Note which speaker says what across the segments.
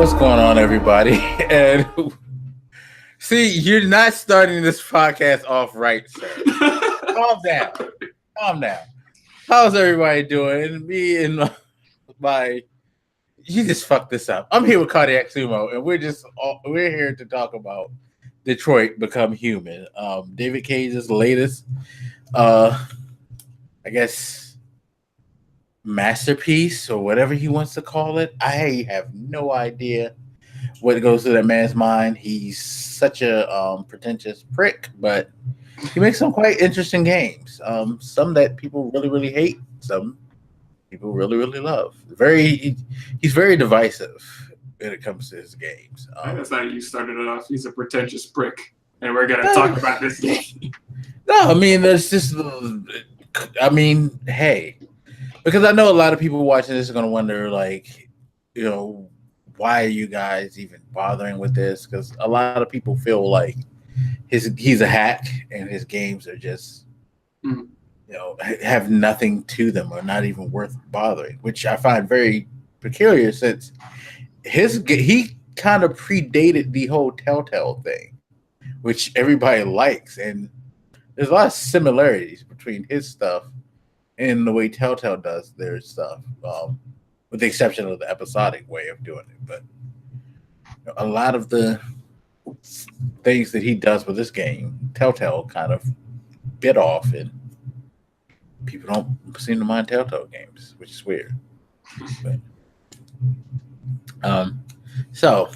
Speaker 1: What's going on, everybody? And see, you're not starting this podcast off right, sir. Calm down. Calm down. How's everybody doing? Me and my you just fucked this up. I'm here with CardiacSumo, and we're here to talk about Detroit Become Human. David Cage's latest I guess masterpiece or whatever he wants to call it. I have no idea what goes through that man's mind. He's such a pretentious prick, but he makes some quite interesting games. Some that people really, really hate. Some people really, really love. He's very divisive when it comes to his games.
Speaker 2: That's how you started it off. He's a pretentious prick, and we're gonna talk about this game.
Speaker 1: No, I mean, there's just, hey, because I know a lot of people watching this are gonna wonder, like, why are you guys even bothering with this? Because a lot of people feel like he's a hack and his games are just have nothing to them or not even worth bothering, which I find very peculiar since he kind of predated the whole Telltale thing, which everybody likes, and there's a lot of similarities between his stuff and the way Telltale does their stuff, with the exception of the episodic way of doing it. But a lot of the things that he does with this game, Telltale kind of bit off, and people don't seem to mind Telltale games, which is weird. But, so,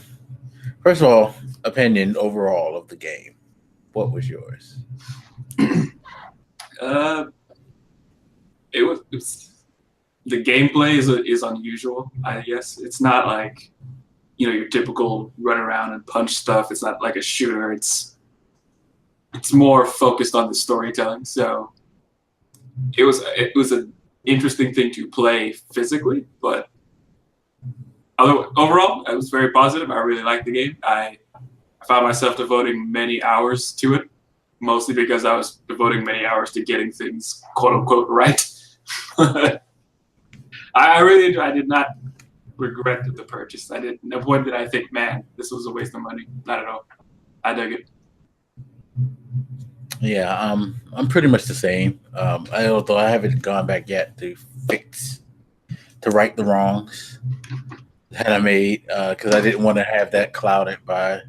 Speaker 1: first of all, opinion overall of the game. What was yours?
Speaker 2: It was the gameplay is unusual. I guess it's not like your typical run around and punch stuff. It's not like a shooter. It's more focused on the storytelling. So it was an interesting thing to play physically, but overall, I was very positive. I really liked the game. I found myself devoting many hours to it, mostly because I was devoting many hours to getting things quote unquote right. I did not regret the purchase. I didn't. No point did I think, man, this was a waste of money. Not at all. I dug it.
Speaker 1: Yeah, I'm pretty much the same. Although I haven't gone back yet to right the wrongs that I made, because I didn't want to have that clouded by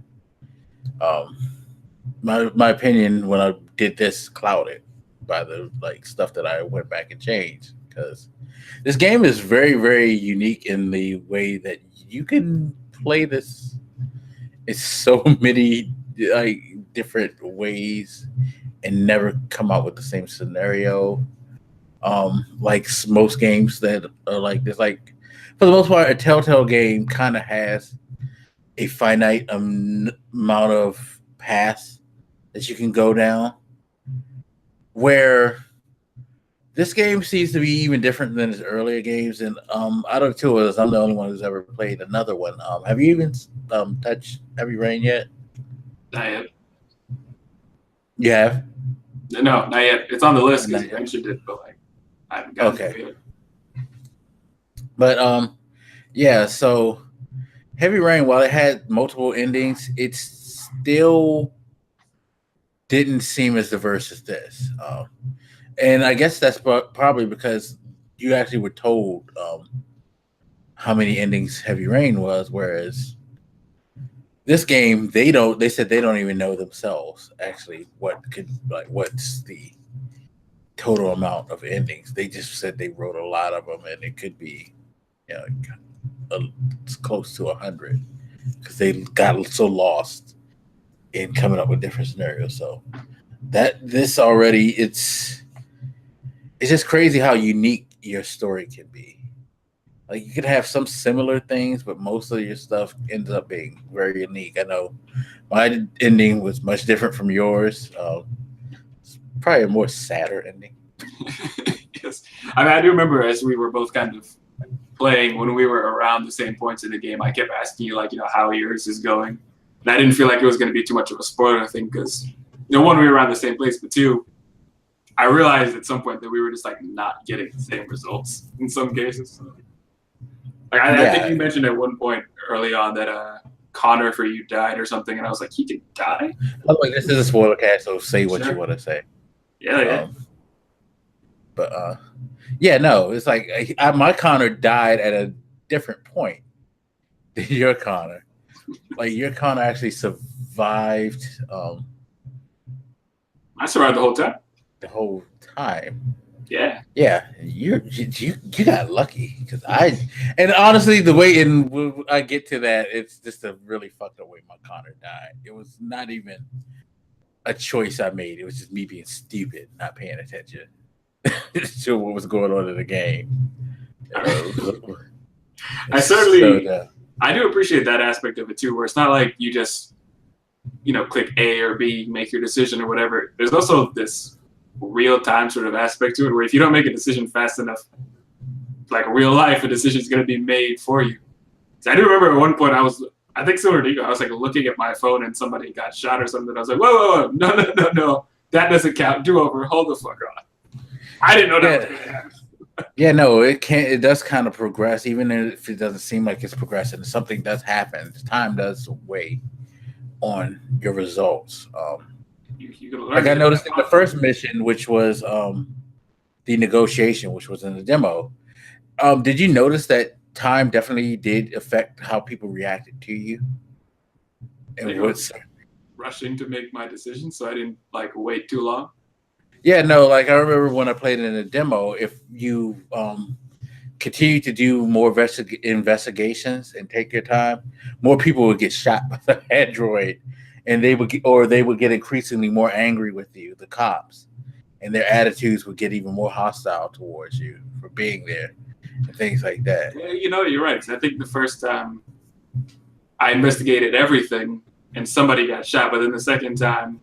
Speaker 1: my opinion when I did this, clouded by the stuff that I went back and changed. Because this game is very, very unique in the way that you can play this in so many different ways and never come out with the same scenario. Like most games that are like this, for the most part, a Telltale game kind of has a finite amount of paths that you can go down, where this game seems to be even different than its earlier games. And out of the two of us, I'm the only one who's ever played another one. Have you even touched Heavy Rain yet?
Speaker 2: Not yet.
Speaker 1: You have?
Speaker 2: No, not yet. It's on the list because you mentioned it, but I haven't gotten to it yet.
Speaker 1: But yeah, so Heavy Rain, while it had multiple endings, it still didn't seem as diverse as this. And I guess that's probably because you actually were told how many endings Heavy Rain was, whereas this game, they said they don't even know themselves actually what's the total amount of endings. They just said they wrote a lot of them, and it could be it's close to 100 because they got so lost in coming up with different scenarios. So this already, it's just crazy how unique your story can be. You could have some similar things, but most of your stuff ends up being very unique. I know my ending was much different from yours. It's probably a more sadder ending.
Speaker 2: Yes. I do remember as we were both kind of playing, when we were around the same points in the game, I kept asking you, how yours is going. And I didn't feel like it was going to be too much of a spoiler thing because, one, we were around the same place, but two, I realized at some point that we were just not getting the same results in some cases. So Like I think you mentioned at one point early on that Connor for you died or something, and I was like, he could die.
Speaker 1: Oh, wait, this is a Spoilercast, so say what you want to say.
Speaker 2: Yeah.
Speaker 1: But yeah, no, it's like my Connor died at a different point than your Connor. Like your Connor actually survived.
Speaker 2: I survived the whole time.
Speaker 1: The whole time.
Speaker 2: Yeah.
Speaker 1: Yeah, you got lucky because and honestly, the way I get to that, it's just a really fucked up way my Connor died. It was not even a choice I made. It was just me being stupid, not paying attention to what was going on in the game.
Speaker 2: I certainly, I do appreciate that aspect of it too, where it's not like you just, click A or B, make your decision or whatever. There's also this real-time sort of aspect to it, where if you don't make a decision fast enough, like real life, a decision is going to be made for you. So I do remember at one point I think similar to you, I was like looking at my phone and somebody got shot or something. I was like, whoa, no, that doesn't count. Do over. Hold the fuck on. I didn't know that was going to happen.
Speaker 1: Yeah, no, it does kind of progress, even if it doesn't seem like it's progressing. Something does happen. Time does weigh on your results.
Speaker 2: You can learn
Speaker 1: like I noticed in the first mission, which was the negotiation, which was in the demo. Did you notice that time definitely did affect how people reacted to you? And what's
Speaker 2: rushing to make my decision, so I didn't wait too long.
Speaker 1: Yeah, no, like I remember when I played in a demo, if you continue to do more investigations and take your time, more people would get shot by the android, and they would get increasingly more angry with you, the cops, and their attitudes would get even more hostile towards you for being there and things like that.
Speaker 2: Yeah, you're right. I think the first time I investigated everything and somebody got shot, but then the second time,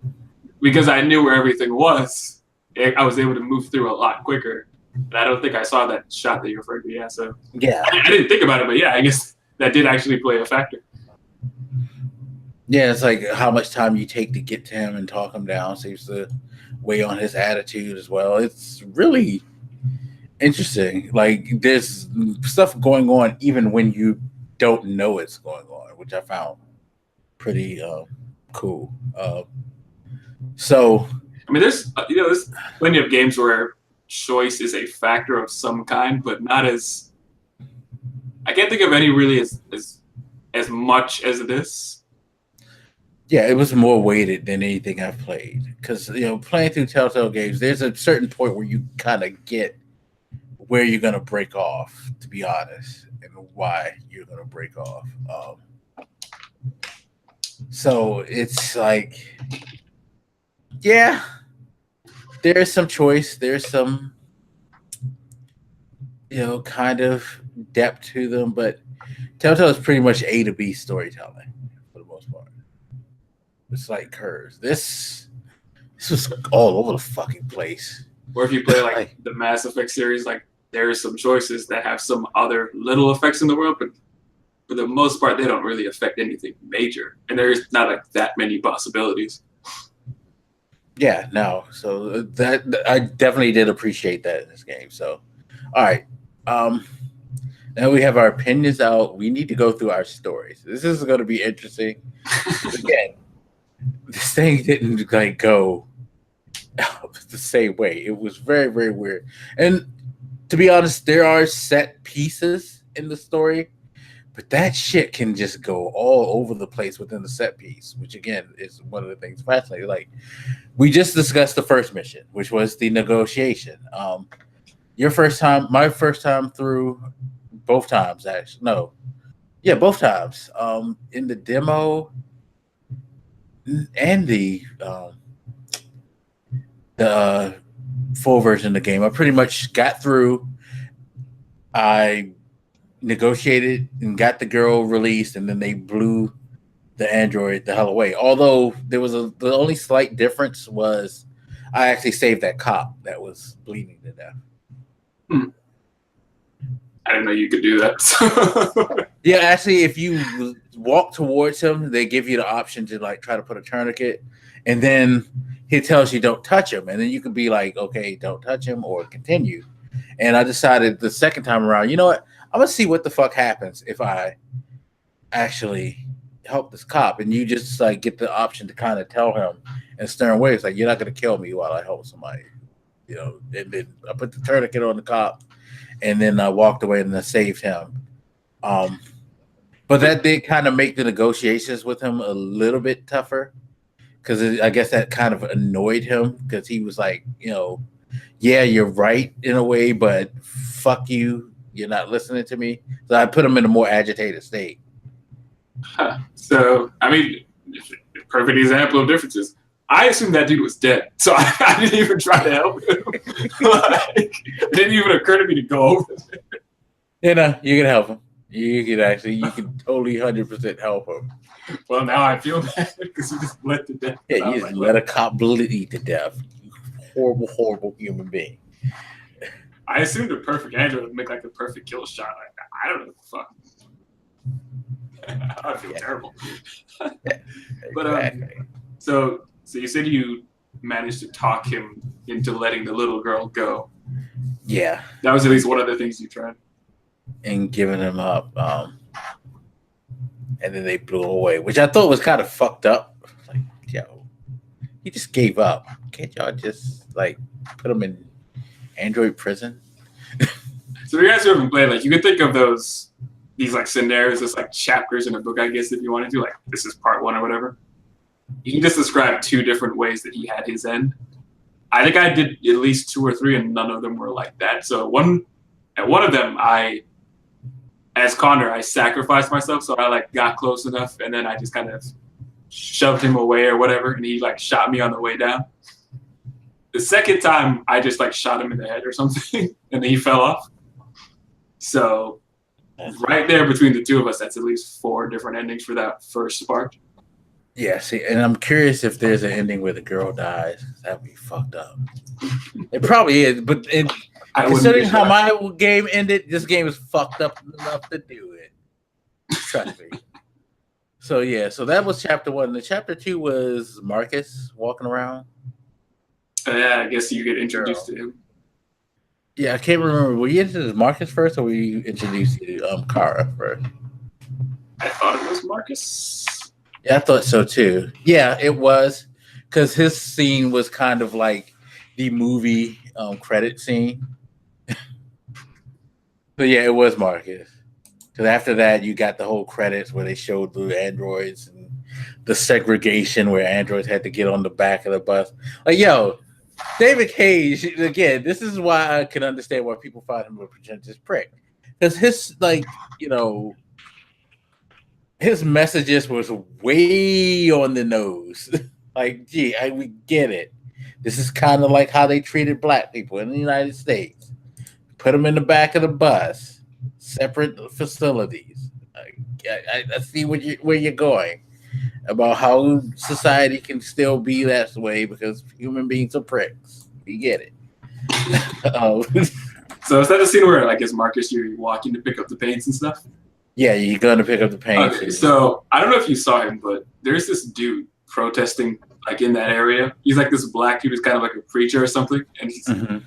Speaker 2: because I knew where everything was, I was able to move through a lot quicker. And I don't think I saw that shot that you referred to. Yeah, so
Speaker 1: yeah,
Speaker 2: I didn't think about it, but yeah, I guess that did actually play a factor.
Speaker 1: Yeah, it's like how much time you take to get to him and talk him down seems to weigh on his attitude as well. It's really interesting. Like there's stuff going on even when you don't know it's going on, which I found pretty cool. So
Speaker 2: I mean, there's plenty of games where choice is a factor of some kind, but not as. I can't think of any really as much as this.
Speaker 1: Yeah, it was more weighted than anything I've played because playing through Telltale games, there's a certain point where you kind of get where you're gonna break off, to be honest, and why you're gonna break off. So it's like, yeah, there's some choice. There's some, kind of depth to them, but Telltale is pretty much A to B storytelling for the most part. It's like curves. This was all over the fucking place.
Speaker 2: Or if you play the Mass Effect series, there are some choices that have some other little effects in the world, but for the most part, they don't really affect anything major, and there's not that many possibilities.
Speaker 1: Yeah, no. So that I definitely did appreciate that in this game. So, all right. Now we have our opinions out. We need to go through our stories. This is going to be interesting. Again, this thing didn't go the same way. It was very, very weird. And to be honest, there are set pieces in the story, but that shit can just go all over the place within the set piece, which again is one of the things fascinating. Like we just discussed the first mission, which was the negotiation. Your first time, my first time through, both times actually. No, yeah, both times. In the demo and the full version of the game, I pretty much got through. I negotiated and got the girl released, and then they blew the android the hell away. Although there was the only slight difference was I actually saved that cop that was bleeding to death.
Speaker 2: I didn't know you could do that.
Speaker 1: Yeah, actually, if you walk towards him, they give you the option to try to put a tourniquet, and then he tells you don't touch him, and then you can be like, okay, don't touch him or continue. And I decided the second time around, you know what? I'm gonna see what the fuck happens if I actually help this cop. And you just like get the option to kind of tell him in stern ways, like, you're not gonna kill me while I help somebody. You know, and then I put the tourniquet on the cop, and then I walked away and I saved him. But that did kind of make the negotiations with him a little bit tougher, because I guess that kind of annoyed him, because he was like, you know, yeah, you're right in a way, but fuck you, you're not listening to me. So I put him in a more agitated state.
Speaker 2: So, I mean, perfect example of differences. I assumed that dude was dead, so I didn't even try to help him. Like, it didn't even occur to me to go over there.
Speaker 1: You know, you can help him. You can totally 100% help him.
Speaker 2: Well, now I feel bad because he just bled to death.
Speaker 1: Yeah, you just let a cop bleed to death. You horrible, horrible human being.
Speaker 2: I assumed a perfect android would make like a perfect kill shot. Like, I don't know what the fuck. I feel terrible. But so you said you managed to talk him into letting the little girl go.
Speaker 1: Yeah,
Speaker 2: that was at least one of the things you tried.
Speaker 1: And giving him up, and then they blew away, which I thought was kind of fucked up. Like, yo, he just gave up. Can't y'all just like put him in android prison?
Speaker 2: So you guys who haven't played, like, you could think of these like scenarios as like chapters in a book, I guess, if you wanted to. Like, this is part 1 or whatever. He just described 2 different ways that he had his end. I think I did at least 2 or 3, and none of them were like that. So at one of them, as Connor, I sacrificed myself, so I like got close enough, and then I just kind of shoved him away or whatever, and he like shot me on the way down. The second time, I just like shot him in the head or something, and then he fell off. So right there between the 2 of us, that's at least 4 different endings for that first spark.
Speaker 1: Yeah, see, and I'm curious if there's an ending where the girl dies. That'd be fucked up. It probably is, but considering how my game ended, this game is fucked up enough to do it. Trust me. So yeah, so that was chapter 1. The chapter 2 was Marcus walking around.
Speaker 2: Yeah, I guess you get introduced to him.
Speaker 1: Yeah, I can't remember. Were you introduced to Marcus first, or were you introduced to Kara first?
Speaker 2: I thought it was Marcus.
Speaker 1: Yeah, I thought so too. Yeah, it was, because his scene was kind of like the movie credit scene. So yeah, it was Marcus. Because after that, you got the whole credits where they showed the androids and the segregation where androids had to get on the back of the bus. Like, yo, David Cage, again, this is why I can understand why people find him a pretentious prick. Because his, like, you know, his messages was way on the nose. Like, gee, we get it. This is kind of like how they treated black people in the United States. Put them in the back of the bus, separate facilities. I see where you're going about how society can still be that way because human beings are pricks. We get it.
Speaker 2: So is that the scene where, like, as Marcus, you're walking to pick up the paints and stuff?
Speaker 1: Yeah, you're going to pick up the paints.
Speaker 2: Okay, so I don't know if you saw him, but there's this dude protesting, like, in that area. He's like this black dude who's kind of like a preacher or something. And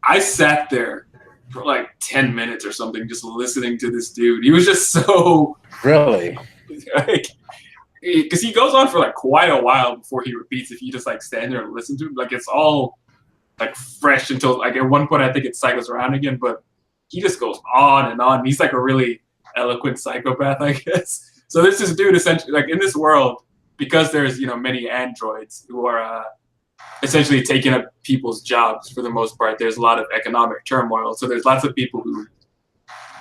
Speaker 2: I sat there for like 10 minutes or something just listening to this dude. He was just so...
Speaker 1: Really?
Speaker 2: Like, because he goes on for like quite a while before he repeats. If you just like stand there and listen to him, like, it's all like fresh until like at one point I think it cycles around again, but he just goes on and on. He's like a really eloquent psychopath, I guess. So this dude essentially, like, in this world, because there's, you know, many androids who are essentially taking up people's jobs for the most part, there's a lot of economic turmoil. So there's lots of people who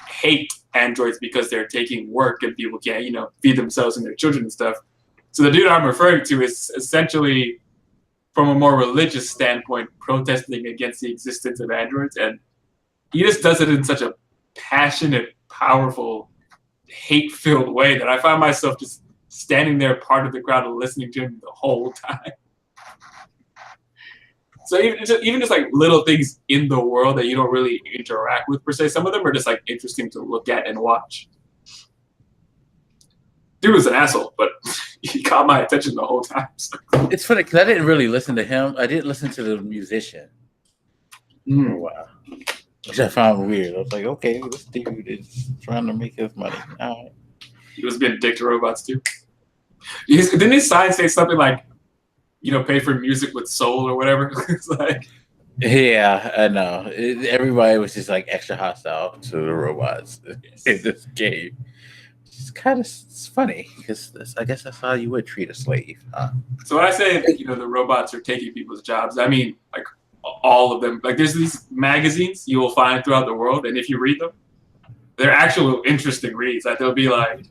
Speaker 2: hate androids because they're taking work and people can't, you know, feed themselves and their children and stuff. So the dude I'm referring to is essentially, from a more religious standpoint, protesting against the existence of androids. And he just does it in such a passionate, powerful, hate-filled way that I find myself just standing there, part of the crowd, and listening to him the whole time. So even just like little things in the world that you don't really interact with per se, some of them are just like interesting to look at and watch. Dude was an asshole, but he caught my attention the whole time. So.
Speaker 1: It's funny because I didn't really listen to him. I didn't listen to the musician for a while. which I found weird. I was like, okay, this dude is trying to make his money. All right.
Speaker 2: He was being a dick to robots too. Didn't his sign say something like, pay for music with soul or whatever? It's like,
Speaker 1: yeah, I know. Everybody was just like extra hostile to the robots in this game. It's kind of funny because I guess that's how you would treat a slave. Huh?
Speaker 2: So when I say the robots are taking people's jobs, I mean like all of them. Like there's these magazines you will find throughout the world, and if you read them, they're actual interesting reads. Like they'll be like,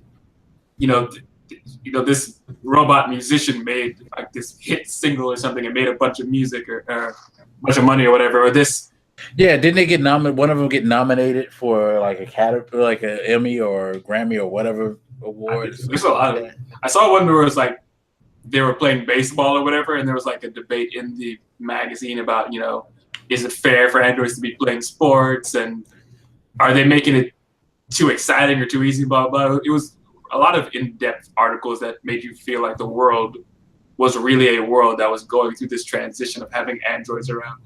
Speaker 2: this robot musician made like this hit single or something and made a bunch of music or a bunch of money or whatever. Or this.
Speaker 1: Yeah, didn't they get nominated? One of them get nominated for like like an Emmy or Grammy or whatever awards.
Speaker 2: There's a lot of. I saw one where it was like they were playing baseball or whatever, and there was like a debate in the magazine about is it fair for androids to be playing sports, and are they making it too exciting or too easy? Blah blah. It was a lot of in-depth articles that made you feel like the world was really a world that was going through this transition of having androids around.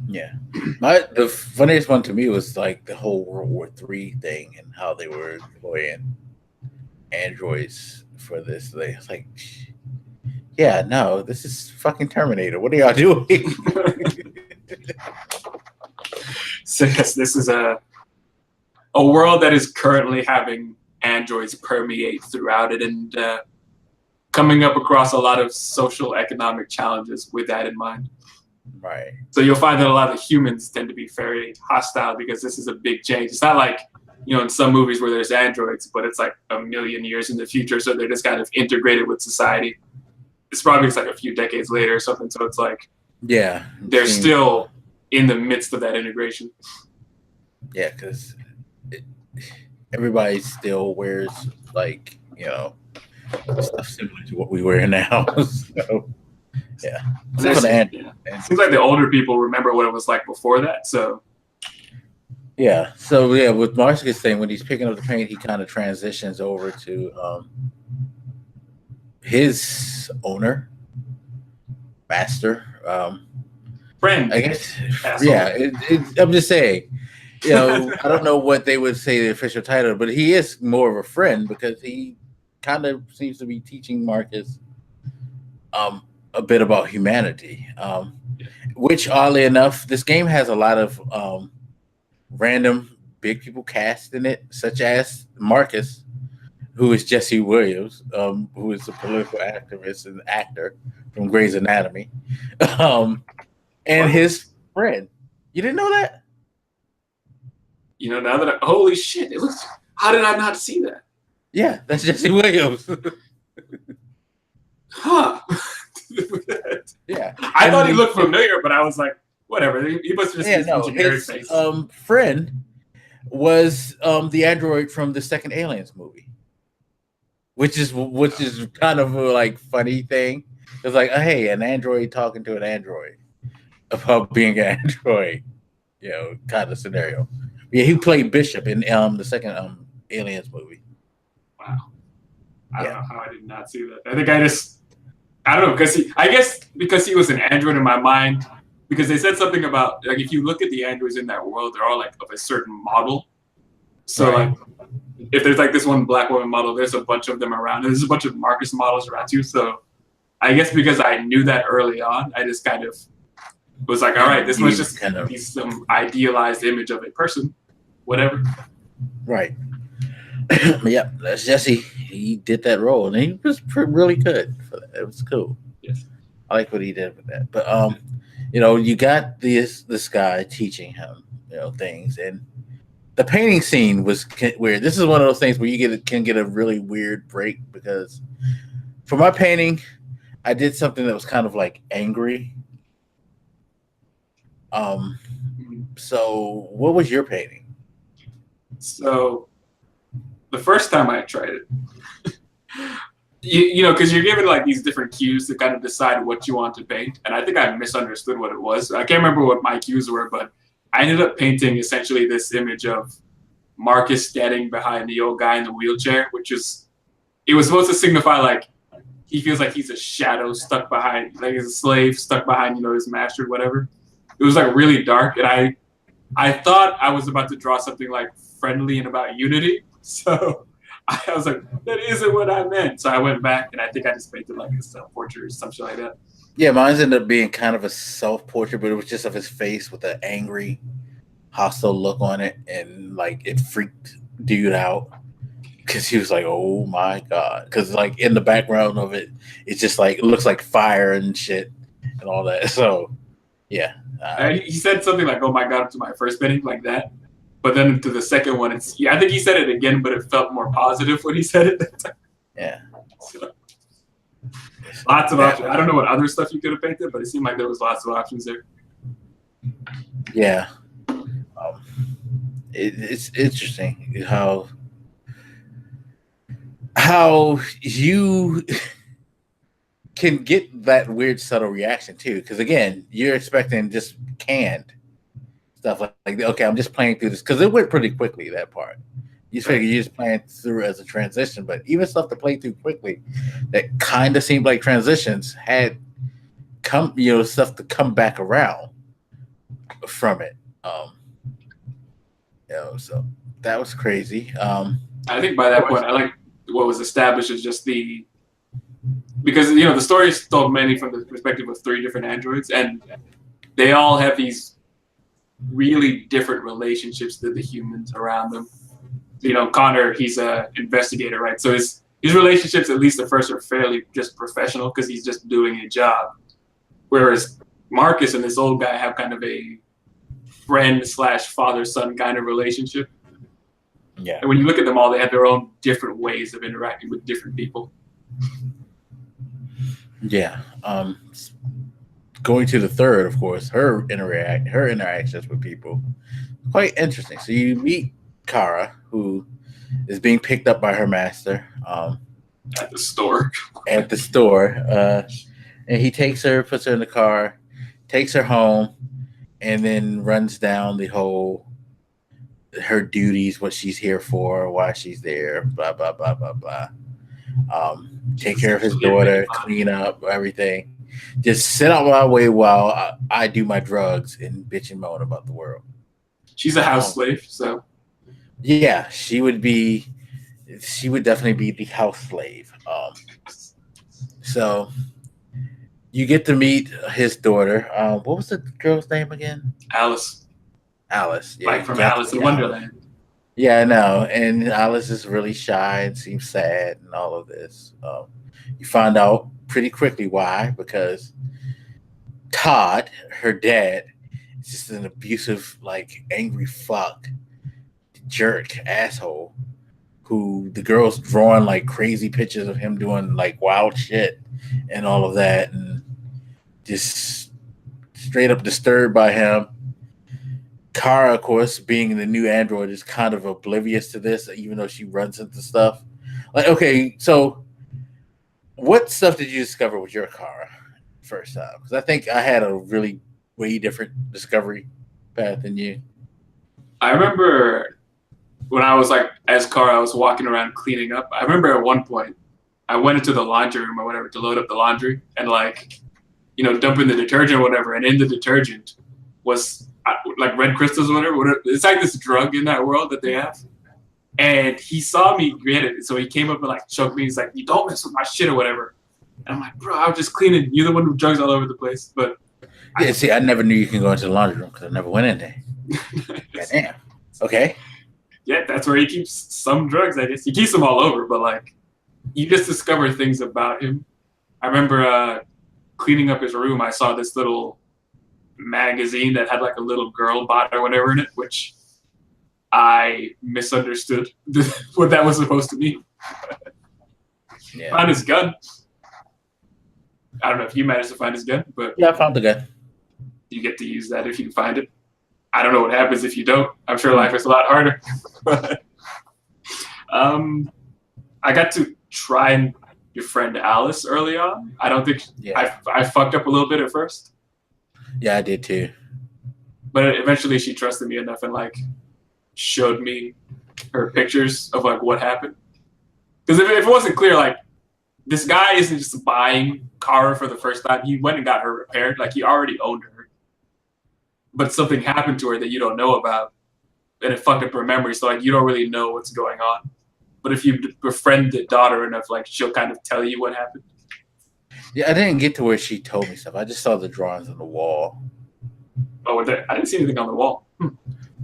Speaker 1: Yeah, the funniest one to me was like the whole World War III thing and how they were employing androids for this. They was like, yeah, no, this is fucking Terminator. What are y'all doing?
Speaker 2: So yes, this is a world that is currently having androids permeate throughout it and coming up across a lot of social economic challenges with that in mind.
Speaker 1: Right.
Speaker 2: So you'll find that a lot of humans tend to be very hostile because this is a big change. It's not like, in some movies where there's androids, but it's like a million years in the future. So they're just kind of integrated with society. It's probably like a few decades later or something. So it's like,
Speaker 1: yeah,
Speaker 2: they're still in the midst of that integration.
Speaker 1: Yeah, because everybody still wears like, stuff similar to what we wear now. So, yeah.
Speaker 2: Seems like the older people remember what it was like before that. So
Speaker 1: yeah. So yeah, with Marcus thing, when he's picking up the paint, he kind of transitions over to his owner, master,
Speaker 2: friend.
Speaker 1: I guess. Asshole. Yeah, I'm just saying. I don't know what they would say the official title, but he is more of a friend because he kind of seems to be teaching Marcus a bit about humanity, which oddly enough, this game has a lot of random big people cast in it, such as Marcus, who is Jesse Williams, who is a political activist and actor from Grey's Anatomy, and his friend. You didn't know that?
Speaker 2: Now that holy shit, it looks. How did I not see that?
Speaker 1: Yeah, that's Jesse Williams.
Speaker 2: Huh.
Speaker 1: Yeah,
Speaker 2: I thought he looked familiar, but I was like, whatever. He must just be some generic face.
Speaker 1: Friend was the android from the second Aliens movie, which is kind of a like funny thing. It's like, hey, an android talking to an android about being an android, kind of scenario. Yeah, he played Bishop in the second Aliens movie.
Speaker 2: Wow. I don't know how I did not see that. I think I don't know, because he was an android in my mind, because they said something about like if you look at the androids in that world, they're all like of a certain model. So like if there's like this one black woman model, there's a bunch of them around. And there's a bunch of Marcus models around too. So I guess because I knew that early on, I just kind of was like, all right, this must just be some idealized image of a person. Whatever.
Speaker 1: Right. Yeah, that's Jesse. He did that role, and he was really good for that. It was cool.
Speaker 2: Yes,
Speaker 1: I like what he did with that. But you got this guy teaching him, things, and the painting scene was weird. This is one of those things where you can get a really weird break because for my painting, I did something that was kind of like angry. So what was your painting?
Speaker 2: So the first time I tried it, because you're given like these different cues to kind of decide what you want to paint. And I think I misunderstood what it was. I can't remember what my cues were, but I ended up painting essentially this image of Marcus standing behind the old guy in the wheelchair, it was supposed to signify like he feels like he's a shadow stuck behind, like he's a slave stuck behind, his master or whatever. It was like really dark. And I thought I was about to draw something like friendly and about unity. So I was like, that isn't what I meant. So I went back and I think I just painted like a self-portrait or something like that.
Speaker 1: Yeah, mine ended up being kind of a self-portrait, but it was just of his face with an angry, hostile look on it, and like it freaked dude out because he was like, "Oh my god!" Because like in the background of it, it's just like it looks like fire and shit and all that. So yeah,
Speaker 2: He said something like, "Oh my god," to my first painting like that. But then to the second one, it's I think he said it again, but it felt more positive when he said it that time.
Speaker 1: Yeah.
Speaker 2: So, lots of options. I don't know what other stuff you could have painted, but it seemed like there was lots of options there.
Speaker 1: Yeah. It's interesting how you can get that weird subtle reaction too. Because again, you're expecting just canned stuff like okay, I'm just playing through this because it went pretty quickly, that part. You just figure you're just playing through as a transition, but even stuff to play through quickly that kind of seemed like transitions had stuff to come back around from it. So that was crazy.
Speaker 2: I think by that point, I like what was established as just because the story is told mainly from the perspective of 3 different androids, and they all have these really different relationships to the humans around them. Connor, he's an investigator, right? So his relationships, at least at first, are fairly just professional because he's just doing a job. Whereas Marcus and this old guy have kind of a friend/father-son kind of relationship.
Speaker 1: Yeah.
Speaker 2: And when you look at them all, they have their own different ways of interacting with different people.
Speaker 1: Yeah. Going to the third, of course, her interactions with people, quite interesting. So you meet Kara, who is being picked up by her master
Speaker 2: at the store.
Speaker 1: And he takes her, puts her in the car, takes her home, and then runs down the whole her duties, what she's here for, why she's there, blah blah blah blah blah. Take care of his daughter, clean up everything. Just sit out my way while I do my drugs and bitch and moan about the world.
Speaker 2: She's a house slave, so
Speaker 1: yeah, she would definitely be the house slave. So you get to meet his daughter. What was the girl's name again?
Speaker 2: Alice.
Speaker 1: Alice. Yeah,
Speaker 2: like from Alice in Wonderland.
Speaker 1: Yeah, I know. And Alice is really shy and seems sad and all of this. You find out pretty quickly why, because Todd, her dad, is just an abusive, like angry fuck, jerk, asshole, who the girl's drawing like crazy pictures of him doing like wild shit and all of that, and just straight up disturbed by him. Kara, of course, being the new android, is kind of oblivious to this, even though she runs into stuff. Like, okay, so what stuff did you discover with your Kara first time? Because I think I had a really way different discovery path than you.
Speaker 2: I remember when I was like, as Kara, I was walking around cleaning up. I remember at one point, I went into the laundry room or whatever to load up the laundry and dump in the detergent or whatever. And in the detergent was like red crystals or whatever. It's like this drug in that world that they have. And he saw me get it. So he came up and like choked me. He's like, "You don't mess with my shit or whatever." And I'm like, "Bro, I was just cleaning. You're the one who drugs all over the place." But
Speaker 1: I never knew you can go into the laundry room because I never went in there. Damn. Okay.
Speaker 2: Yeah, that's where he keeps some drugs, I guess. He keeps them all over, but like you just discover things about him. I remember cleaning up his room. I saw this little magazine that had like a little girl bot or whatever in it, which I misunderstood what that was supposed to mean.
Speaker 1: Yeah.
Speaker 2: Found his gun. I don't know if you managed to find his gun, but
Speaker 1: yeah, I found the gun.
Speaker 2: You get to use that if you find it. I don't know what happens if you don't. I'm sure life is a lot harder. I got to try and befriend Alice early on. I don't think I fucked up a little bit at first.
Speaker 1: Yeah, I did too.
Speaker 2: But eventually she trusted me enough and like showed me her pictures of like what happened. Because if it wasn't clear, like this guy isn't just buying Kara for the first time. He went and got her repaired. Like he already owned her. but something happened to her that you don't know about, and it fucked up her memory. So like you don't really know what's going on. But if you befriend the daughter enough, like she'll kind of tell you what happened.
Speaker 1: Yeah, I didn't get to where she told me stuff. I just saw the drawings on the wall.
Speaker 2: Oh, I didn't see anything on the wall.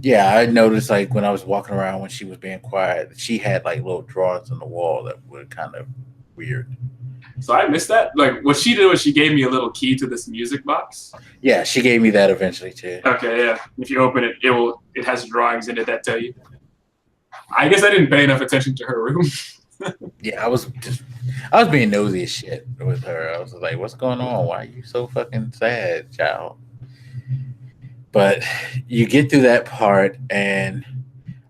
Speaker 1: Yeah, I noticed like when I was walking around when she was being quiet, she had like little drawings on the wall that were kind of weird.
Speaker 2: So I missed that. Like what she did was she gave me a little key to this music box.
Speaker 1: Yeah, she gave me that eventually too.
Speaker 2: Okay, yeah. If you open it, it has drawings in it that tell you. I guess I didn't pay enough attention to her room.
Speaker 1: Yeah, I was being nosy as shit with her. I was like, "What's going on? Why are you so fucking sad, child?" But you get through that part, and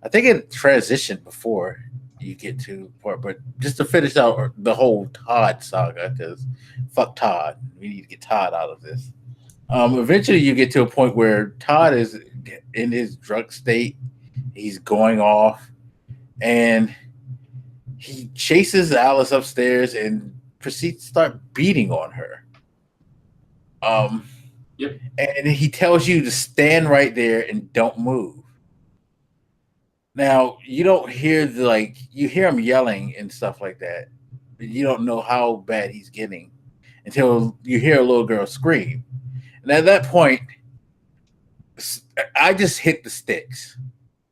Speaker 1: I think it transitioned before you get to part. But just to finish out the whole Todd saga, because fuck Todd, we need to get Todd out of this. Eventually, you get to a point where Todd is in his drug state. He's going off, and he chases Alice upstairs and proceeds to start beating on her.
Speaker 2: Yep.
Speaker 1: And he tells you to stand right there and don't move. Now, you don't hear you hear him yelling and stuff like that, but you don't know how bad he's getting until you hear a little girl scream. And at that point, I just hit the sticks.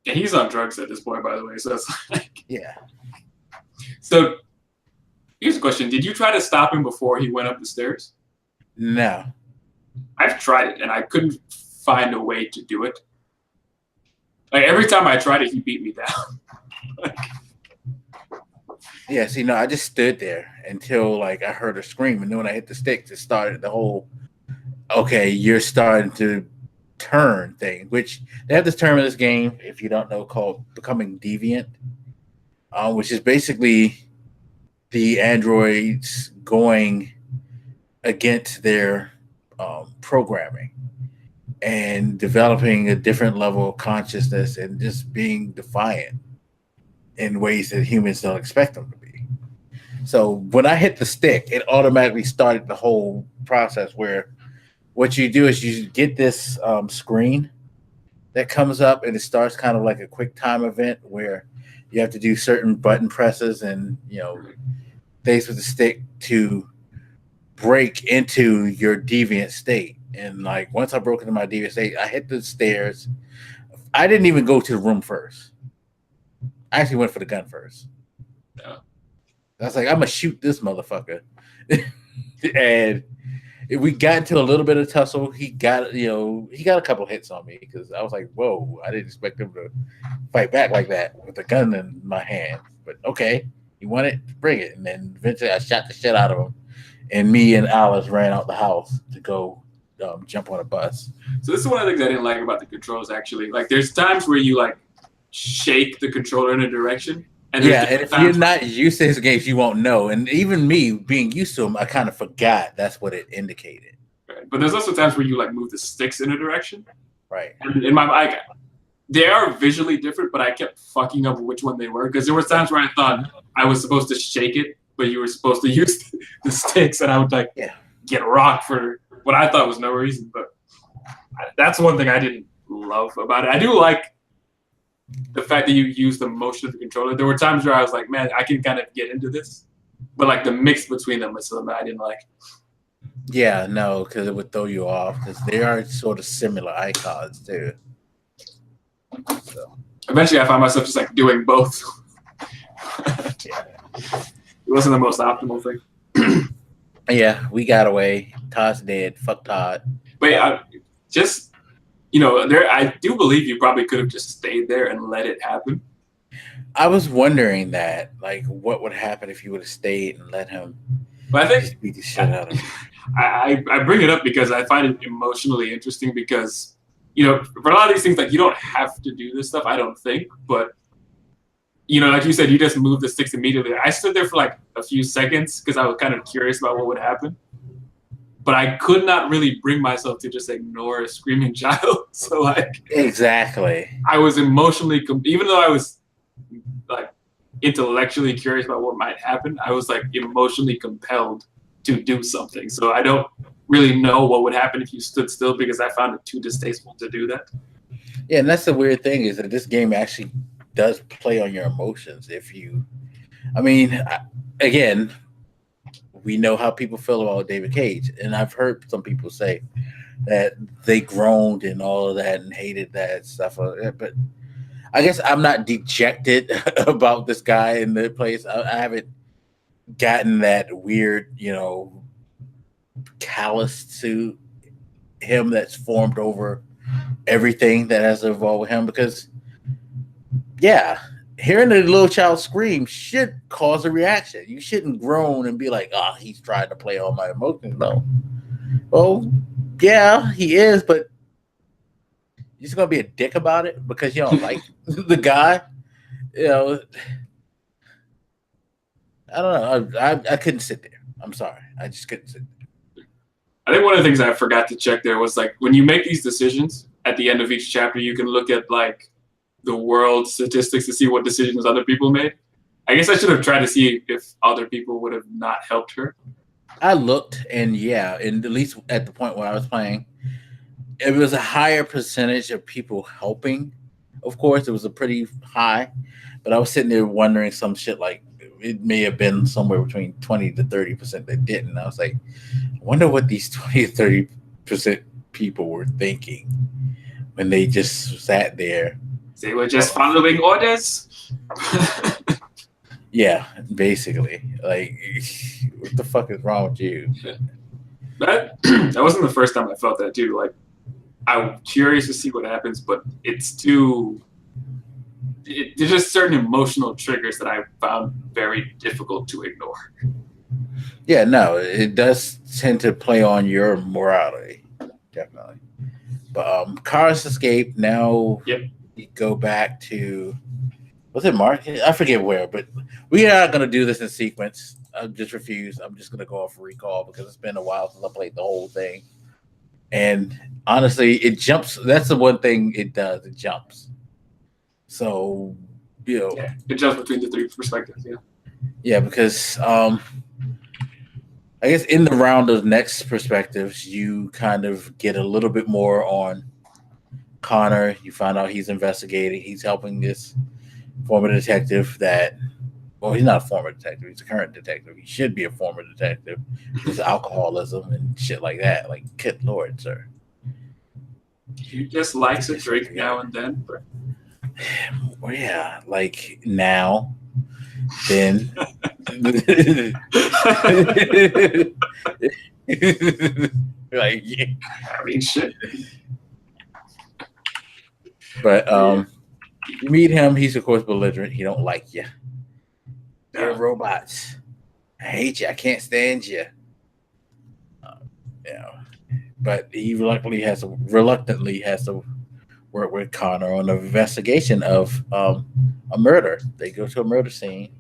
Speaker 2: Yeah, he's on drugs at this point, by the way. So it's like,
Speaker 1: yeah.
Speaker 2: So here's a question: did you try to stop him before he went up the stairs?
Speaker 1: No.
Speaker 2: I've tried it, and I couldn't find a way to do it. Like every time I tried it, he beat me down.
Speaker 1: Yeah, see, no, I just stood there until like I heard her scream, and then when I hit the sticks, it started the whole okay, you're starting to turn thing, which they have this term in this game, if you don't know, called becoming deviant, which is basically the androids going against their programming and developing a different level of consciousness and just being defiant in ways that humans don't expect them to be. So when I hit the stick, it automatically started the whole process where what you do is you get this screen that comes up and it starts kind of like a quick time event where you have to do certain button presses and, things with the stick to break into your deviant state. And like once I broke into my deviant state, I hit the stairs. I didn't even go to the room first. I actually went for the gun first.
Speaker 2: Yeah.
Speaker 1: I was like, I'm gonna shoot this motherfucker. And we got into a little bit of tussle. He got a couple hits on me because I was like, whoa, I didn't expect him to fight back like that with a gun in my hand. But okay, you want it, bring it. And then eventually I shot the shit out of him. And me and Alice ran out the house to go jump on a bus.
Speaker 2: So this is one of the things I didn't like about the controls, actually. Like there's times where you like shake the controller in a direction. And
Speaker 1: if you're not used to his games, you won't know. And even me being used to them, I kind of forgot that's what it indicated.
Speaker 2: Right. But there's also times where you like move the sticks in a direction.
Speaker 1: Right.
Speaker 2: And in my mind, they are visually different, but I kept fucking up which one they were because there were times where I thought I was supposed to shake it, but you were supposed to use the sticks, and I would like get rocked for what I thought was no reason. But that's one thing I didn't love about it. I do like the fact that you use the motion of the controller. There were times where I was like, man, I can kind of get into this, but like the mix between them was something I didn't like.
Speaker 1: Yeah, no, because it would throw you off because they are sort of similar icons too. So
Speaker 2: eventually, I found myself just like doing both. It wasn't the most optimal thing.
Speaker 1: Yeah, we got away. Todd's dead. Fuck Todd.
Speaker 2: But yeah, just I do believe you probably could have just stayed there and let it happen.
Speaker 1: I was wondering that, like, what would happen if you would have stayed and let him
Speaker 2: but I think
Speaker 1: just beat the shit out of him.
Speaker 2: I bring it up because I find it emotionally interesting because, for a lot of these things, like, you don't have to do this stuff, I don't think, but, like you said, you just move the sticks immediately. I stood there for, like, a few seconds because I was kind of curious about what would happen. But I could not really bring myself to just ignore a screaming child. So, like...
Speaker 1: Exactly.
Speaker 2: I was emotionally... Even though I was, like, intellectually curious about what might happen, I was, like, emotionally compelled to do something. So I don't really know what would happen if you stood still because I found it too distasteful to do that.
Speaker 1: Yeah, and that's the weird thing is that this game actually does play on your emotions. Again, we know how people feel about David Cage, and I've heard some people say that they groaned and all of that and hated that stuff. But I guess I'm not dejected about this guy in the place. I haven't gotten that weird, callous to him that's formed over everything that has to involve with him. Because, yeah, hearing a little child scream should cause a reaction. You shouldn't groan and be like, "Oh, he's trying to play on my emotions." No. Well, yeah, he is, but you're just gonna be a dick about it because you don't like the guy. I don't know. I couldn't sit there. I'm sorry. I just couldn't sit there.
Speaker 2: I think one of the things I forgot to check there was like when you make these decisions at the end of each chapter, you can look at like the world statistics to see what decisions other people made. I guess I should have tried to see if other people would have not helped her.
Speaker 1: I looked, and and at least at the point where I was playing, it was a higher percentage of people helping. Of course, it was a pretty high, but I was sitting there wondering some shit like it may have been somewhere between 20 to 30% that didn't. I was like, I wonder what these 20 to 30% people were thinking when they just sat there.
Speaker 2: They were just following orders.
Speaker 1: Yeah, basically. Like, what the fuck is wrong with you?
Speaker 2: That wasn't the first time I felt that too. Like, I'm curious to see what happens, but it's too. There's just certain emotional triggers that I found very difficult to ignore.
Speaker 1: Yeah, no, it does tend to play on your morality, definitely. But Cars Escape, now you go back to, was it Mark? I forget where, but we are not going to do this in sequence. I just refuse. I'm just going to go off recall because it's been a while since I played the whole thing. And honestly, it jumps. That's the one thing it does. It jumps. So,
Speaker 2: it jumps between the three perspectives.
Speaker 1: Yeah, because I guess in the round of next perspectives, you kind of get a little bit more on Connor. You find out he's investigating. He's helping this former detective he's not a former detective. He's a current detective. He should be a former detective. His alcoholism and shit like that. Like, good Lord, sir.
Speaker 2: He just likes a drink now and then. But...
Speaker 1: Well, yeah, like now, then. Like, yeah.
Speaker 2: I mean, shit.
Speaker 1: But you meet him. He's of course belligerent. He don't like you. You're robots. I hate you. I can't stand you. But he reluctantly has to work with Connor on an investigation of a murder. They go to a murder scene,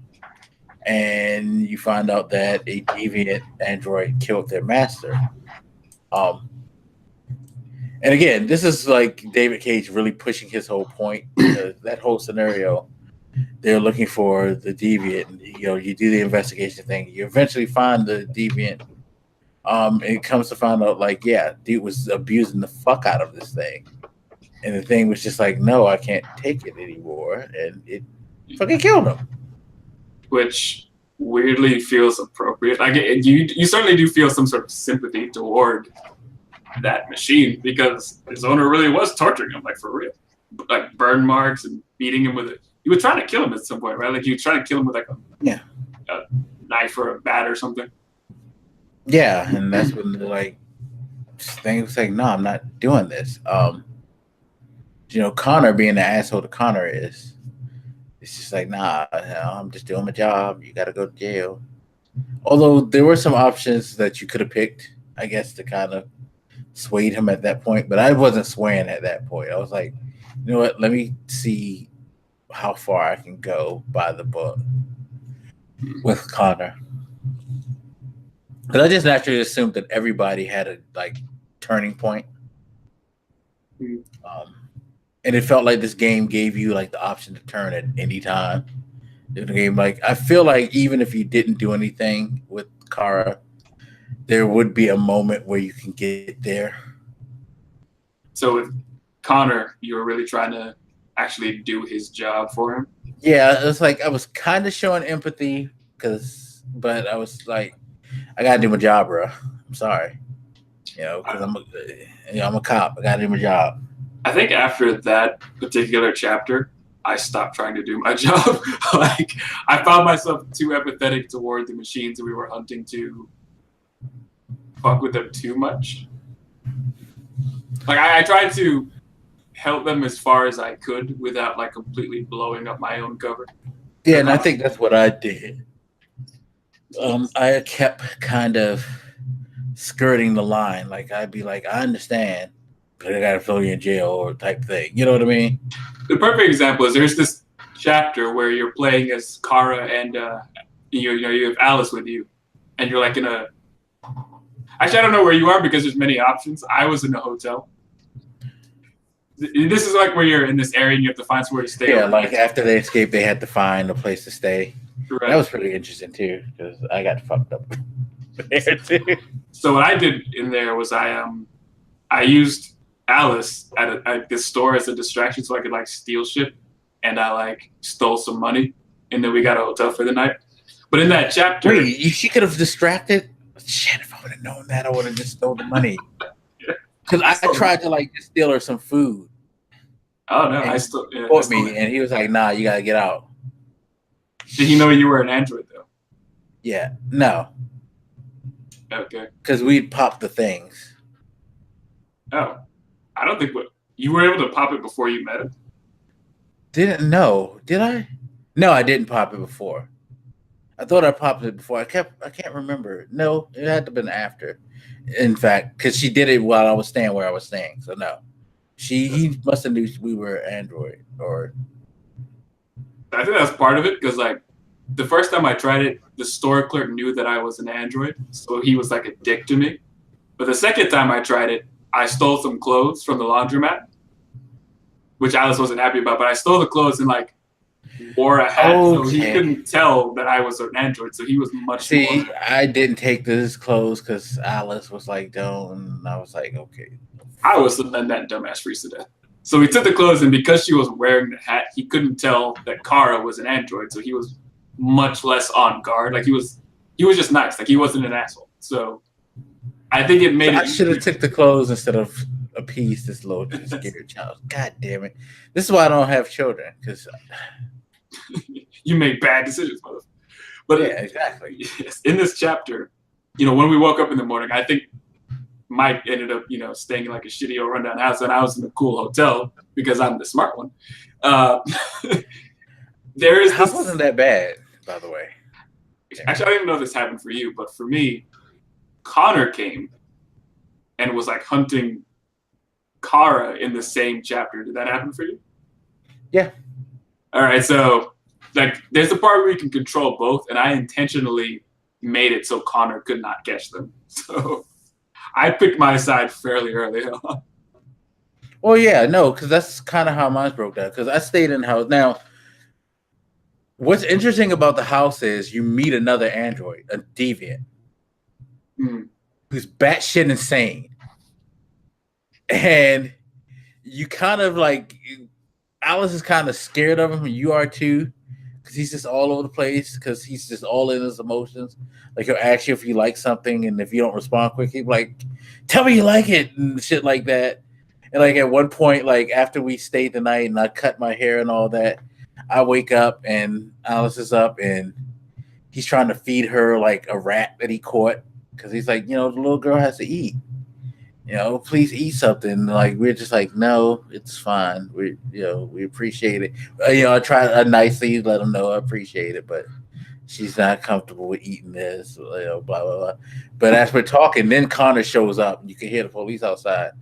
Speaker 1: and you find out that a deviant android killed their master. And again, this is like David Cage really pushing his whole point. That whole scenario, they're looking for the deviant. You do the investigation thing. You eventually find the deviant. And it comes to find out, like, yeah, dude was abusing the fuck out of this thing. And the thing was just like, no, I can't take it anymore. And it fucking killed him.
Speaker 2: Which weirdly feels appropriate. You certainly do feel some sort of sympathy toward that machine because his owner really was torturing him, like for real. Like burn marks and beating him with it. He was trying to kill him at some point, right? Like he was trying to kill him with like a knife or a bat or something.
Speaker 1: Yeah, and that's when things like, no, I'm not doing this. Connor being the asshole that Connor is, it's just like, nah, I'm just doing my job. You got to go to jail. Although there were some options that you could have picked, I guess, to kind of swayed him at that point, but I wasn't swaying at that point. I was like, you know what? Let me see how far I can go by the book with Connor. Because I just naturally assumed that everybody had a turning point. And it felt like this game gave you like the option to turn at any time. The game, I feel like even if you didn't do anything with Kara, there would be a moment where you can get there.
Speaker 2: So with Connor, you were really trying to actually do his job for him.
Speaker 1: Yeah, it was like I was kind of showing empathy but I was like, I gotta do my job, bro. I'm sorry, because I'm a cop. I gotta do my job.
Speaker 2: I think after that particular chapter, I stopped trying to do my job. Like, I found myself too empathetic toward the machines that we were hunting to fuck with them too much. Like, I tried to help them as far as I could without like completely blowing up my own cover.
Speaker 1: Yeah, and I think that's what I did. I kept kind of skirting the line. Like, I'd be like, I understand, but I gotta throw you in jail or type thing. You know what I mean?
Speaker 2: The perfect example is there's this chapter where you're playing as Kara and you have Alice with you, and you're like in a. Actually, I don't know where you are because there's many options. I was in a hotel. This is like where you're in this area and you have to find somewhere to stay.
Speaker 1: Yeah, like after they escaped, they had to find a place to stay.
Speaker 2: Right.
Speaker 1: That was pretty interesting too because I got fucked up there too.
Speaker 2: So what I did in there was I used Alice at this store as a distraction so I could like steal shit, and I like stole some money, and then we got a hotel for the night. But in that chapter,
Speaker 1: wait, she could have distracted. Shit, if I would have known that, I would have just stole the money. Because I tried to like steal her some food.
Speaker 2: Oh no,
Speaker 1: and
Speaker 2: I still
Speaker 1: caught me, and he was like, "Nah, you gotta get out."
Speaker 2: Did he know you were an android though?
Speaker 1: Yeah, no.
Speaker 2: Okay.
Speaker 1: Because we'd pop the things.
Speaker 2: Oh, I don't think you were able to pop it before you met him.
Speaker 1: Did I? No, I didn't pop it before. I thought I popped it before. I can't remember. No, it had to have been after. In fact, because she did it while I was staying where I was staying. So no. He must have knew we were Android or.
Speaker 2: I think that's part of it because like the first time I tried it, the store clerk knew that I was an android, so he was like a dick to me. But the second time I tried it, I stole some clothes from the laundromat, which Alice wasn't happy about. But I stole the clothes and like wore a hat, so he couldn't tell that I was an android. So he was much more.
Speaker 1: I didn't take those clothes because Alice was like, "Don't," and I was like, "Okay."
Speaker 2: I was letting that dumbass freeze to death. So he took the clothes, and because she was wearing the hat, he couldn't tell that Kara was an android. So he was much less on guard. Like he was just nice. Like he wasn't an asshole. So I think it made.
Speaker 1: I should have took the clothes instead of appease this little scared child. God damn it! This is why I don't have children because
Speaker 2: you make bad decisions, motherfucker. But
Speaker 1: yeah, exactly.
Speaker 2: Yes, in this chapter, when we woke up in the morning, I think Mike ended up, staying in like a shitty old rundown house, and I was in a cool hotel because I'm the smart one. There is.
Speaker 1: This wasn't that bad, by the way.
Speaker 2: Actually, I don't even know if this happened for you, but for me, Connor came and was like hunting Kara in the same chapter. Did that happen for you?
Speaker 1: Yeah.
Speaker 2: All right, so like there's the part where you can control both, and I intentionally made it so Connor could not catch them. So I picked my side fairly early on.
Speaker 1: Well, yeah, no, because that's kind of how mine broke down. Because I stayed in the house. Now, what's interesting about the house is you meet another android, a deviant, who's batshit insane, and you kind of like Alice is kind of scared of him, and you are too, because he's just all over the place. Because he's just all in his emotions. Like he'll ask you if you like something, and if you don't respond quick, he'll be like, "Tell me you like it," and shit like that. And like at one point, like after we stayed the night and I cut my hair and all that, I wake up and Alice is up and he's trying to feed her like a rat that he caught because he's like, the little girl has to eat. Please eat something. Like we're just like, no, it's fine. We appreciate it. I try to nicely let him know I appreciate it, but she's not comfortable with eating this. Blah blah blah. But as we're talking, then Connor shows up. And you can hear the police outside,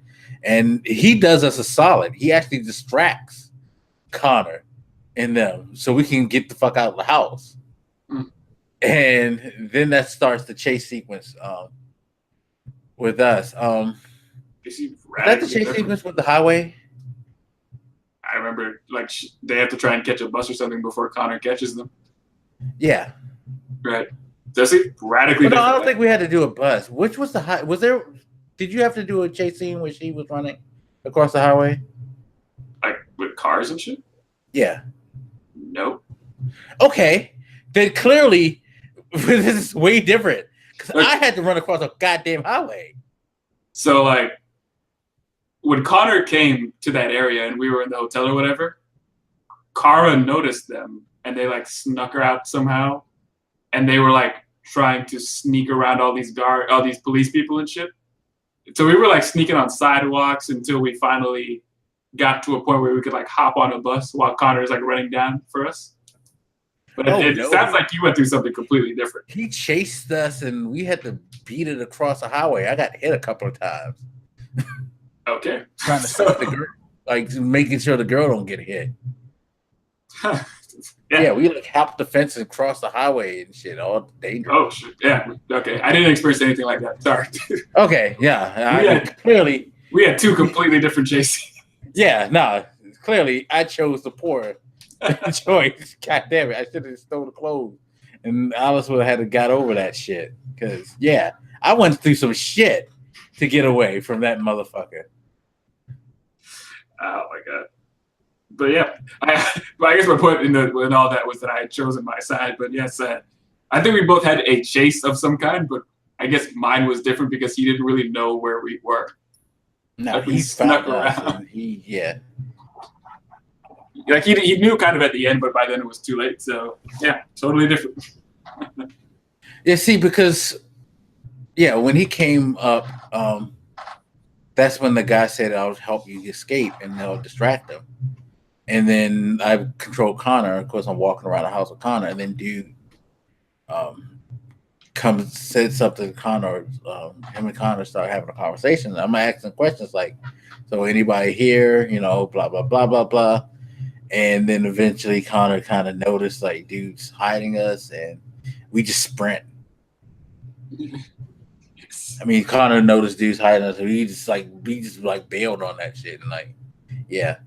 Speaker 1: and he does us a solid. He actually distracts Connor and them so we can get the fuck out of the house. And then that starts the chase sequence with us. Is that the chase sequence with the highway?
Speaker 2: I remember like they have to try and catch a bus or something before Connor catches them.
Speaker 1: Yeah.
Speaker 2: Right. Does he? Radically
Speaker 1: But no, I
Speaker 2: different.
Speaker 1: don't think we had to do a bus. Which was the high? Was there? Did you have to do a chase scene where she was running across the highway?
Speaker 2: Like with cars and shit?
Speaker 1: Yeah.
Speaker 2: Nope.
Speaker 1: Okay. Then clearly, this is way different because I had to run across a goddamn highway.
Speaker 2: So like, when Connor came to that area and we were in the hotel or whatever, Kara noticed them and they like snuck her out somehow, and they were like trying to sneak around all these police people and shit. So we were like sneaking on sidewalks until we finally got to a point where we could like hop on a bus while Connor is like running down for us. But it sounds like you went through something completely different.
Speaker 1: He chased us and we had to beat it across the highway. I got hit a couple of times.
Speaker 2: Okay.
Speaker 1: Trying to stop the girl, like making sure the girl don't get hit. Yeah, we like hopped the fence and crossed the highway and shit. All dangerous.
Speaker 2: Oh shit! Yeah. Okay. I didn't experience anything like that. Sorry.
Speaker 1: Okay. Yeah. Clearly,
Speaker 2: we had two completely different chases.
Speaker 1: Yeah. No. Clearly, I chose the poor choice. God damn it! I should have stole the clothes, and Alice would have had to got over that shit. Because I went through some shit to get away from that motherfucker.
Speaker 2: Oh my god. But yeah, I guess my point in all that was that I had chosen my side. But yes, I think we both had a chase of some kind, but I guess mine was different because he didn't really know where we were.
Speaker 1: No,
Speaker 2: like
Speaker 1: he snuck around.
Speaker 2: Like he knew kind of at the end, but by then it was too late. So yeah, totally different.
Speaker 1: Yeah, see, because when he came up, that's when the guy said, "I'll help you escape," and they'll distract him. And then I control Connor. Of course, I'm walking around the house with Connor, and then dude comes said something to Connor. Him and Connor start having a conversation. I'm asking questions like, "So anybody here? You know, blah blah blah blah blah." And then eventually Connor kind of noticed like dude's hiding us, and we just sprint. I mean, Connor noticed dude's hiding us, and we just bailed on that shit, and like, yeah,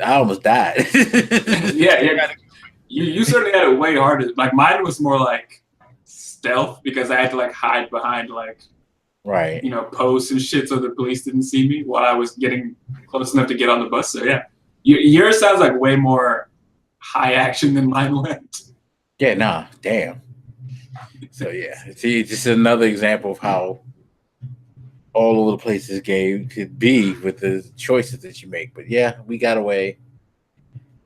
Speaker 1: I almost died.
Speaker 2: yeah. You certainly had it way harder. Like mine was more like stealth because I had to like hide behind like posts and shit so the police didn't see me while I was getting close enough to get on the bus. So yeah, yours sounds like way more high action than mine went.
Speaker 1: Yeah, nah, damn. So yeah, see, just another example of how all over the place this game could be with the choices that you make. But yeah, we got away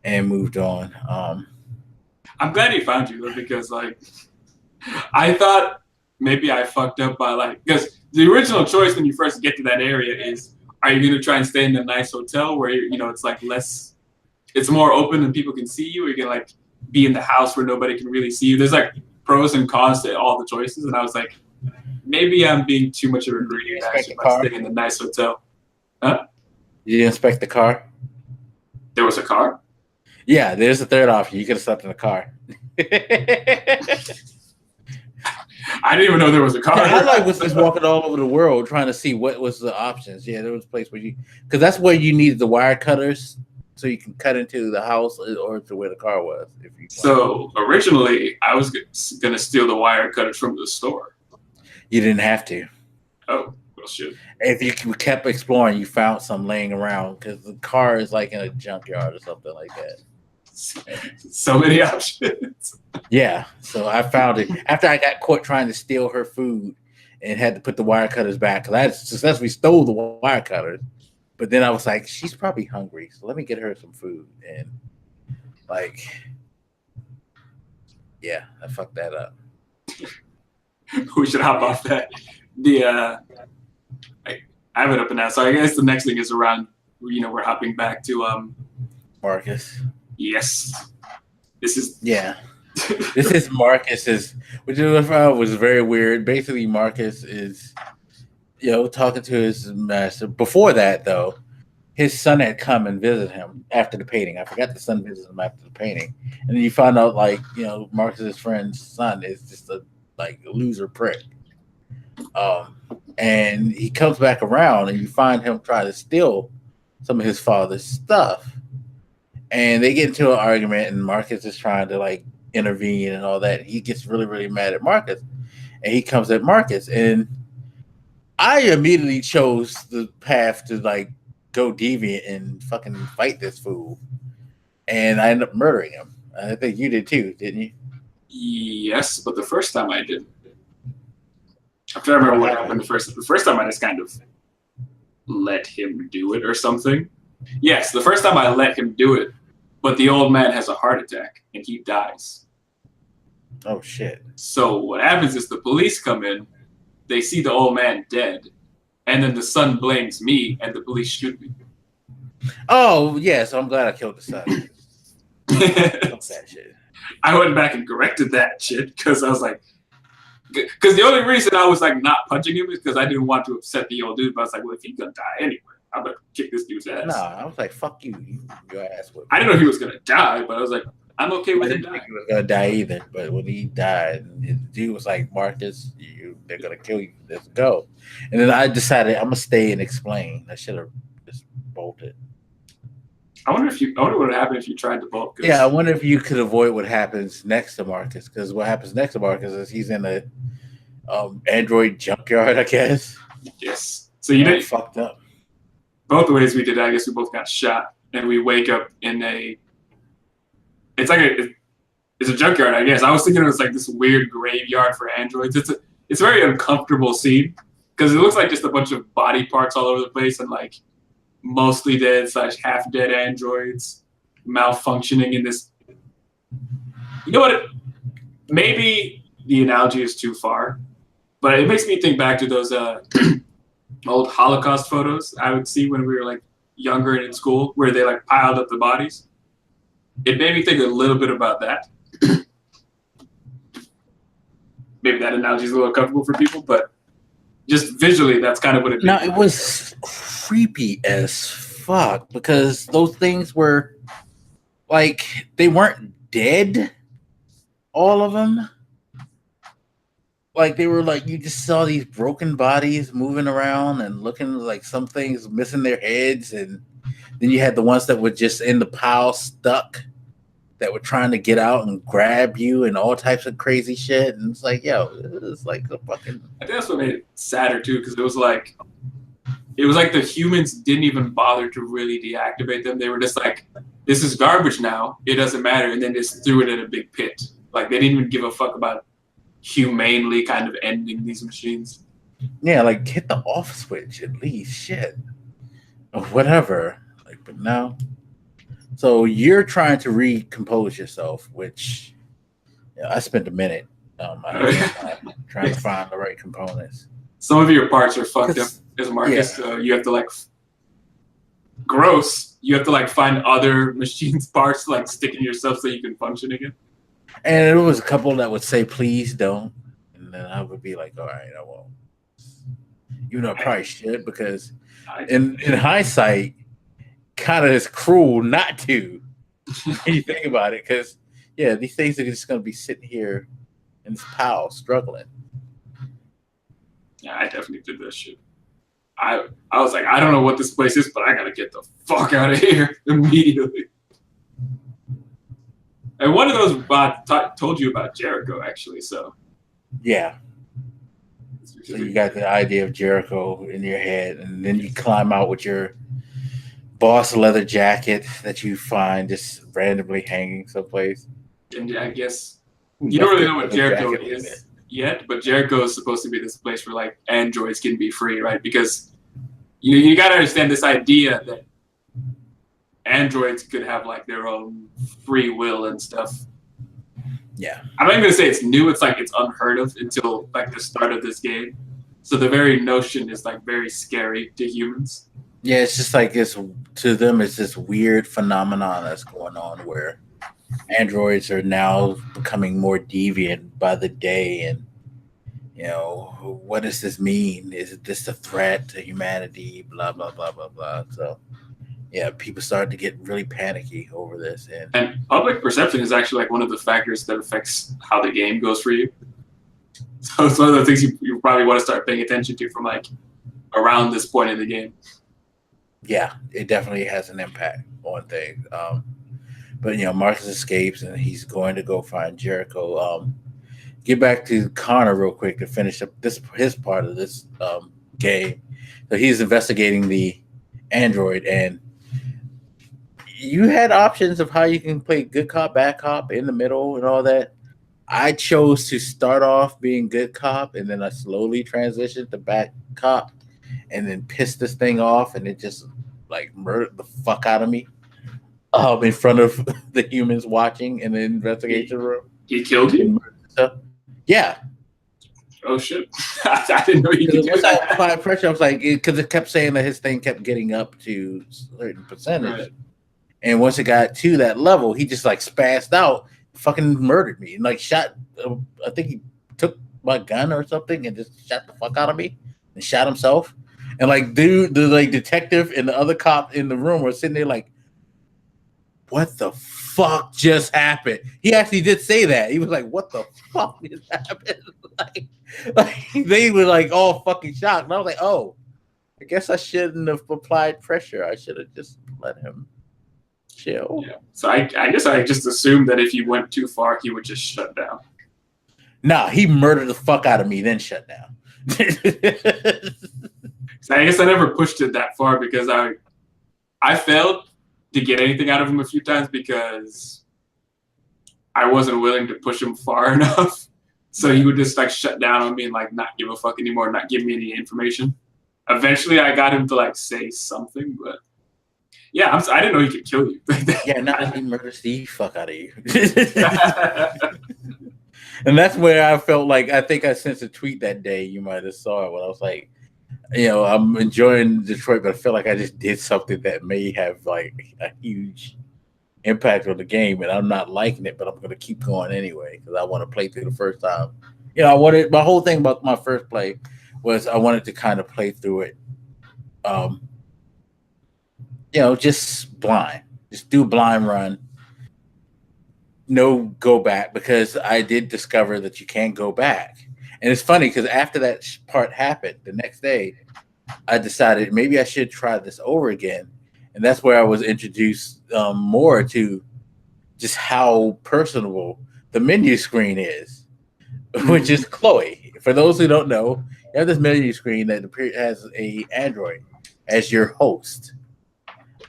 Speaker 1: and moved on.
Speaker 2: I'm glad he found you though, because like I thought maybe I fucked up by like, because the original choice when you first get to that area is, are you gonna try and stay in a nice hotel where it's like less, it's more open and people can see you, or you're gonna like be in the house where nobody can really see you? There's like pros and cons to all the choices, and I was like, maybe I'm being too much of a greedy by staying in the nice hotel. Huh?
Speaker 1: You inspect the car?
Speaker 2: There was a car?
Speaker 1: Yeah, there's a third option. You could have slept in the car.
Speaker 2: I didn't even know there was a car.
Speaker 1: Yeah, I was just walking all over the world trying to see what was the options. Yeah, there was a place where because that's where you needed the wire cutters so you can cut into the house or to where the car was.
Speaker 2: So originally, I was going to steal the wire cutters from the store.
Speaker 1: You didn't have to.
Speaker 2: Oh, well, shit.
Speaker 1: If you kept exploring, you found some laying around because the car is like in a junkyard or something like that.
Speaker 2: So many options.
Speaker 1: Yeah, so I found it after I got caught trying to steal her food and had to put the wire cutters back because I had successfully stole the wire cutters. But then I was like, she's probably hungry, so let me get her some food. And like, yeah, I fucked that up.
Speaker 2: We should hop off that. I have it up and now. So I guess the next thing is around, we're hopping back to
Speaker 1: Marcus.
Speaker 2: Yes. This is
Speaker 1: Marcus's, which was very weird. Basically, Marcus is, talking to his master. Before that, though, his son had come and visited him after the painting. I forgot the son visited him after the painting, and then you find out, Marcus's friend's son is just a loser prick. And he comes back around, and you find him trying to steal some of his father's stuff. And they get into an argument, and Marcus is trying to intervene and all that. He gets really, really mad at Marcus, and he comes at Marcus, and I immediately chose the path to like go deviant and fucking fight this fool, and I ended up murdering him. I think you did too, didn't you?
Speaker 2: Yes, but the first time I didn't. I'm trying to remember what happened the first time I just kind of let him do it or something. Yes, the first time I let him do it, but the old man has a heart attack and he dies.
Speaker 1: Oh shit.
Speaker 2: So what happens is the police come in, they see the old man dead, and then the son blames me and the police shoot me.
Speaker 1: Oh yeah, so I'm glad I killed the son. Fuck that shit.
Speaker 2: I went back and corrected that shit because I was like, because the only reason I was like not punching him is because I didn't want to upset the old dude. But I was like, well, if he's gonna die anyway, I'm gonna kick this dude's ass.
Speaker 1: Nah, I was like, fuck you, your ass.
Speaker 2: I didn't know he was gonna die, but I was like, I'm okay with him dying.
Speaker 1: I didn't think he was gonna die either. But when he died, the dude was like, Marcus, they're gonna kill you. Let's go. And then I decided I'm gonna stay and explain. I should have just bolted.
Speaker 2: I wonder what would happen if you tried to bolt.
Speaker 1: Yeah, I wonder if you could avoid what happens next to Marcus, because what happens next to Marcus is he's in a android junkyard, I guess.
Speaker 2: Yes. So you did
Speaker 1: fucked up.
Speaker 2: Both ways we did. I guess we both got shot, and we wake up in a. It's a junkyard, I guess. I was thinking it was like this weird graveyard for androids. It's a very uncomfortable scene because it looks like just a bunch of body parts all over the place and like mostly dead / half dead androids malfunctioning in this. You know what? Maybe the analogy is too far, but it makes me think back to those old Holocaust photos I would see when we were like younger and in school, where they like piled up the bodies. It made me think a little bit about that. Maybe that analogy is a little uncomfortable for people, but just visually, that's kind of what it.
Speaker 1: No, it was creepy as fuck because those things were like they weren't dead, all of them. Like they were like you just saw these broken bodies moving around and looking like some things missing their heads, and then you had the ones that were just in the pile stuck that were trying to get out and grab you and all types of crazy shit. And it's like, yo, it's like a fucking.
Speaker 2: I think that's what made it sadder too, because it was like the humans didn't even bother to really deactivate them. They were just like, this is garbage now. It doesn't matter, and then just threw it in a big pit. Like they didn't even give a fuck about humanely kind of ending these machines.
Speaker 1: Yeah, like hit the off switch at least, shit, or whatever. Like, but no. So you're trying to recompose yourself, which I spent a minute trying to find the right components.
Speaker 2: Some of your parts are fucked up as Marcus, so you have to like you have to like find other machines parts to like stick in yourself so you can function again.
Speaker 1: And there was a couple that would say, please don't. And then I would be like, all right, I won't. Even though I probably should, because in hindsight, kind of is cruel not to when you think about it, because these things are just going to be sitting here in this pile struggling.
Speaker 2: Yeah, I definitely did that shit. I was like, I don't know what this place is, but I gotta get the fuck out of here immediately. And one of those bots told you about Jericho, actually. So
Speaker 1: yeah. So you got the idea of Jericho in your head, and then you climb out with your boss leather jacket that you find just randomly hanging someplace.
Speaker 2: And I guess you don't really know what Jericho is yet, but Jericho is supposed to be this place where like androids can be free, right? Because you got to understand this idea that androids could have like their own free will and stuff.
Speaker 1: Yeah.
Speaker 2: I'm not even gonna say it's new. It's like it's unheard of until like the start of this game. So the very notion is like very scary to humans.
Speaker 1: Yeah, it's just like to them. It's this weird phenomenon that's going on where androids are now becoming more deviant by the day, and what does this mean? Is this a threat to humanity? Blah blah blah blah blah. So yeah, people started to get really panicky over this,
Speaker 2: and public perception is actually like one of the factors that affects how the game goes for you. So it's one of the things you probably want to start paying attention to from like around this point in the game.
Speaker 1: Yeah, it definitely has an impact on things. But Marcus escapes and he's going to go find Jericho. Get back to Connor real quick to finish up his part of this game. So he's investigating the android, and you had options of how you can play good cop, bad cop, in the middle, and all that. I chose to start off being good cop, and then I slowly transitioned to bad cop, and then pissed this thing off, and it just like murdered the fuck out of me in front of the humans watching in the investigation room.
Speaker 2: He killed you?
Speaker 1: Yeah.
Speaker 2: Oh shit! I didn't know you could do that.
Speaker 1: I applied pressure, I was like, because it kept saying that his thing kept getting up to a certain percentage, right. And once it got to that level, he just like spazzed out, fucking murdered me, and like shot. I think he took my gun or something and just shot the fuck out of me and shot himself. And like, dude, the like detective and the other cop in the room were sitting there like, what the fuck just happened? He actually did say that. He was like, what the fuck just happened? like they were like all fucking shocked. And I was like, oh, I guess I shouldn't have applied pressure. I should have just let him chill.
Speaker 2: Yeah. So I guess I just assumed that if you went too far, he would just shut down.
Speaker 1: Nah, he murdered the fuck out of me, then shut down.
Speaker 2: So I guess I never pushed it that far because I failed to get anything out of him a few times because I wasn't willing to push him far enough. So he would just like shut down on me and like not give a fuck anymore, not give me any information. Eventually I got him to like say something, but yeah, I didn't know he could kill you.
Speaker 1: Yeah, no, he murders the fuck out of you. And that's where I felt like, I think I sent a tweet that day, you might have saw it, when I was like, I'm enjoying Detroit, but I feel like I just did something that may have like a huge impact on the game, and I'm not liking it, but I'm going to keep going anyway because I want to play through the first time. My whole thing about my first play was I wanted to kind of play through it, just blind, just do a blind run. No go back, because I did discover that you can't go back. And it's funny because after that part happened, the next day, I decided maybe I should try this over again. And that's where I was introduced more to just how personable the menu screen is, which is Chloe. For those who don't know, you have this menu screen that has a android as your host.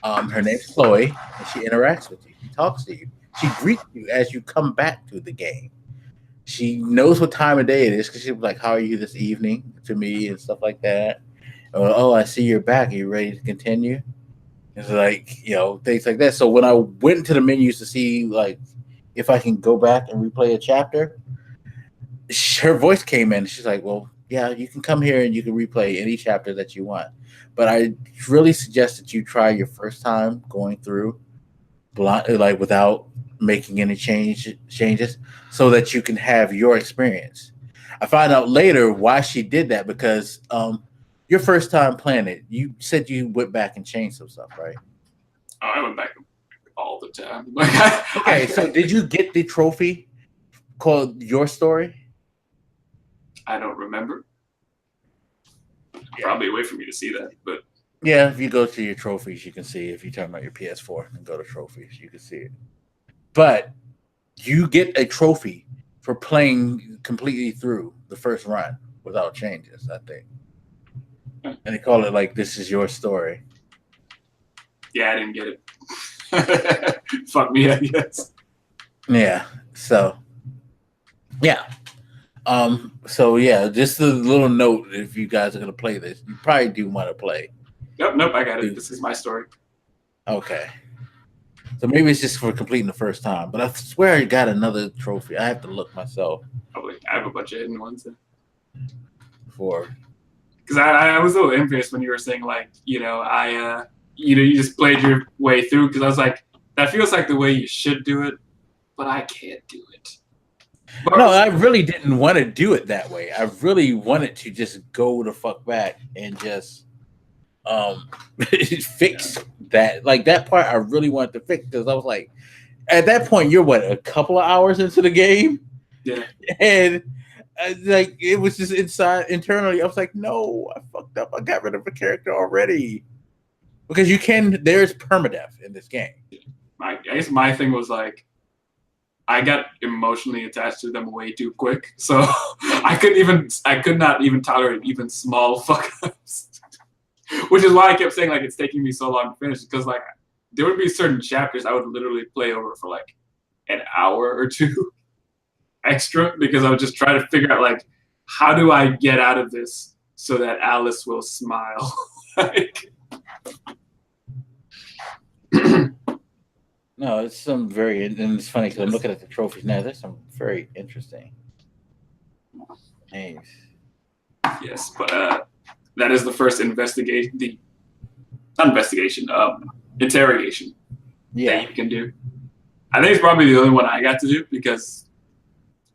Speaker 1: Her name's Chloe, and she interacts with you. She talks to you. She greets you as you come back to the game. She knows what time of day it is because she was like, how are you this evening to me and stuff like that. Oh, I see you're back. Are you ready to continue? It's like, things like that. So when I went into the menus to see like if I can go back and replay a chapter, her voice came in. She's like, well, yeah, you can come here and you can replay any chapter that you want. But I really suggest that you try your first time going through like without making any changes so that you can have your experience. I found out later why she did that, because your first time playing it, you said you went back and changed some stuff, right?
Speaker 2: Oh, I went back all the time.
Speaker 1: Okay, so did you get the trophy called Your Story?
Speaker 2: I don't remember. Probably a way for me to see that, but
Speaker 1: yeah, if you go to your trophies, you can see. If you turn about your PS4 and go to trophies, you can see it. But you get a trophy for playing completely through the first run without changes, I think. And they call it like, this is your story.
Speaker 2: Yeah, I didn't get it. Fuck me, I guess.
Speaker 1: Yeah. So, yeah. So yeah, just a little note, if you guys are gonna play this, you probably do want to play.
Speaker 2: Nope, I got it. This is my story.
Speaker 1: Okay. So maybe it's just for completing the first time, but I swear I got another trophy. I have to look myself.
Speaker 2: Probably. I have a bunch of hidden ones.
Speaker 1: Because
Speaker 2: I was a little envious when you were saying like, you just played your way through, because I was like, that feels like the way you should do it, but I can't do it. But
Speaker 1: no, I really didn't want to do it that way. I really wanted to just go the fuck back and just fix that. Like that part I really wanted to fix, because I was like, at that point you're what, a couple of hours into the game?
Speaker 2: Yeah.
Speaker 1: And like it was just internally I was like, no, I fucked up. I got rid of a character already. Because there's permadeath in this game.
Speaker 2: I guess my thing was like, I got emotionally attached to them way too quick, so I could not even tolerate even small fuck ups, which is why I kept saying like it's taking me so long to finish, because like there would be certain chapters I would literally play over for like an hour or two extra, because I would just try to figure out like, how do I get out of this so that Alice will smile? Like,
Speaker 1: No, it's some very, and it's funny because I'm looking at the trophies now. There's some very interesting names.
Speaker 2: yes, but that is the first interrogation that you can do. I think it's probably the only one I got to do because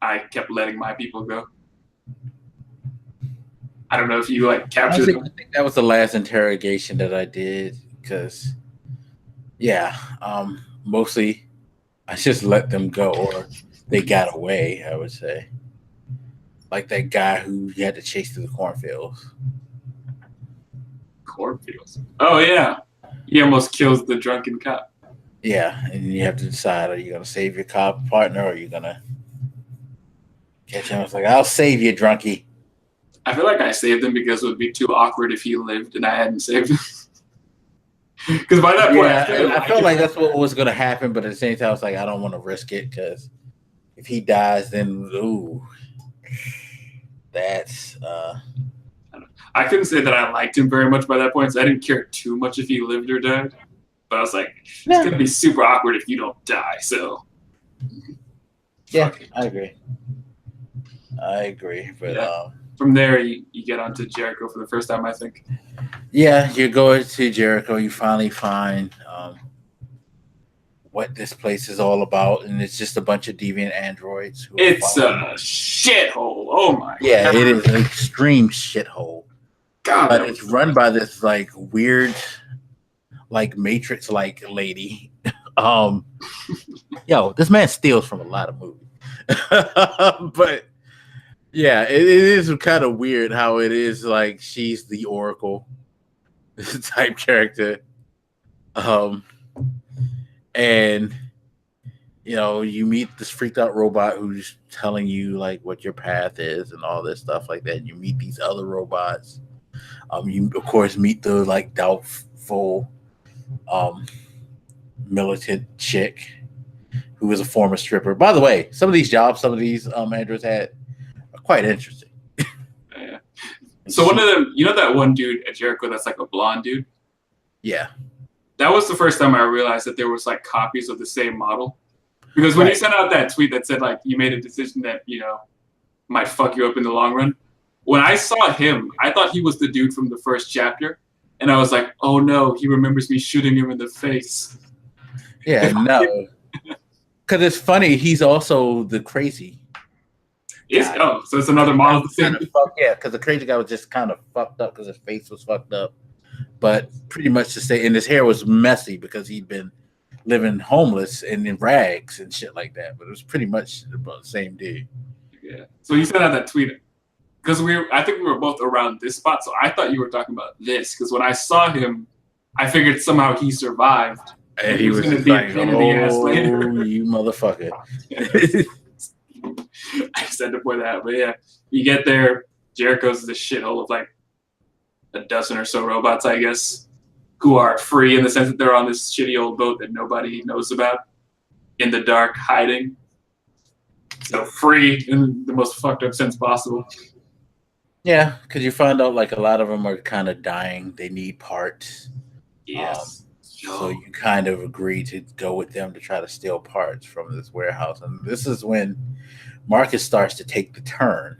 Speaker 2: I kept letting my people go. I don't know if you like captured them.
Speaker 1: I think that was the last interrogation that I did because, mostly I just let them go or they got away, I would say. Like that guy who you had to chase through the cornfields.
Speaker 2: Cornfields? Oh, yeah. He almost kills the drunken cop.
Speaker 1: Yeah, and you have to decide, are you going to save your cop partner or are you going to catch him? It's like, I'll save you, drunkie.
Speaker 2: I feel like I saved him because it would be too awkward if he lived and I hadn't saved him. Because by that point,
Speaker 1: I felt like that's what was going to happen, but at the same time, I was like, I don't want to risk it because if he dies, then that's.
Speaker 2: I couldn't say that I liked him very much by that point, so I didn't care too much if he lived or died. But I was like, it's going to be super awkward if you don't die. So,
Speaker 1: yeah, I agree, but
Speaker 2: from there, you get onto Jericho for the first time, I think.
Speaker 1: Yeah, you go to Jericho, you finally find what this place is all about, and it's just a bunch of deviant androids.
Speaker 2: It's a shithole. Oh my god.
Speaker 1: Yeah, it is an extreme shithole.
Speaker 2: God,
Speaker 1: but it's run by this like weird, like Matrix-like lady. This man steals from a lot of movies. But yeah, it is kind of weird how it is like she's the Oracle type character. And you meet this freaked out robot who's telling you like what your path is and all this stuff like that. And you meet these other robots. You of course meet the like doubtful militant chick who is a former stripper. By the way, some of these jobs some of these androids had are quite interesting.
Speaker 2: Yeah. So one of them, that one dude at Jericho that's like a blonde dude?
Speaker 1: Yeah.
Speaker 2: That was the first time I realized that there was like copies of the same model. Because when you sent out that tweet that said like you made a decision that, might fuck you up in the long run, when I saw him, I thought he was the dude from the first chapter. And I was like, oh no, he remembers me shooting him in the face.
Speaker 1: Yeah, no. Because it's funny, he's also the crazy guy.
Speaker 2: So it's another model.
Speaker 1: Yeah, because the crazy guy was just kind of fucked up because his face was fucked up. But pretty much to say, and his hair was messy because he'd been living homeless and in rags and shit like that. But it was pretty much about the same dude.
Speaker 2: Yeah. So he sent out that tweet because I think we were both around this spot. So I thought you were talking about this because when I saw him, I figured somehow he survived.
Speaker 1: And he was
Speaker 2: going to be a pain in the ass later.
Speaker 1: You motherfucker.
Speaker 2: I just had to point that out. But yeah, you get there, Jericho's this shithole of like a dozen or so robots, I guess, who are free in the sense that they're on this shitty old boat that nobody knows about in the dark, hiding. So free in the most fucked up sense possible.
Speaker 1: Yeah, because you find out like a lot of them are kind of dying. They need parts.
Speaker 2: Yes.
Speaker 1: So you kind of agree to go with them to try to steal parts from this warehouse. And this is when Marcus starts to take the turn.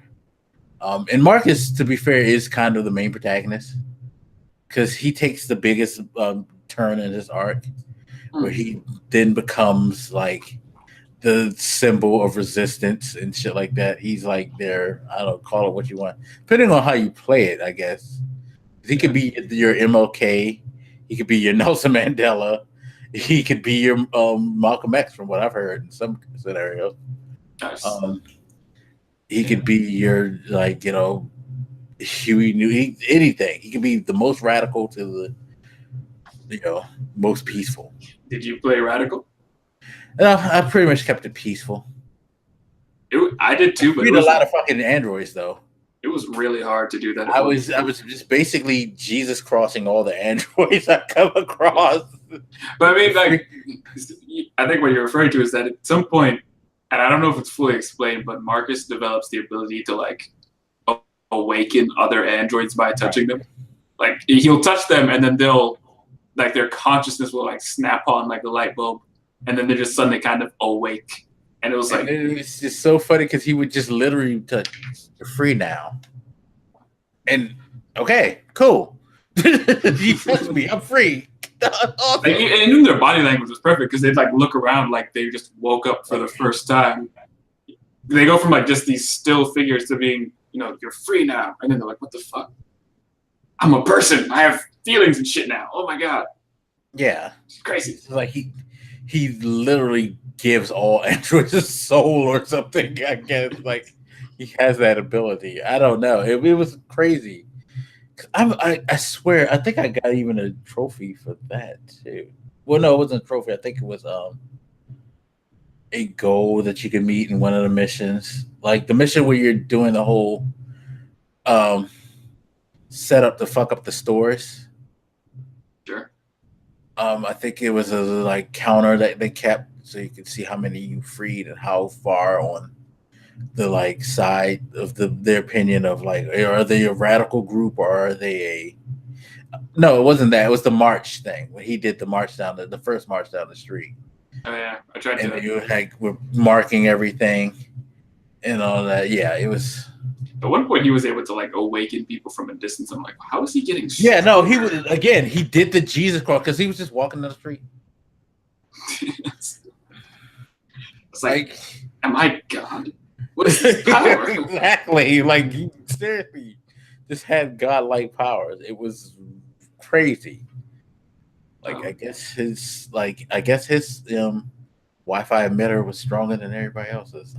Speaker 1: And Marcus, to be fair, is kind of the main protagonist because he takes the biggest turn in his arc where he then becomes like the symbol of resistance and shit like that. He's like I don't call it what you want. Depending on how you play it, I guess. He could be your MLK. He could be your Nelson Mandela. He could be your Malcolm X, from what I've heard in some scenarios.
Speaker 2: Nice.
Speaker 1: He could be your Huey Newton, anything. He could be the most radical to the most peaceful.
Speaker 2: Did you play radical?
Speaker 1: I pretty much kept it peaceful.
Speaker 2: I did too,
Speaker 1: I
Speaker 2: but
Speaker 1: freed a lot of fucking androids though.
Speaker 2: it was really hard to do that.
Speaker 1: I was just basically Jesus crossing all the androids I come across.
Speaker 2: But I mean, like, I think what you're referring to is that at some point, and I don't know if it's fully explained, but Marcus develops the ability to like awaken other androids by touching them. Like he'll touch them, and then they'll like their consciousness will like snap on like the light bulb, and then they're just suddenly kind of awake. And it was like
Speaker 1: it's just so funny because he would just literally touch, "You're free now," and okay, cool. You touched me, I'm free.
Speaker 2: Awesome. And even their body language was perfect because they'd like look around like they just woke up for the first time. They go from like just these still figures to being, you know, you're free now, and then they're like, what the fuck? I'm a person. I have feelings and shit now. Oh my god.
Speaker 1: Yeah,
Speaker 2: it's crazy.
Speaker 1: It's like he literally gives all androids a soul or something. I guess like he has that ability. I don't know. It was crazy. I swear, I think I got even a trophy for that too. Well, no, it wasn't a trophy. I think it was a goal that you could meet in one of the missions, like the mission where you're doing the whole set up to fuck up the stores.
Speaker 2: Sure.
Speaker 1: I think it was a like counter that they kept so you could see how many you freed and how far on the like side of their opinion of like, are they a radical group or are they no, it wasn't that. It was the march thing when he did the march down the first march down the street.
Speaker 2: Oh yeah, I tried
Speaker 1: to. And you were marking everything and all that. Yeah, it was.
Speaker 2: At one point, he was able to like awaken people from a distance. I'm like, how is he getting?
Speaker 1: Yeah, no, he was again. He did the Jesus cross because he was just walking down the street.
Speaker 2: It's like, am I God? What is this power?
Speaker 1: Exactly. Like he seriously just had godlike powers. It was crazy. Like I guess his Wi-Fi emitter was stronger than everybody else's.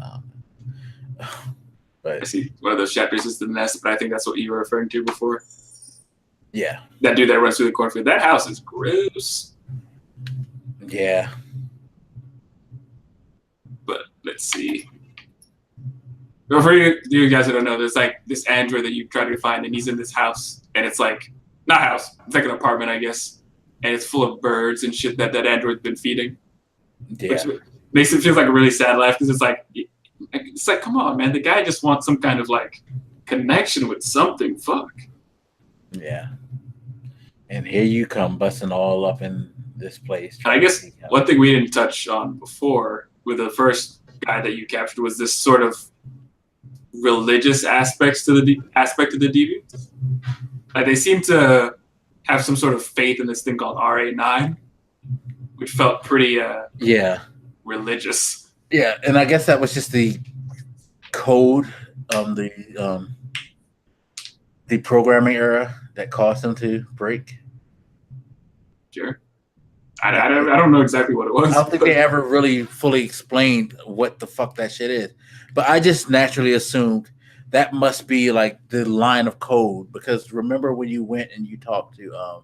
Speaker 1: But
Speaker 2: I see one of those chapters is the nest, but I think that's what you were referring to before.
Speaker 1: Yeah.
Speaker 2: That dude that runs through the cornfield. That house is gross.
Speaker 1: Yeah.
Speaker 2: But let's see. For you guys that don't know, there's like this android that you try to find, and he's in this house, and it's like not a house, it's like an apartment, I guess, and it's full of birds and shit that android's been feeding.
Speaker 1: Yeah,
Speaker 2: which makes it feel like a really sad life because it's like, come on, man, the guy just wants some kind of like connection with something. Fuck.
Speaker 1: Yeah. And here you come busting all up in this place.
Speaker 2: I guess one thing we didn't touch on before with the first guy that you captured was this sort of religious aspect of the deviants. Like they seem to have some sort of faith in this thing called RA9, which felt pretty religious.
Speaker 1: Yeah, and I guess that was just the code, the programming error that caused them to break.
Speaker 2: Sure. I don't know exactly what it was.
Speaker 1: I don't think they ever really fully explained what the fuck that shit is. But I just naturally assumed that must be like the line of code because remember when you went and you talked to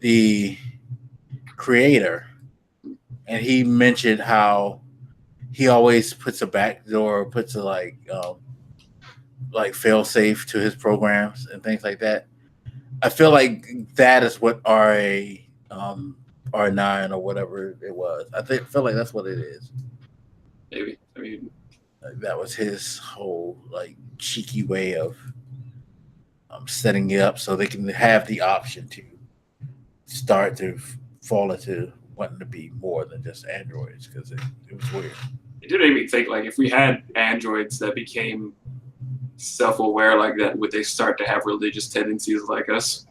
Speaker 1: the creator and he mentioned how he always puts a backdoor, puts a like fail safe to his programs and things like that. I feel like that is what R9 or whatever it was. I feel like that's what it is.
Speaker 2: Maybe. I mean,
Speaker 1: that was his whole like cheeky way of setting it up so they can have the option to start to fall into wanting to be more than just androids because it was weird.
Speaker 2: It did make me think like if we had androids that became self-aware like that, would they start to have religious tendencies like us?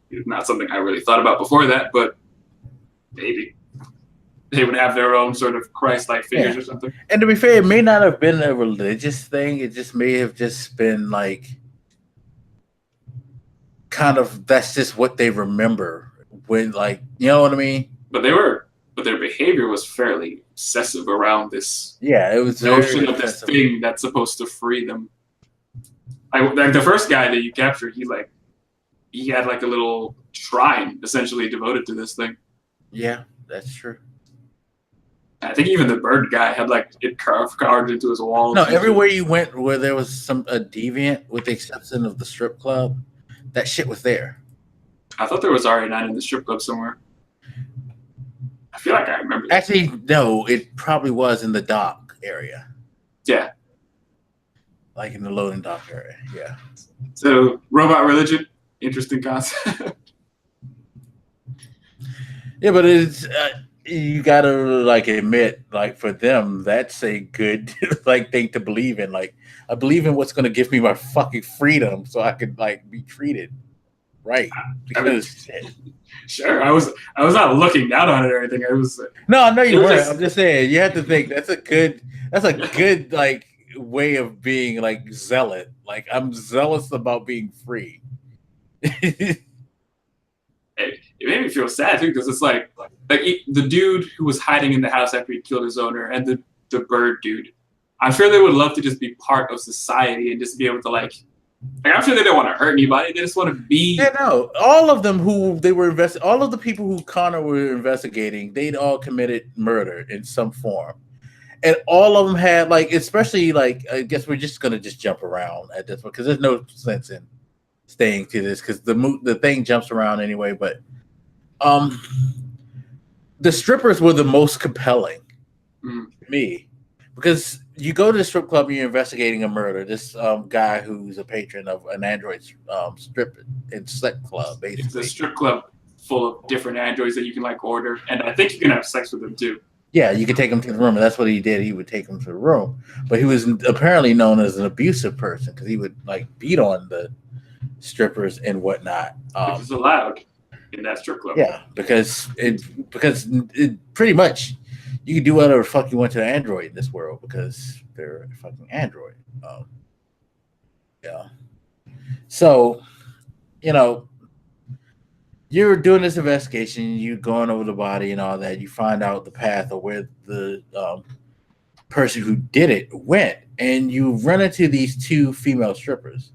Speaker 2: It's not something I really thought about before that, but maybe they would have their own sort of Christ-like figures or something.
Speaker 1: And to be fair, it may not have been a religious thing. It just may have just been like kind of that's just what they remember when, like, you know what I mean?
Speaker 2: But their behavior was fairly obsessive around this.
Speaker 1: Yeah, it was
Speaker 2: notion of this thing that's supposed to free them. Like the first guy that you captured, he had like a little shrine essentially devoted to this thing.
Speaker 1: Yeah, that's true.
Speaker 2: I think even the bird guy had like it carved into his wall.
Speaker 1: No, everywhere you went where there was a deviant, with the exception of the strip club, that shit was there.
Speaker 2: I thought there was already 9 in the strip club somewhere. I feel like I remember that.
Speaker 1: Actually, no, it probably was in the dock area.
Speaker 2: Yeah.
Speaker 1: Like in the loading dock area, yeah.
Speaker 2: So, robot religion, interesting concept.
Speaker 1: Yeah, but it's you gotta like admit, like for them, that's a good like thing to believe in. Like I believe in what's gonna give me my fucking freedom, so I could like be treated right. Because
Speaker 2: sure, I was not looking down on it or anything. I was
Speaker 1: no, I know you weren't. I'm just saying you have to think that's a good like way of being like zealot. Like I'm zealous about being free.
Speaker 2: It made me feel sad too, because it's like the dude who was hiding in the house after he killed his owner, and the bird dude. I'm sure they would love to just be part of society and just be able to like I'm sure they don't want to hurt anybody. They just want to be.
Speaker 1: Yeah, no. All of them who they were all of the people who Connor were investigating, they'd all committed murder in some form. And all of them had like, especially like, I guess we're just gonna just jump around at this one because there's no sense in staying to this because the thing jumps around anyway. But the strippers were the most compelling to me because you go to the strip club and you're investigating a murder. This guy who's a patron of an android strip and sex club, basically.
Speaker 2: It's a strip club full of different androids that you can like order, and I think you can have sex with them too.
Speaker 1: Yeah, you could take him to the room, and that's what he did. He would take him to the room, but he was apparently known as an abusive person because he would like beat on the strippers and whatnot.
Speaker 2: Which is allowed in that strip club.
Speaker 1: Yeah, because it pretty much you can do whatever the fuck you want to the android in this world because they're a fucking android. Yeah. So, you know, you're doing this investigation, you going over the body and all that. You find out the path of where the person who did it went, and you run into these 2 female strippers,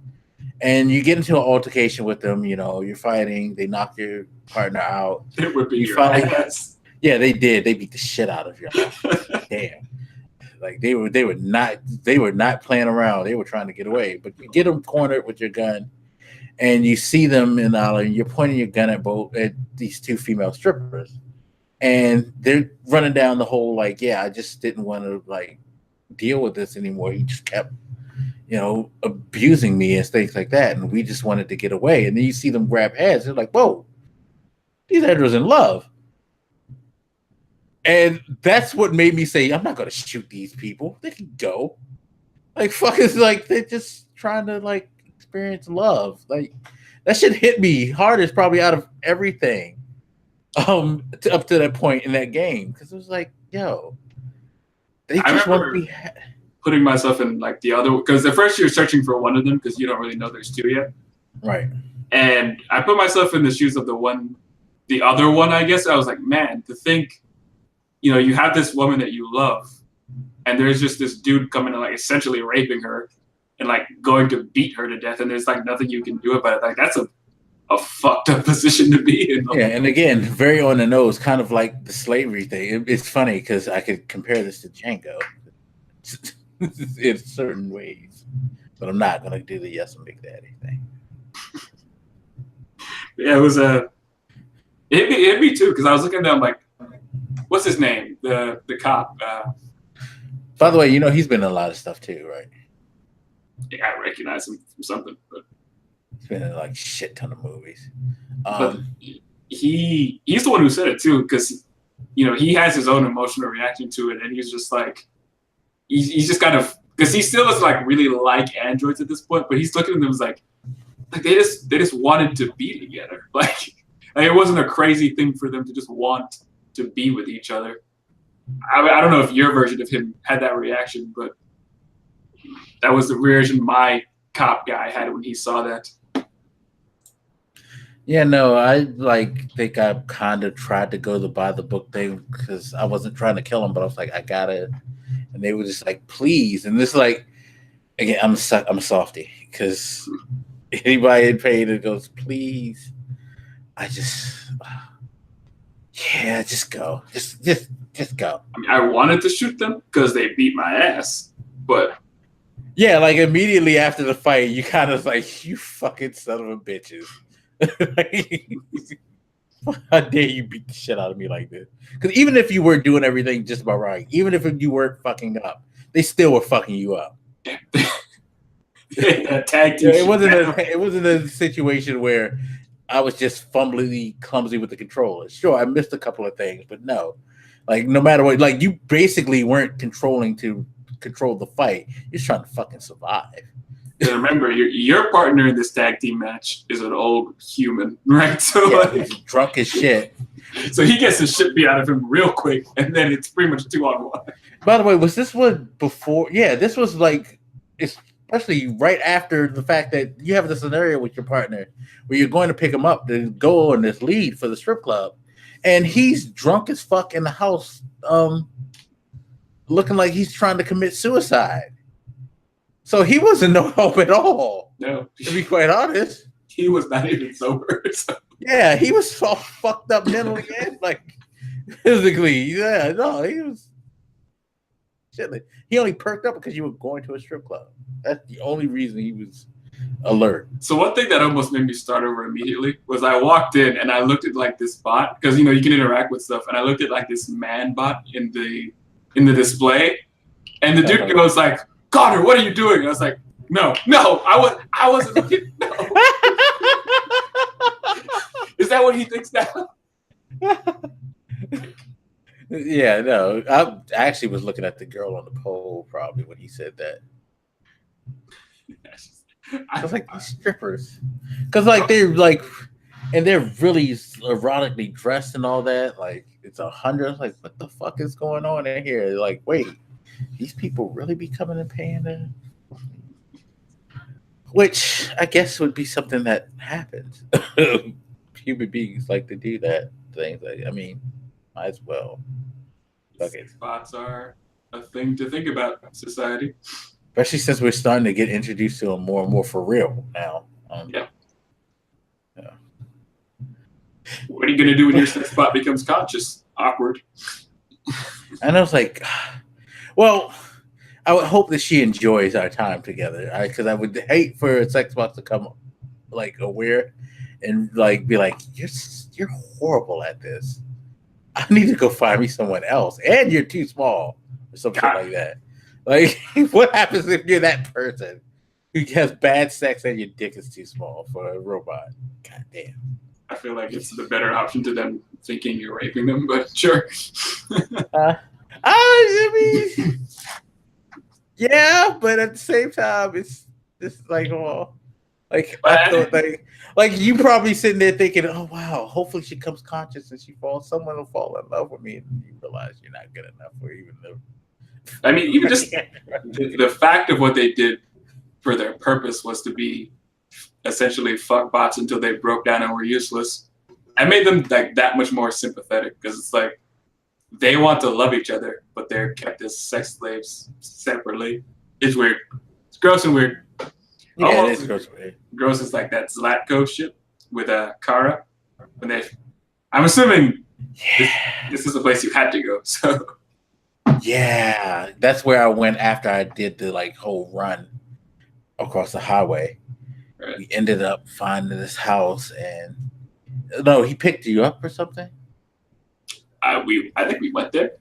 Speaker 1: and you get into an altercation with them. You know, you're fighting. They knock your partner out.
Speaker 2: They would beat your ass.
Speaker 1: Yeah, they did. They beat the shit out of you. Damn. Like they were not playing around. They were trying to get away. But you get them cornered with your gun, and you see them in and you're pointing your gun at these 2 female strippers, and they're running down the whole like, yeah, I just didn't want to like deal with this anymore. He just kept, you know, abusing me and things like that, and we just wanted to get away. And then you see them grab heads. They're like, whoa, these androids in love. And that's what made me say, I'm not going to shoot these people. They can go. Like, fuck, it's like they're just trying to, like, experience love. Like, that shit hit me hardest probably out of everything up to that point in that game. Because it was like, yo, they just want to be...
Speaker 2: putting myself in, like, the other... Because at first you're searching for one of them because you don't really know there's 2 yet.
Speaker 1: Right.
Speaker 2: And I put myself in the shoes of the other one, I guess. I was like, man, to think... You know, you have this woman that you love, and there's just this dude coming and like essentially raping her and like going to beat her to death, and there's like nothing you can do about it. Like that's a fucked up position to be in.
Speaker 1: Yeah, and again, very on the nose, kind of like the slavery thing. It's funny because I could compare this to Django in certain ways, but I'm not gonna do the Yes and Big Daddy thing.
Speaker 2: Yeah, it was it hit me too because I was looking down like. What's his name? The cop.
Speaker 1: By the way, you know he's been in a lot of stuff too, right?
Speaker 2: Yeah, I recognize him from something, but
Speaker 1: he's been in like shit ton of movies.
Speaker 2: But he's the one who said it too, because you know he has his own emotional reaction to it, and he's just like he's just kind of because he still doesn't like really like androids at this point, but he's looking at them as like they just wanted to be together, like it wasn't a crazy thing for them to just want to be with each other. I don't know if your version of him had that reaction, but that was the reaction my cop guy had when he saw that.
Speaker 1: Yeah, no, I think I kind of tried to go the by the book thing because I wasn't trying to kill him, but I was like, I gotta, and they were just like, please, and this like, again, I'm a softie because anybody in pain that goes, please, I just. Yeah, just go. Just go.
Speaker 2: I mean, I wanted to shoot them because they beat my ass, but
Speaker 1: yeah, like immediately after the fight, you kind of like, you fucking son of a bitches. How dare you beat the shit out of me like this? Because even if you were doing everything just about right, even if you weren't fucking up, they still were fucking you up.
Speaker 2: Tag team.
Speaker 1: It wasn't a situation where I was just fumbling clumsy with the controller. Sure, I missed a couple of things, but no. Like, no matter what, like, you basically weren't controlling to control the fight. You're just trying to fucking survive.
Speaker 2: And remember, your partner in this tag team match is an old human, right? So
Speaker 1: yeah, like, he's drunk as shit.
Speaker 2: So he gets the shit beat out of him real quick, and then it's pretty much 2-on-1.
Speaker 1: By the way, was this one before? Yeah, this was like, especially right after the fact that you have the scenario with your partner where you're going to pick him up to go on this lead for the strip club, and he's drunk as fuck in the house, looking like he's trying to commit suicide. So he wasn't no help at all.
Speaker 2: No,
Speaker 1: to be quite honest,
Speaker 2: he was not even sober. So.
Speaker 1: Yeah, he was all fucked up mentally and like physically. Yeah, no, he was. Shit, he only perked up because you were going to a strip club. That's the only reason he was alert.
Speaker 2: So one thing that almost made me start over immediately was I walked in and I looked at like this bot because you can interact with stuff, and I looked at like this man bot in the display, and the dude goes like, "Connor, what are you doing?" And I was like, "No, I wasn't looking. No." Is that what he thinks now?
Speaker 1: Yeah, no. I actually was looking at the girl on the pole probably when he said that. I was like, these strippers. Because, like, they're like, and they're really erotically dressed and all that. Like, it's 100. Like, what the fuck is going on in here? Like, wait, these people really be coming and paying them? Which I guess would be something that happens. Human beings like to do that. Things like, I mean, might as well.
Speaker 2: Okay. Spots are a thing to think about in society.
Speaker 1: Especially since we're starting to get introduced to them more and more for real now.
Speaker 2: Yeah. What are you going to do when your sex spot becomes conscious? Awkward.
Speaker 1: And I was like, well, I would hope that she enjoys our time together. Because I would hate for a sex bot to come like aware and like be like, you're horrible at this. I need to go find me someone else. And you're too small or something like that. Like, what happens if you're that person who has bad sex and your dick is too small for a robot? God damn.
Speaker 2: I feel like it's the better option to them thinking you're raping them, but sure.
Speaker 1: I mean, yeah, but at the same time, it's like, well, like I thought, like you probably sitting there thinking, oh wow, hopefully she comes conscious and someone will fall in love with me, and you realize you're not good enough for even though.
Speaker 2: I mean, even just the fact of what they did for their purpose was to be essentially fuck bots until they broke down and were useless. I made them like that much more sympathetic because it's like they want to love each other, but they're kept as sex slaves separately. It's weird. It's gross and weird.
Speaker 1: Yeah,
Speaker 2: almost
Speaker 1: it is gross. Weird.
Speaker 2: Gross is like that Zlatko shit with Kara. When I'm assuming this is the place you had to go. So
Speaker 1: yeah, that's where I went after I did the like whole run across the highway. Right. We ended up finding this house, and no, he picked you up or something.
Speaker 2: I think we went there.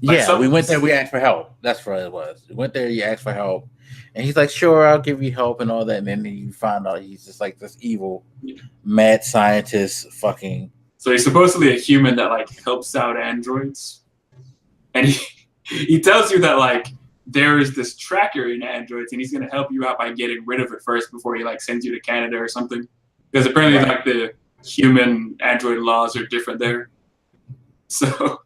Speaker 1: Yeah, we went there. We asked for help. That's what it was. We went there. You asked for help, and he's like, "Sure, I'll give you help and all that." And then you find out he's just like this evil, mad scientist, fucking.
Speaker 2: So he's supposedly a human that like helps out androids, and he tells you that like there is this tracker in androids, and he's gonna help you out by getting rid of it first before he like sends you to Canada or something, because apparently like the human android laws are different there. So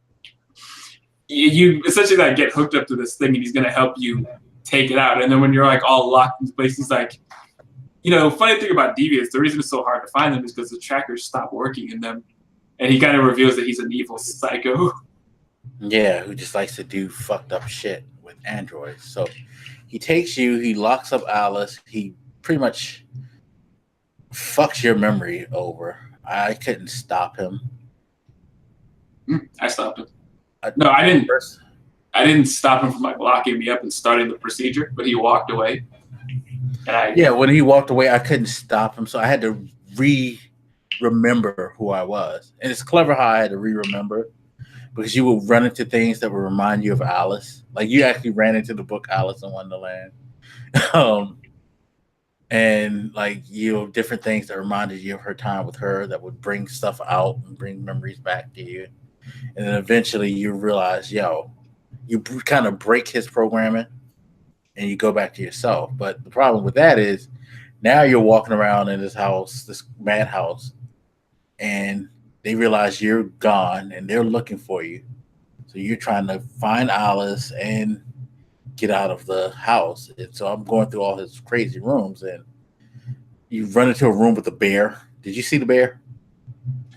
Speaker 2: you essentially like get hooked up to this thing, and he's gonna help you take it out. And then when you're like all locked in place, he's like, funny thing about deviants, the reason it's so hard to find them is because the trackers stop working in them. And he kind of reveals that he's an evil psycho.
Speaker 1: Yeah, who just likes to do fucked up shit with androids. So he takes you, he locks up Alice, he pretty much fucks your memory over. I couldn't stop him.
Speaker 2: I stopped him. No, I didn't. I didn't stop him from like locking me up and starting the procedure, but he walked away. And
Speaker 1: when he walked away, I couldn't stop him, so I had to remember who I was. And it's clever how I had to remember, because you will run into things that will remind you of Alice. Like you actually ran into the book Alice in Wonderland. And like different things that reminded you of her time with her that would bring stuff out and bring memories back to you. And then eventually you realize, you kind of break his programming and you go back to yourself. But the problem with that is now you're walking around in this house, this madhouse, and they realize you're gone and they're looking for you. So you're trying to find Alice and get out of the house. And so I'm going through all his crazy rooms, and you run into a room with a bear. Did you see the bear?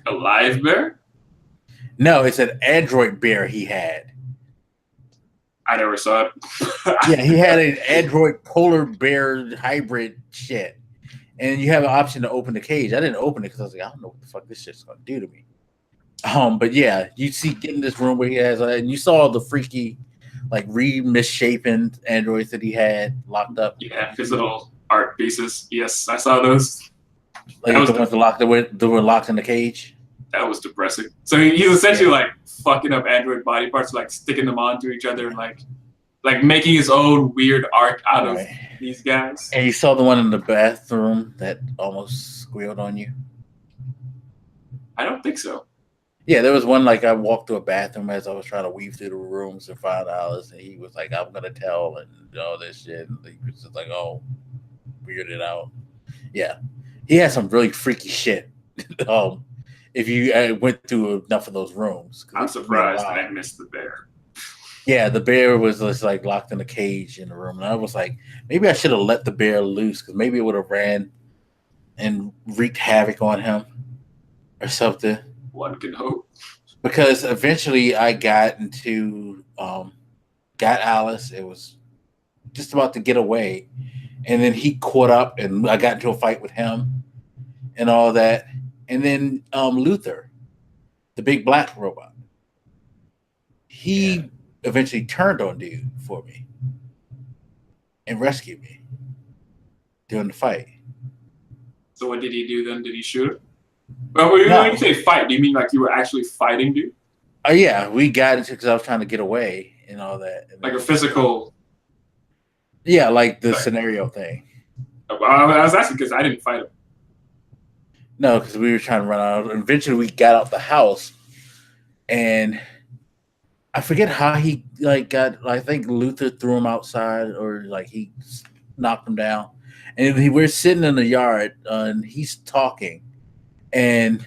Speaker 2: A live bear?
Speaker 1: No, it's an android bear he had.
Speaker 2: I never saw it.
Speaker 1: Yeah, he had an android polar bear hybrid shit. And you have an option to open the cage. I didn't open it because I was like, I don't know what the fuck this shit's gonna do to me. But yeah, you see, get in this room where he has, and you saw the freaky, like misshapen androids that he had locked up.
Speaker 2: Yeah, his little art pieces. Yes, I saw those.
Speaker 1: Like the ones that were locked in the cage.
Speaker 2: That was depressing. So he's essentially like fucking up android body parts, like sticking them onto each other and like making his own weird art out of these guys.
Speaker 1: And you saw the one in the bathroom that almost squealed on you?
Speaker 2: I don't think so.
Speaker 1: Yeah, there was one, like I walked through a bathroom as I was trying to weave through the rooms to find Alice, and he was like, I'm going to tell, and all this shit. And he was just like, oh, weirded out. Yeah. He had some really freaky shit. If you went through enough of those rooms.
Speaker 2: I'm surprised that I missed the bear.
Speaker 1: Yeah, the bear was just like locked in a cage in the room. And I was like, maybe I should have let the bear loose, because maybe it would have ran and wreaked havoc on him or something.
Speaker 2: One can hope.
Speaker 1: Because eventually I got Alice. It was just about to get away. And then he caught up and I got into a fight with him and all that. And then Luther, the big black robot, he eventually turned on dude for me and rescued me during the fight.
Speaker 2: So what did he do then? Did he shoot him? Well, when you say fight, do you mean like you were actually fighting dude?
Speaker 1: Oh yeah, we got into because I was trying to get away and all that. And
Speaker 2: like a physical.
Speaker 1: Yeah, like the scenario thing.
Speaker 2: I was asking because I didn't fight him.
Speaker 1: No, because we were trying to run out. And eventually, we got out the house, and I forget how he got. I think Luther threw him outside, or like he knocked him down. And we're sitting in the yard, and he's talking, and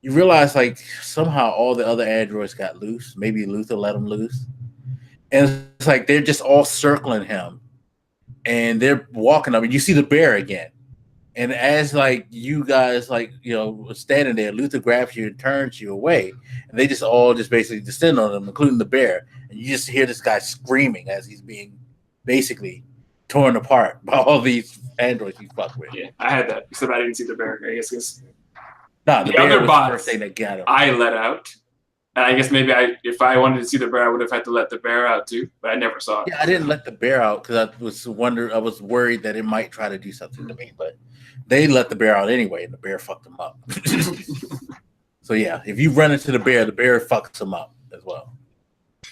Speaker 1: you realize like somehow all the other androids got loose. Maybe Luther let them loose, and it's like they're just all circling him, and they're walking up, and you see the bear again. And as like you guys standing there, Luther grabs you and turns you away, and they just all basically descend on him, including the bear. And you just hear this guy screaming as he's being basically torn apart by all these androids you fuck with.
Speaker 2: Yeah, I had that, except I didn't see the bear. I guess because
Speaker 1: the bear
Speaker 2: other
Speaker 1: was
Speaker 2: bots,
Speaker 1: the first thing that got him.
Speaker 2: I let out. And I guess maybe if I wanted to see the bear, I would have had to let the bear out too. But I never saw it.
Speaker 1: Yeah, I didn't let the bear out because I was worried that it might try to do something to me, but they let the bear out anyway, and the bear fucked them up. So yeah, if you run into the bear fucks them up as well.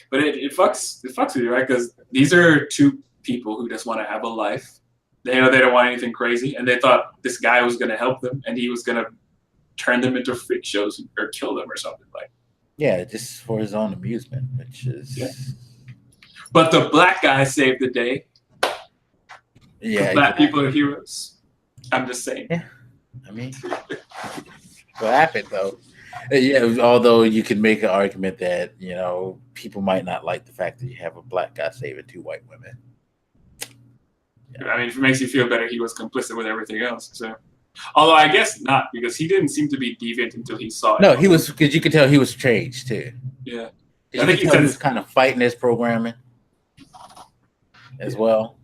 Speaker 2: But it fucks with you, right? Because these are two people who just want to have a life. They know they don't want anything crazy, and they thought this guy was going to help them, and he was going to turn them into freak shows or kill them or something like.
Speaker 1: Yeah, just for his own amusement, which is. Yeah.
Speaker 2: But the black guy saved the day.
Speaker 1: Yeah,
Speaker 2: the black people are heroes. I'm just saying.
Speaker 1: Yeah, I mean, what happened though? Yeah, although you can make an argument that people might not like the fact that you have a black guy saving two white women.
Speaker 2: Yeah. I mean, if it makes you feel better, he was complicit with everything else. So, although I guess not, because he didn't seem to be deviant until he saw it.
Speaker 1: No, he was, because you could tell he was changed too.
Speaker 2: Yeah,
Speaker 1: I think he was kind of fighting his programming as well.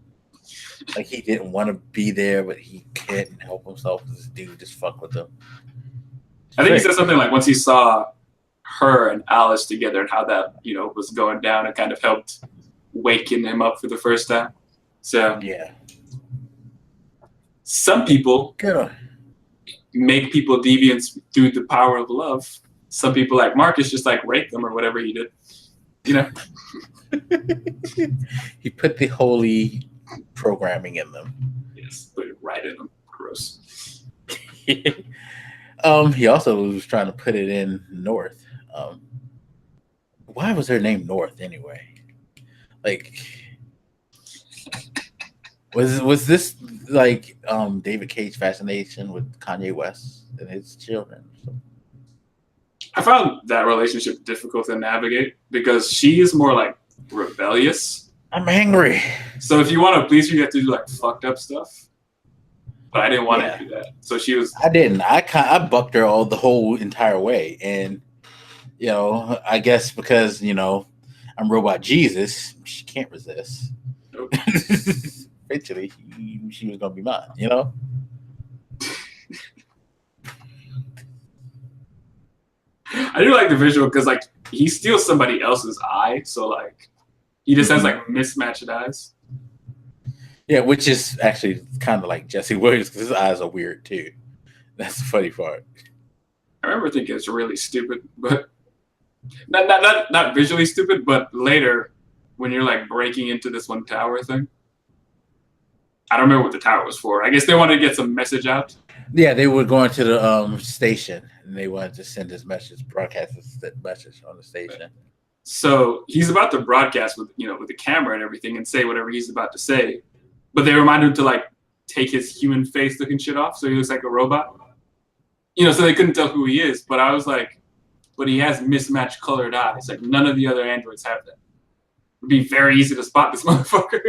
Speaker 1: Like he didn't want to be there, but he couldn't help himself. This dude just fuck with him.
Speaker 2: I think he said something like once he saw her and Alice together and how that, was going down and kind of helped waking him up for the first time. So
Speaker 1: yeah,
Speaker 2: some people
Speaker 1: good.
Speaker 2: make people deviants through the power of love. Some people like Marcus just like rape them or whatever he did.
Speaker 1: He put the holy programming in them.
Speaker 2: Yes, put it right in them. Gross.
Speaker 1: He also was trying to put it in North. Why was her name North anyway? Like, was this like David Cage's fascination with Kanye West and his children?
Speaker 2: I found that relationship difficult to navigate because she is more like rebellious.
Speaker 1: I'm angry.
Speaker 2: So if you want to please her, you have to do like fucked up stuff. But I didn't want to do that. So she was.
Speaker 1: I didn't. I bucked her the whole entire way, and I guess because I'm Robot Jesus, she can't resist. Nope. Eventually, she was gonna be mine.
Speaker 2: I do like the visual because like he steals somebody else's eye, so like he just has like mismatched eyes.
Speaker 1: Yeah, which is actually kind of like Jesse Williams because his eyes are weird too. That's the funny part.
Speaker 2: I remember thinking it's really stupid, but not visually stupid, but later when you're like breaking into this one tower thing. I don't remember what the tower was for. I guess they wanted to get some message out.
Speaker 1: Yeah, they were going to the station and they wanted to send this message, broadcast this message on the station.
Speaker 2: So he's about to broadcast with the camera and everything and say whatever he's about to say. But they remind him to like take his human face looking shit off, so he looks like a robot. So they couldn't tell who he is. But I was like, but he has mismatched colored eyes. Like none of the other androids have that. It'd be very easy to spot this motherfucker.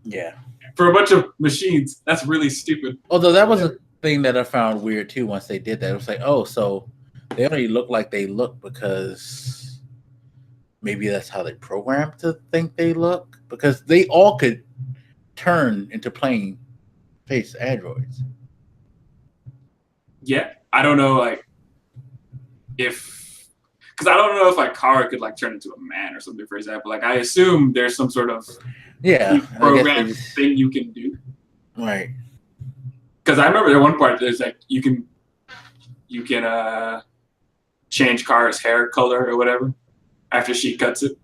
Speaker 1: Yeah.
Speaker 2: For a bunch of machines, that's really stupid.
Speaker 1: Although that was a thing that I found weird too. Once they did that, it was like, oh, so they only look like they look because maybe that's how they programmed to think they look, because they all could turn into plain face androids.
Speaker 2: Yeah, I don't know, like because I don't know if like Kara could like turn into a man or something, for example. Like I assume there's some sort of program thing you can do,
Speaker 1: right?
Speaker 2: Because I remember at one part there's like you can change Kara's hair color or whatever after she cuts it.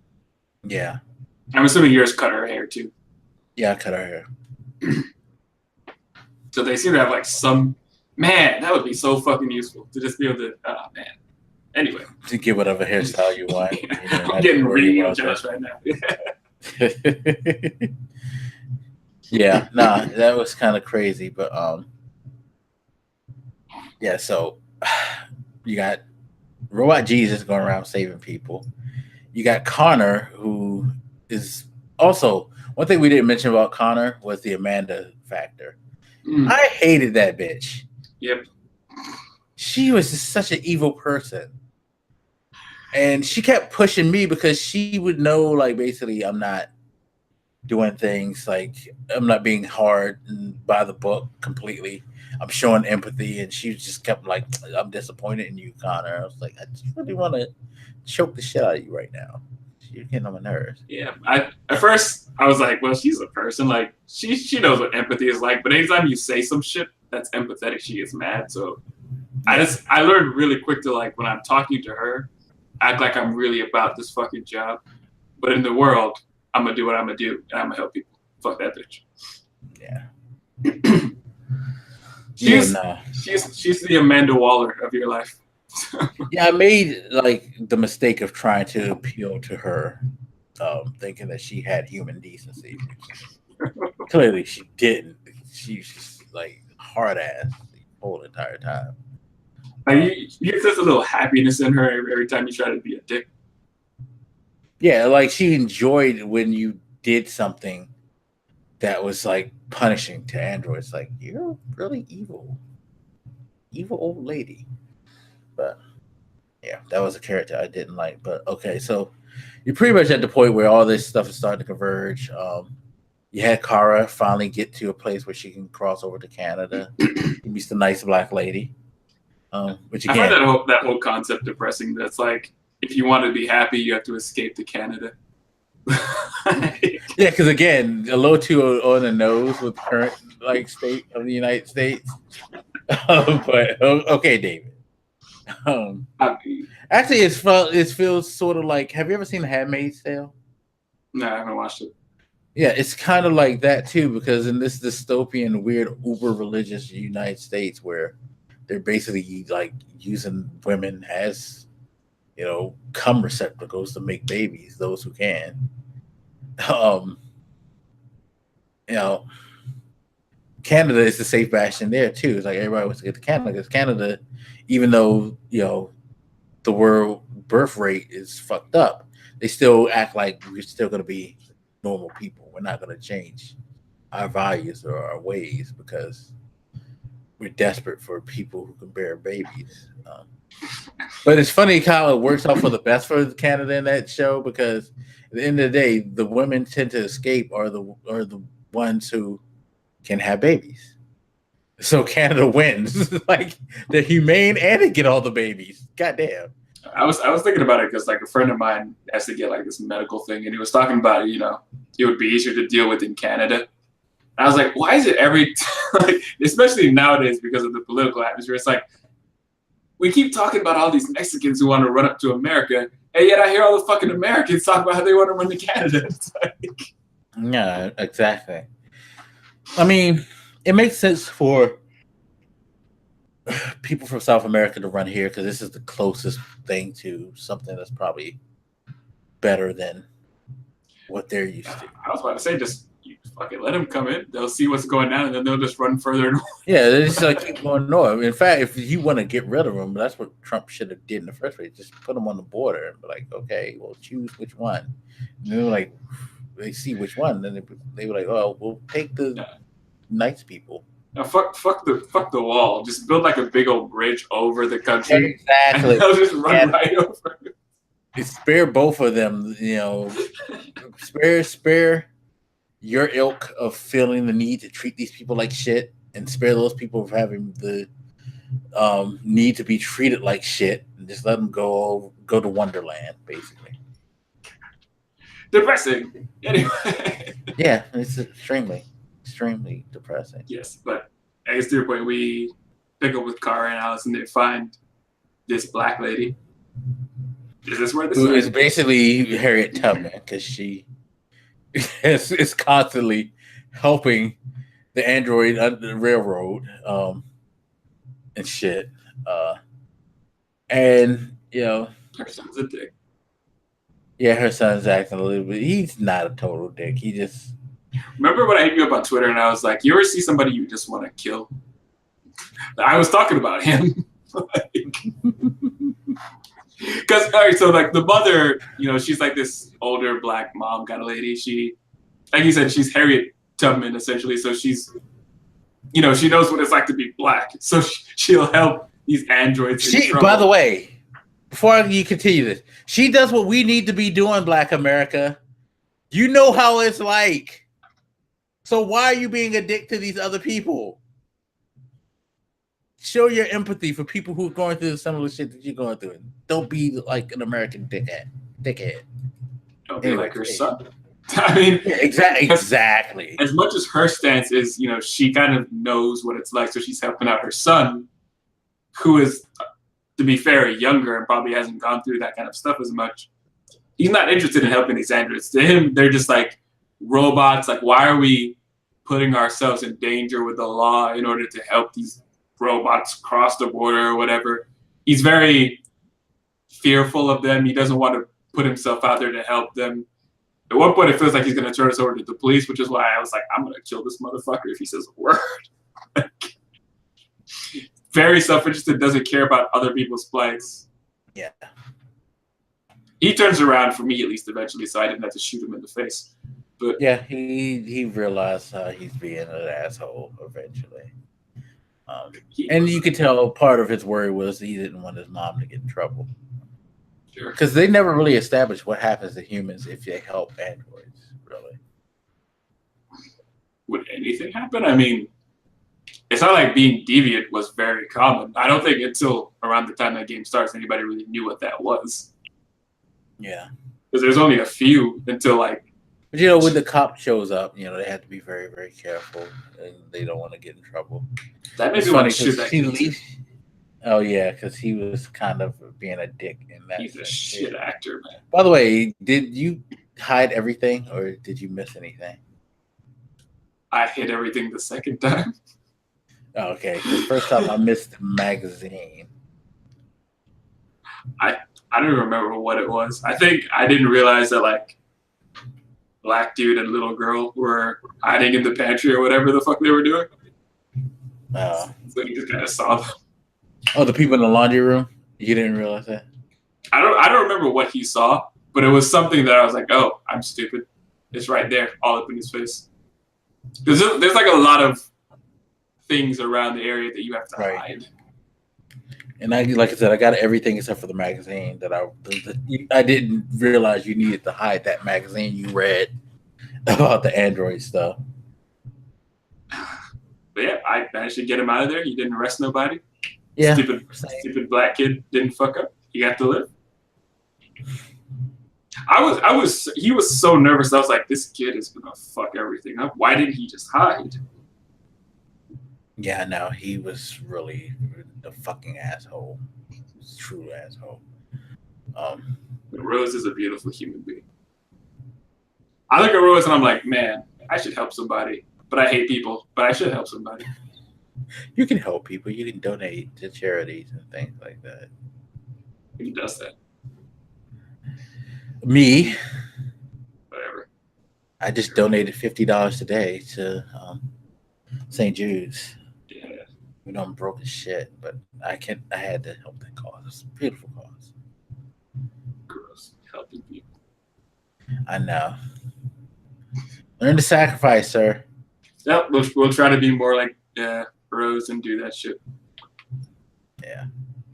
Speaker 1: Yeah,
Speaker 2: I'm assuming yours cut her hair too.
Speaker 1: Yeah, I cut her hair.
Speaker 2: So they seem to have like some. Man, that would be so fucking useful to just be able to. Oh man. Anyway,
Speaker 1: to get whatever hairstyle you want.
Speaker 2: I'm getting real jealous right now.
Speaker 1: Yeah, nah, that was kind of crazy, but yeah. So you got Robot Jesus going around saving people. You got Connor, who is also one thing we didn't mention about Connor was the Amanda factor. I hated that bitch.
Speaker 2: Yep.
Speaker 1: She was just such an evil person. And she kept pushing me because she would know, like, basically I'm not doing things, like I'm not being hard and by the book completely. I'm showing empathy, and she just kept like, I'm disappointed in you, Connor. I was like, I just really want to choke the shit out of you right now. You're getting on my nerves.
Speaker 2: Yeah. At first I was like, well, she's a person. Like she knows what empathy is like, but anytime you say some shit that's empathetic, she gets mad. So I learned really quick to, like, when I'm talking to her, act like I'm really about this fucking job. But in the world, I'm gonna do what I'm gonna do, and I'm gonna help people. Fuck that bitch.
Speaker 1: Yeah.
Speaker 2: She's the Amanda Waller of your life.
Speaker 1: Yeah, I made like the mistake of trying to appeal to her, thinking that she had human decency. Clearly, she didn't. She's just like hard ass the whole entire time.
Speaker 2: Like you get such a little happiness in her every time you try to be a dick.
Speaker 1: Yeah, like she enjoyed when you did something that was like punishing to androids. Like, you're really evil old lady. But yeah, that was a character I didn't like. But okay, so you're pretty much at the point where all this stuff is starting to converge. You had Kara finally get to a place where she can cross over to Canada. She meets the nice black lady. Which
Speaker 2: I find
Speaker 1: again,
Speaker 2: that whole concept depressing. That's like, if you want to be happy, you have to escape to Canada.
Speaker 1: yeah, because again, a little too on the nose with the current like state of the United States. But okay, David. Actually, it feels sort of like. Have you ever seen *Handmaid's Tale*?
Speaker 2: No, I haven't watched it.
Speaker 1: Yeah, it's kind of like that too, because in this dystopian, weird, uber religious United States, where they're basically like using women as, cum receptacles to make babies, those who can. Um, you know, Canada is the safe bastion there too. It's like everybody wants to get to Canada because Canada, even though the world birth rate is fucked up, they still act like we're still going to be normal people. We're not going to change our values or our ways because we're desperate for people who can bear babies. But it's funny how it works out for the best for Canada in that show, because at the end of the day, the women tend to escape are the ones who can have babies. So Canada wins. Like, they're humane and they get all the babies. Goddamn.
Speaker 2: I was thinking about it because like a friend of mine has to get like this medical thing, and he was talking about it. It would be easier to deal with in Canada. And I was like, why is it like, especially nowadays because of the political atmosphere? It's like we keep talking about all these Mexicans who want to run up to America, and yet I hear all the fucking Americans talk about how they want to run to Canada. It's like,
Speaker 1: yeah, exactly. I mean, it makes sense for people from South America to run here because this is the closest thing to something that's probably better than what they're used to.
Speaker 2: I was about to say, just fucking let them come in. They'll see what's going on, and then they'll just run further north.
Speaker 1: Yeah, they just keep going north. In fact, if you want to get rid of them, that's what Trump should have did in the first place. Just put them on the border and be like, okay, well, choose which one. And they were like, they see which one, then they were like, oh, we'll take the nice people.
Speaker 2: Now, fuck the wall. Just build like a big old bridge over the country.
Speaker 1: Exactly.
Speaker 2: And they'll just run right over.
Speaker 1: Spare both of them, spare your ilk of feeling the need to treat these people like shit, and spare those people of having the need to be treated like shit, and just let them go to Wonderland, basically.
Speaker 2: Depressing. Anyway.
Speaker 1: Yeah, it's extremely depressing.
Speaker 2: Yes, but I guess to your point, we pick up with Kara and Alice, and they find this black lady. Is this where this
Speaker 1: Who is basically Harriet Tubman, because she is constantly helping the android under the railroad and shit. And
Speaker 2: her son's a dick.
Speaker 1: Yeah, her son's acting a little bit. He's not a total dick. He just.
Speaker 2: Remember when I hit you up on Twitter and I was like, "You ever see somebody you just want to kill?" I was talking about him. Because all right, so like the mother, she's like this older black mom kind of lady. She, like you said, she's Harriet Tubman essentially. So she's, she knows what it's like to be black. So she'll help these androids.
Speaker 1: By the way, before you continue this, she does what we need to be doing, Black America. You know how it's like. So why are you being a dick to these other people? Show your empathy for people who are going through the similar shit that you're going through. Don't be like an American dickhead.
Speaker 2: Don't be like her son. I mean,
Speaker 1: exactly.
Speaker 2: As much as her stance is, she kind of knows what it's like, so she's helping out her son, who is, to be fair, younger and probably hasn't gone through that kind of stuff as much. He's not interested in helping these androids. To him, they're just like robots. Like, why are we putting ourselves in danger with the law in order to help these robots cross the border or whatever? He's very fearful of them. He doesn't want to put himself out there to help them. At one point, it feels like he's going to turn us over to the police, which is why I was like, I'm going to kill this motherfucker if he says a word. Very self-interested, doesn't care about other people's plights.
Speaker 1: Yeah.
Speaker 2: He turns around, for me at least, eventually, so I didn't have to shoot him in the face. But
Speaker 1: yeah, he realized he's being an asshole eventually. And you could tell part of his worry was he didn't want his mom to get in trouble.
Speaker 2: Sure.
Speaker 1: Because they never really established what happens to humans if they help androids, really.
Speaker 2: Would anything happen? I mean, it's not like being deviant was very common. I don't think until around the time that game starts, anybody really knew what that was.
Speaker 1: Yeah.
Speaker 2: Because there's only a few until like.
Speaker 1: But, you know, when the cop shows up, you know, they have to be very, very careful. And they don't want to get in trouble.
Speaker 2: That makes me want to shoot that kid.
Speaker 1: Oh, yeah, because he was kind of being a dick in that
Speaker 2: He's a shit actor, man.
Speaker 1: By the way, did you hide everything or did you miss anything?
Speaker 2: I hit everything the second time.
Speaker 1: Oh, okay. The first time I missed the magazine.
Speaker 2: I don't even remember what it was. I think I didn't realize that like black dude and little girl were hiding in the pantry or whatever the fuck they were doing.
Speaker 1: Oh.
Speaker 2: So you just kind of saw them.
Speaker 1: Oh, the people in the laundry room? You didn't realize that?
Speaker 2: I don't remember what he saw, but it was something that I was like, oh, I'm stupid. It's right there, all up in his face. There's like a lot of things around the area that you have to hide.
Speaker 1: And like I said, I got everything except for the magazine that I didn't realize you needed to hide that magazine you read about the Android stuff.
Speaker 2: But yeah, I managed to get him out of there. He didn't arrest nobody.
Speaker 1: Yeah.
Speaker 2: Stupid black kid didn't fuck up. He got to live. He was so nervous. I was like, this kid is gonna fuck everything up. Why didn't he just hide?
Speaker 1: Yeah, no, he was really the fucking asshole. True asshole.
Speaker 2: Rose is a beautiful human being. I look at Rose and I'm like, man, I should help somebody. But I hate people, but I should help somebody.
Speaker 1: You can help people. You can donate to charities and things like that.
Speaker 2: Who does that?
Speaker 1: Me.
Speaker 2: Whatever.
Speaker 1: I just donated $50 today to St. Jude's.
Speaker 2: Yeah.
Speaker 1: You know, I'm broke as shit, but I had to help that cause. It's a beautiful cause.
Speaker 2: Gross. Helping people.
Speaker 1: I know. Learn to sacrifice, sir.
Speaker 2: Yep, we'll try to be more like Rose and do that shit.
Speaker 1: Yeah,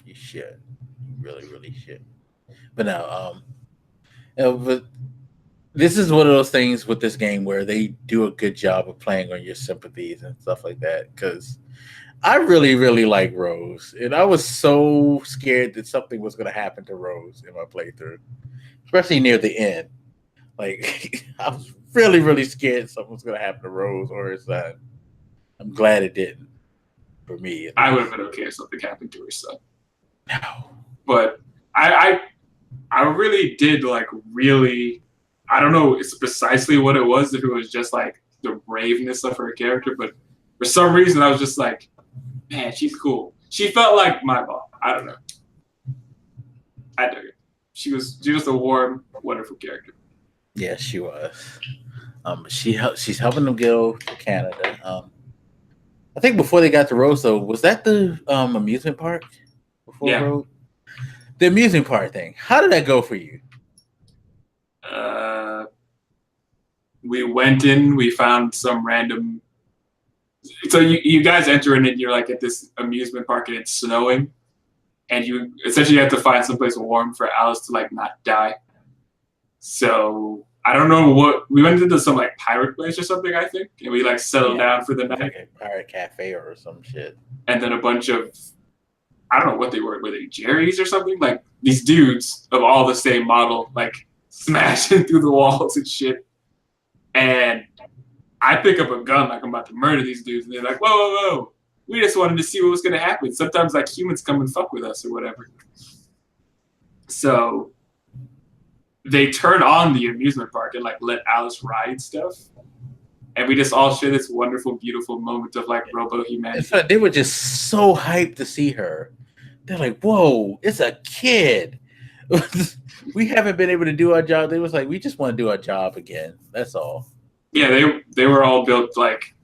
Speaker 1: you should. You really, really should. But no, but this is one of those things with this game where they do a good job of playing on your sympathies and stuff like that. Because I really, really like Rose, and I was so scared that something was going to happen to Rose in my playthrough, especially near the end. Like, I was really, really scared something was going to happen to Rose or her son. I'm glad it didn't. For me,
Speaker 2: I would have been okay if something happened to her son.
Speaker 1: No,
Speaker 2: but I really did like really. I don't know. It's precisely what it was. If it was just like the braveness of her character, but for some reason I was just like, man, she's cool. She felt like my mom. I don't know. I dig it. She was a warm, wonderful character.
Speaker 1: Yeah, she was. She's helping them go to Canada. I think before they got to Rose, though, was that the amusement park? Before Rose? The amusement park thing. How did that go for you?
Speaker 2: We went in. We found some random. So you guys enter in and you're like at this amusement park and it's snowing, and you essentially have to find someplace warm for Alice to like not die. So I don't know what we went into some like pirate place or something, I think, and we like settled down for the night.
Speaker 1: Like a pirate cafe or some shit.
Speaker 2: And then a bunch of, I don't know what they were they Jerry's or something? Like these dudes of all the same model, like smashing through the walls and shit. And I pick up a gun like I'm about to murder these dudes, and they're like, whoa, whoa, whoa. We just wanted to see what was gonna happen. Sometimes like humans come and fuck with us or whatever. So they turn on the amusement park and like let Alice ride stuff. And we just all share this wonderful, beautiful moment of like robo humanity.
Speaker 1: So they were just so hyped to see her. They're like, whoa, it's a kid. We haven't been able to do our job. They was like, we just want to do our job again. That's all.
Speaker 2: Yeah, they were all built like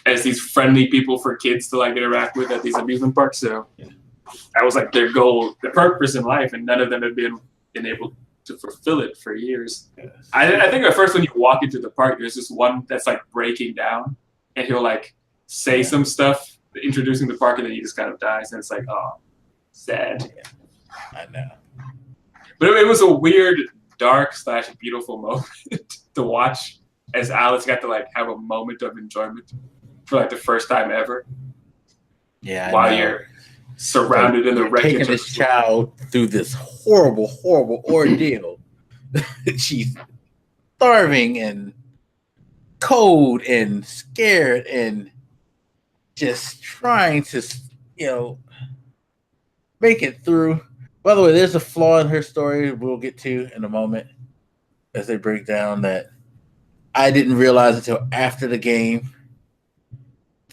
Speaker 2: as these friendly people for kids to like interact with at these amusement parks. So that was like their goal, their purpose in life, and none of them had been able to fulfill it for years. Yes. I think at first when you walk into the park, there's this one that's like breaking down, and he'll like say some stuff introducing the park, and then he just kind of dies, and it's like, oh, sad.
Speaker 1: Yeah. I know.
Speaker 2: But it was a weird, dark / beautiful moment to watch as Alice got to like have a moment of enjoyment for like the first time ever.
Speaker 1: Yeah, I
Speaker 2: while
Speaker 1: know.
Speaker 2: you're surrounded in the wreckage.
Speaker 1: Taking this child through this horrible, horrible ordeal. She's starving and cold and scared and just trying to, make it through. By the way, there's a flaw in her story we'll get to in a moment as they break down that I didn't realize until after the game.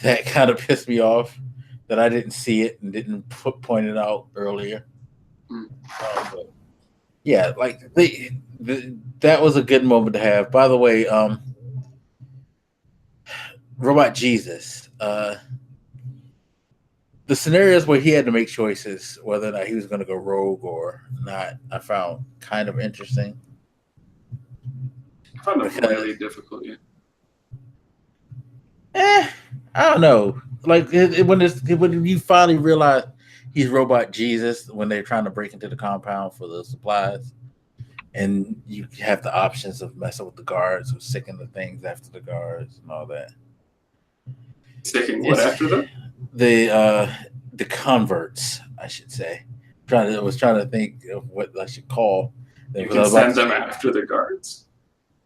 Speaker 1: That kind of pissed me off that I didn't see it and didn't point it out earlier. But yeah, like that was a good moment to have. By the way, Robot Jesus, the scenarios where he had to make choices whether or not he was going to go rogue or not, I found kind of interesting.
Speaker 2: I found it really difficult.
Speaker 1: I don't know. Like when you finally realize he's Robot Jesus when they're trying to break into the compound for the supplies, and you have the options of messing with the guards or sicking the things after the guards and all that.
Speaker 2: Sicking what after them?
Speaker 1: The converts, I should say. I was trying to think of what I should call them.
Speaker 2: You can send them after the guards.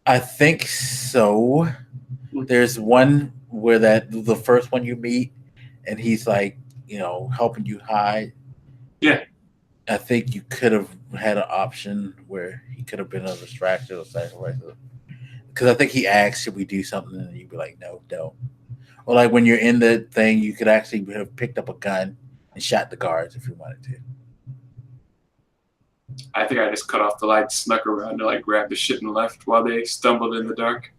Speaker 1: I think so. There's one where the first one you meet, and he's like, helping you hide.
Speaker 2: Yeah.
Speaker 1: I think you could have had an option where he could have been a distraction or sacrifice. Because I think he asked, should we do something? And you'd be like, no, don't. Or like when you're in the thing, you could actually have picked up a gun and shot the guards if you wanted to.
Speaker 2: I think I just cut off the lights, snuck around to grab the shit and left while they stumbled in the dark.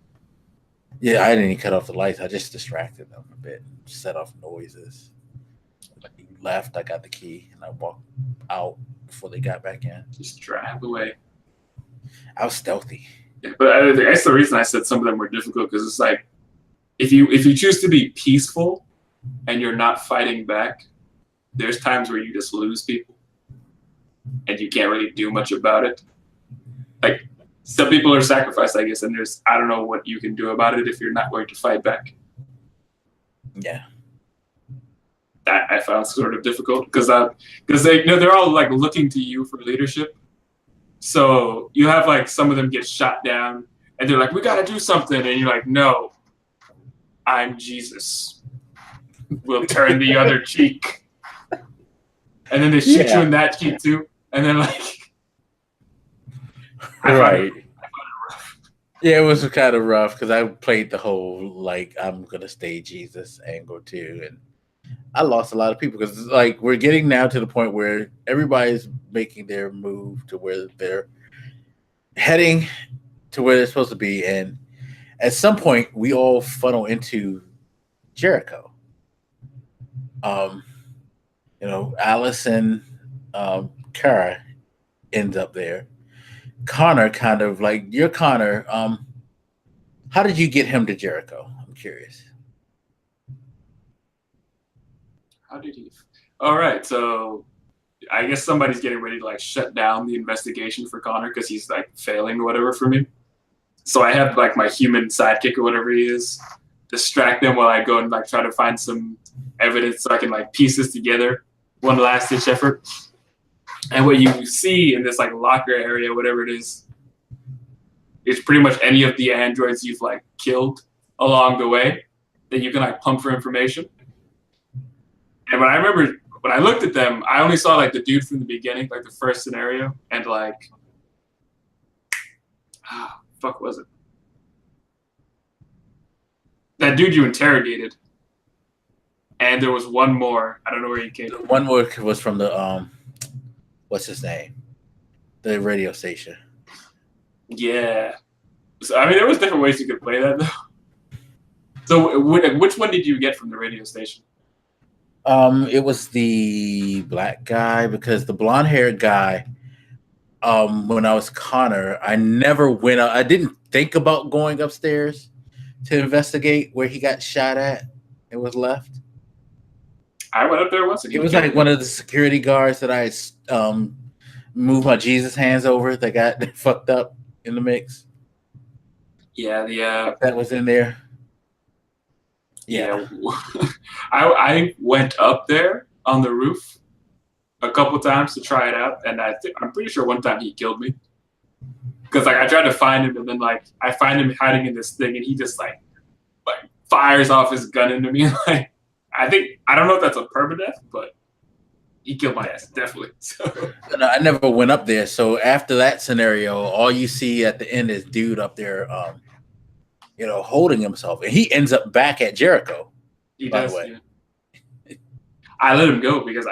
Speaker 1: Yeah, I didn't even cut off the lights. I just distracted them a bit, set off noises. Like you left, I got the key, and I walked out before they got back in.
Speaker 2: Just drive away.
Speaker 1: I was stealthy.
Speaker 2: Yeah, but that's the reason I said some of them were difficult, because it's like if you choose to be peaceful and you're not fighting back, there's times where you just lose people and you can't really do much about it. Like some people are sacrificed, I guess, and I don't know what you can do about it if you're not going to fight back.
Speaker 1: Yeah.
Speaker 2: That I found sort of difficult because they're all looking to you for leadership. So you have some of them get shot down and they're like, we got to do something. And you're like, no, I'm Jesus. We'll turn the other cheek. And then they shoot you in that cheek too. And then
Speaker 1: right. Yeah, it was kind of rough because I played the whole I'm gonna stay Jesus angle too, and I lost a lot of people because we're getting now to the point where everybody's making their move to where they're heading to where they're supposed to be, and at some point we all funnel into Jericho. Alice and Kara ends up there. Connor kind of you're Connor. How did you get him to Jericho? I'm curious.
Speaker 2: How did he? All right, so I guess somebody's getting ready to shut down the investigation for Connor because he's failing or whatever for me. So I have my human sidekick or whatever he is distract them while I go and try to find some evidence so I can piece this together. One last ditch effort. And what you see in this locker area, whatever it is pretty much any of the androids you've killed along the way that you can pump for information. And when I looked at them, I only saw the dude from the beginning, the first scenario, and fuck was it? That dude you interrogated. And there was one more. I don't know where he came from.
Speaker 1: One more was from the what's his name? The radio station.
Speaker 2: Yeah. So, there was different ways you could play that, though. So, which one did you get from the radio station?
Speaker 1: It was the black guy because the blonde-haired guy, when I was Connor, I never went up. I didn't think about going upstairs to investigate where he got shot at and was left.
Speaker 2: I went up there once again.
Speaker 1: It was one of the security guards that I moved my Jesus hands over that got fucked up in the mix.
Speaker 2: Yeah,
Speaker 1: that was in there.
Speaker 2: Yeah. I went up there on the roof a couple times to try it out, and I'm pretty sure one time he killed me because like I tried to find him, and then like I find him hiding in this thing, and he just like fires off his gun into me. Like I don't know if that's a permadeath, but he killed my ass definitely. So
Speaker 1: I never went up there. So after that scenario, all you see at the end is dude up there, holding himself, and he ends up back at Jericho.
Speaker 2: he
Speaker 1: by
Speaker 2: does.
Speaker 1: the way.
Speaker 2: Yeah. I let him go because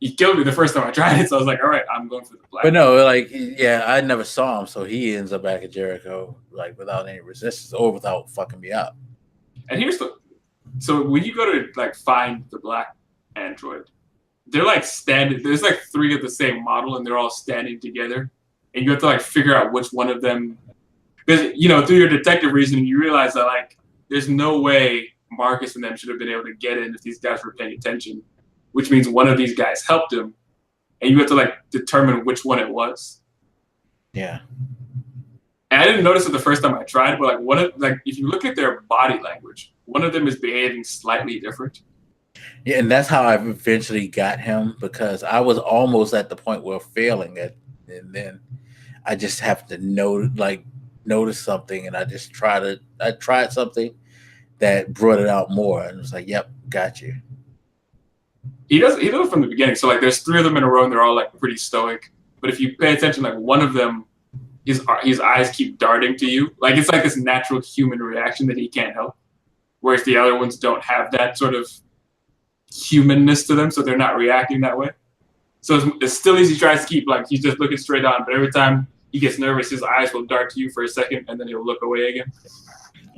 Speaker 2: he killed me the first time I tried it. So I was like, all right, I'm going for the black.
Speaker 1: But no, like, yeah, I never saw him, so he ends up back at Jericho, like, without any resistance or without fucking me up.
Speaker 2: And so when you go to like find the black android, they're like standing. There's like 3 of the same model, and they're all standing together, and you have to like figure out which one of them. Because through your detective reasoning, you realize that like there's no way Marcus and them should have been able to get in if these guys were paying attention, which means one of these guys helped him, and you have to like determine which one it was.
Speaker 1: Yeah.
Speaker 2: And I didn't notice it the first time I tried, but if you look at their body language, one of them is behaving slightly different.
Speaker 1: Yeah, and that's how I eventually got him, because I was almost at the point where failing it, and then I just have to notice something, and I tried something that brought it out more, and it's like, yep, got you.
Speaker 2: He does it from the beginning. So like there's 3 of them in a row, and they're all like pretty stoic. But if you pay attention, like one of them, his eyes keep darting to you. Like it's like this natural human reaction that he can't help. Whereas the other ones don't have that sort of humanness to them, so they're not reacting that way. So as still as he tries to keep, like he's just looking straight on, but every time he gets nervous, his eyes will dart to you for a second, and then he'll look away again.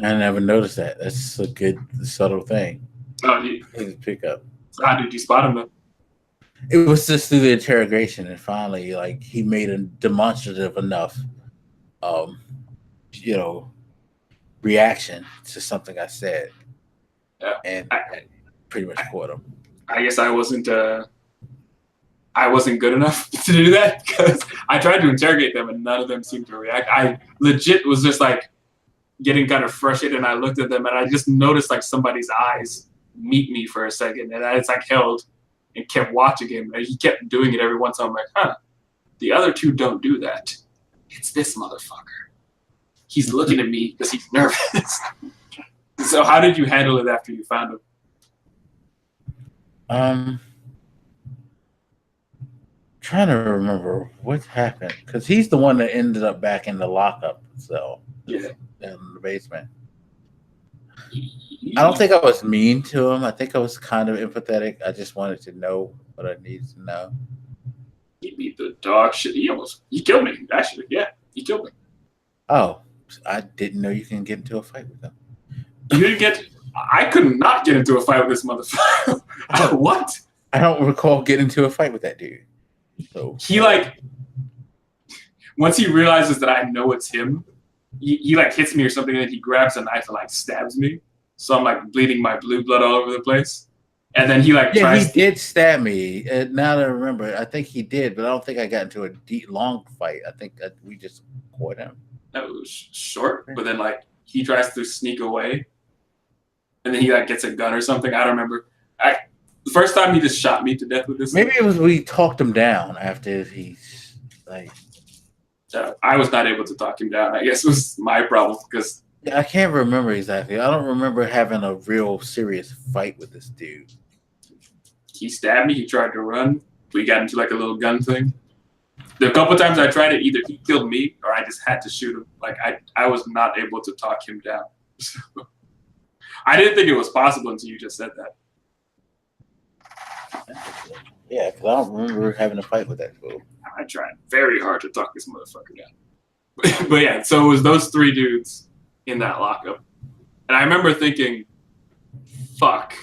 Speaker 1: I never noticed that. That's a good subtle thing.
Speaker 2: Oh, you
Speaker 1: pick up.
Speaker 2: So how did you spot him though?
Speaker 1: It was just through the interrogation, and finally, like, he made a demonstrative enough, reaction to something I said, and I pretty much caught him.
Speaker 2: I guess I wasn't good enough to do that, because I tried to interrogate them and none of them seemed to react. I legit was just like getting kind of frustrated, and I looked at them and I just noticed like somebody's eyes meet me for a second, and it's like held and kept watching him, and he kept doing it every once. I'm like, the other 2 don't do that. It's this motherfucker. He's looking at me because he's nervous. So how did you handle it after you found him?
Speaker 1: Trying to remember what happened, because he's the one that ended up back in the lockup cell, in the basement. I don't think I was mean to him. I think I was kind of empathetic. I just wanted to know what I needed to know.
Speaker 2: He beat the dog shit. He killed me, actually. Yeah, he killed me.
Speaker 1: Oh, I didn't know you can get into a fight with him.
Speaker 2: I could not get into a fight with this motherfucker. What?
Speaker 1: I don't recall getting into a fight with that dude. So
Speaker 2: he once he realizes that I know it's him, he like hits me or something, and then he grabs a knife and like stabs me. So I'm like bleeding my blue blood all over the place. And then he like
Speaker 1: he did stab me. Now that I remember, I think he did, but I don't think I got into a long fight. I think we just caught him.
Speaker 2: That was short, but then like he tries to sneak away, and then he like gets a gun or something. I don't remember. The first time he just shot me to death with this.
Speaker 1: Maybe it was we talked him down after he's like.
Speaker 2: I was not able to talk him down. I guess it was my problem, because
Speaker 1: I can't remember exactly. I don't remember having a real serious fight with this dude.
Speaker 2: He stabbed me. He tried to run. We got into like a little gun thing. The couple times I tried it, either he killed me or I just had to shoot him. Like I was not able to talk him down. I didn't think it was possible until you just said that.
Speaker 1: Yeah, because I don't remember having a fight with that fool.
Speaker 2: I tried very hard to talk this motherfucker down. But yeah, so it was those 3 dudes in that lockup. And I remember thinking, fuck,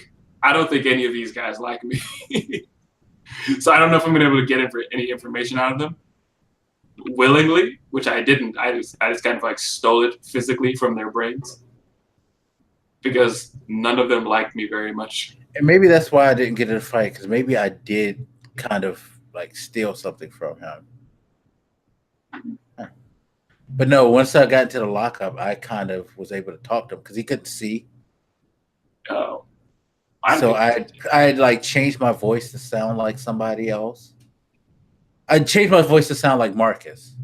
Speaker 2: I don't think any of these guys like me. So I don't know if I'm going to be able to get any information out of them willingly, which I didn't. I just kind of like stole it physically from their brains, because none of them liked me very much.
Speaker 1: And maybe that's why I didn't get in a fight, because maybe I did kind of like steal something from him. But no, once I got into the lockup, I kind of was able to talk to him because he couldn't see.
Speaker 2: Oh,
Speaker 1: So I like changed my voice to sound like somebody else. I changed my voice to sound like Marcus.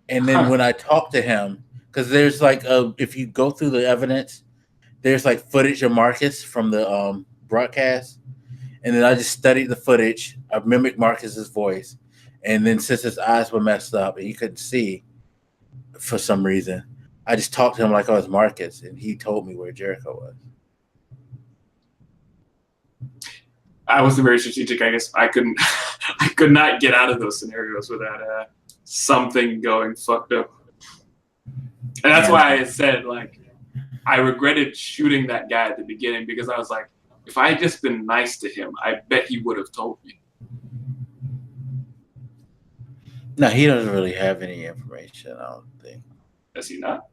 Speaker 1: And then when I talk to him, because there's like if you go through the evidence, there's like footage of Marcus from the broadcast, and then I just studied the footage. I mimicked Marcus's voice, and then since his eyes were messed up and he couldn't see for some reason, I just talked to him like I was Marcus, and he told me where Jericho was.
Speaker 2: I wasn't very strategic. I guess I couldn't. I could not get out of those scenarios without something going fucked up. And that's why I said, like, I regretted shooting that guy at the beginning, because I was like, if I had just been nice to him, I bet he would have told me.
Speaker 1: No, he doesn't really have any information, I don't think.
Speaker 2: Does he not?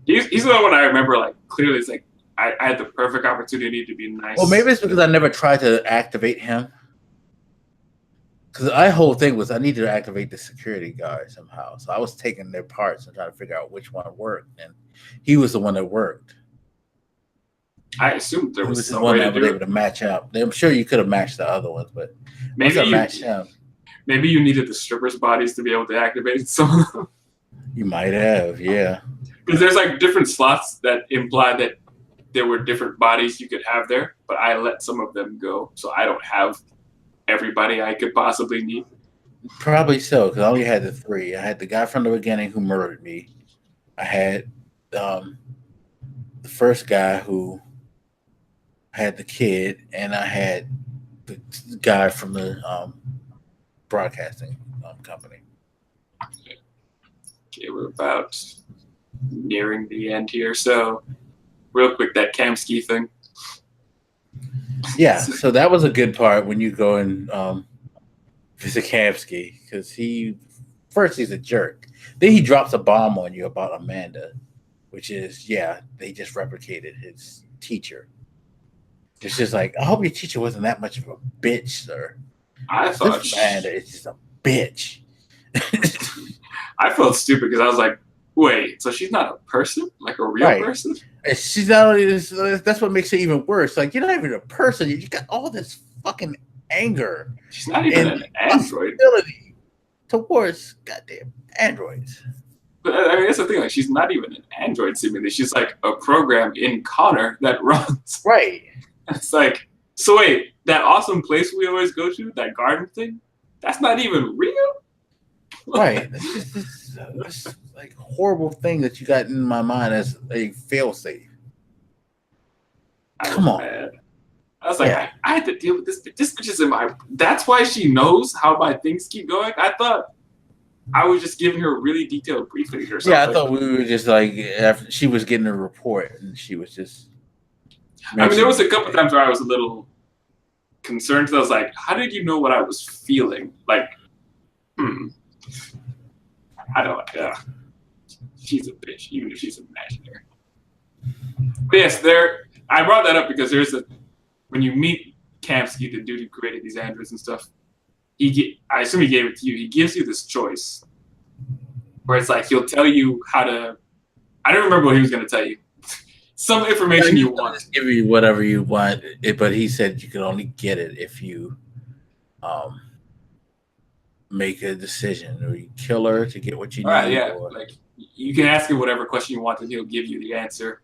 Speaker 2: He's the one I remember, like, clearly. It's like, I had the perfect opportunity to be nice.
Speaker 1: Well, maybe it's because I never tried to activate him. Because my whole thing was I needed to activate the security guard somehow. So I was taking their parts and trying to figure out which one worked. And he was the one that worked.
Speaker 2: I assumed there was some
Speaker 1: one
Speaker 2: way
Speaker 1: that
Speaker 2: to
Speaker 1: was
Speaker 2: do
Speaker 1: able to match up. I'm sure you could have matched the other ones, but
Speaker 2: maybe
Speaker 1: I matched him.
Speaker 2: Maybe you needed the strippers' bodies to be able to activate some of them.
Speaker 1: You might have, yeah.
Speaker 2: Because there's like different slots that imply that there were different bodies you could have there, but I let some of them go, so I don't have everybody I could possibly need.
Speaker 1: Probably so, because I only had the 3. I had the guy from the beginning who murdered me. I had the first guy who had the kid, and I had the guy from the broadcasting company.
Speaker 2: Okay, we're about nearing the end here, so real quick, that Kamsky thing.
Speaker 1: Yeah, so that was a good part when you go and visit Kamsky, because first he's a jerk. Then he drops a bomb on you about Amanda, which is, they just replicated his teacher. It's just like, I hope your teacher wasn't that much of a bitch, sir.
Speaker 2: I thought
Speaker 1: Amanda is just a bitch.
Speaker 2: I felt stupid because I was like, wait, so she's not a person? Like a real person?
Speaker 1: She's not only this, that's what makes it even worse. Like, you're not even a person. You got all this fucking anger.
Speaker 2: She's not even an android.
Speaker 1: Towards goddamn androids.
Speaker 2: But I mean, that's the thing. Like, she's not even an android, seemingly. She's like a program in Connor that runs.
Speaker 1: Right.
Speaker 2: It's like, so wait, that awesome place we always go to, that garden thing, that's not even real?
Speaker 1: Right. It's just this like horrible thing that you got in my mind as a failsafe. Come on.
Speaker 2: Mad. I was like, I had to deal with this. This bitch is in my. That's why she knows how my things keep going. I thought I was just giving her a really detailed briefing or something.
Speaker 1: Yeah, I thought we were just like, after she was getting a report and she was just.
Speaker 2: I mean, there was a couple times where I was a little concerned. I was like, how did you know what I was feeling? Like, I don't. She's a bitch, even if she's imaginary. But yes, I brought that up because when you meet Kamsky, the dude who created these androids and stuff, I assume he gave it to you. He gives you this choice where it's like he'll tell you how to. I don't remember what he was going to tell you. Some information you want.
Speaker 1: Give you whatever you want, but he said you can only get it if you make a decision, or you kill her to get what you need.
Speaker 2: Right, yeah. Like, you can ask him whatever question you want and he'll give you the answer.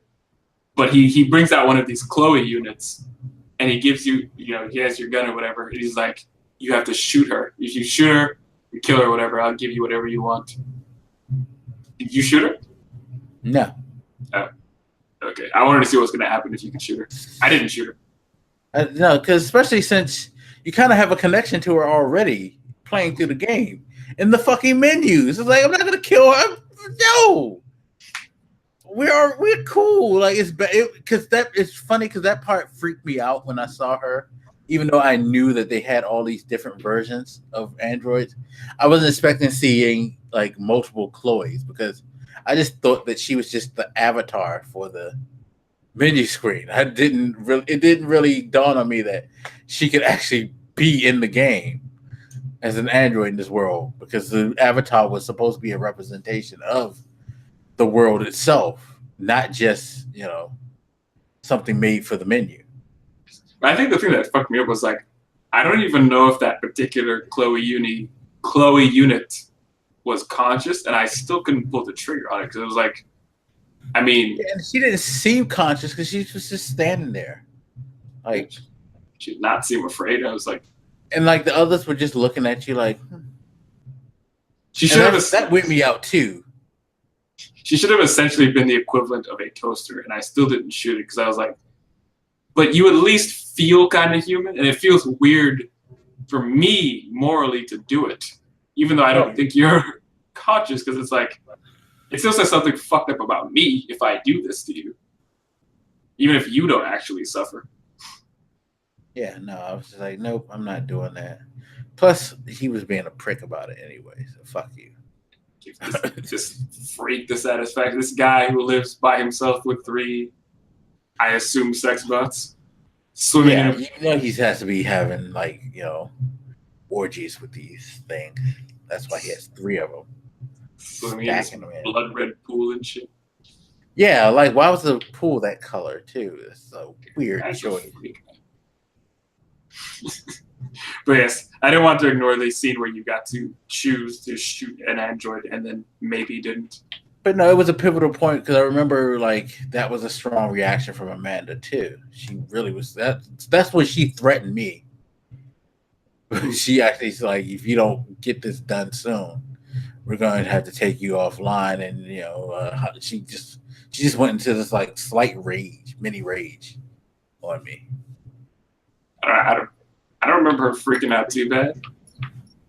Speaker 2: But he brings out one of these Chloe units and he gives you, he has your gun or whatever. And he's like, you have to shoot her. If you shoot her, you kill her or whatever, I'll give you whatever you want. Did you shoot her?
Speaker 1: No.
Speaker 2: Oh, okay. I wanted to see what was going to happen if you could shoot her. I didn't shoot her.
Speaker 1: No, because especially since you kind of have a connection to her already playing through the game. In the fucking menus. It's like, I'm not going to kill her. No. We're cool. Like, because it's funny because that part freaked me out when I saw her. Even though I knew that they had all these different versions of androids, I wasn't expecting seeing like multiple Chloes because I just thought that she was just the avatar for the menu screen. It didn't really dawn on me that she could actually be in the game as an android in this world, because the avatar was supposed to be a representation of the world itself, not just something made for the menu.
Speaker 2: I think the thing that fucked me up was like, I don't even know if that particular Chloe unit was conscious, and I still couldn't pull the trigger on it because it was like, I mean,
Speaker 1: yeah, and she didn't seem conscious because she was just standing there, like
Speaker 2: she did not seem afraid. I was like,
Speaker 1: and like the others were just looking at you like.
Speaker 2: She should have.
Speaker 1: That weirded me out too.
Speaker 2: She should have essentially been the equivalent of a toaster, and I still didn't shoot it because I was like, but you at least feel kind of human, and it feels weird for me morally to do it, even though I don't think you're conscious, because it's like, it still says something fucked up about me if I do this to you, even if you don't actually suffer.
Speaker 1: Yeah, no, I was just like, nope, I'm not doing that. Plus, he was being a prick about it anyway, so fuck you.
Speaker 2: Just freak dissatisfaction. This guy who lives by himself with 3, I assume, sex bots. Swimming in
Speaker 1: he has to be having like, orgies with these things. That's why he has 3 of them.
Speaker 2: Swimming in a blood red pool and shit.
Speaker 1: Yeah, like why was the pool that color too? It's a weird choice.
Speaker 2: But yes, I didn't want to ignore the scene where you got to choose to shoot an android and then maybe didn't.
Speaker 1: But no, it was a pivotal point because I remember like that was a strong reaction from Amanda too. She really was that's when she threatened me. She actually said, like, if you don't get this done soon, we're going to have to take you offline. And she just went into this like slight mini rage on me.
Speaker 2: I don't remember her freaking out too bad,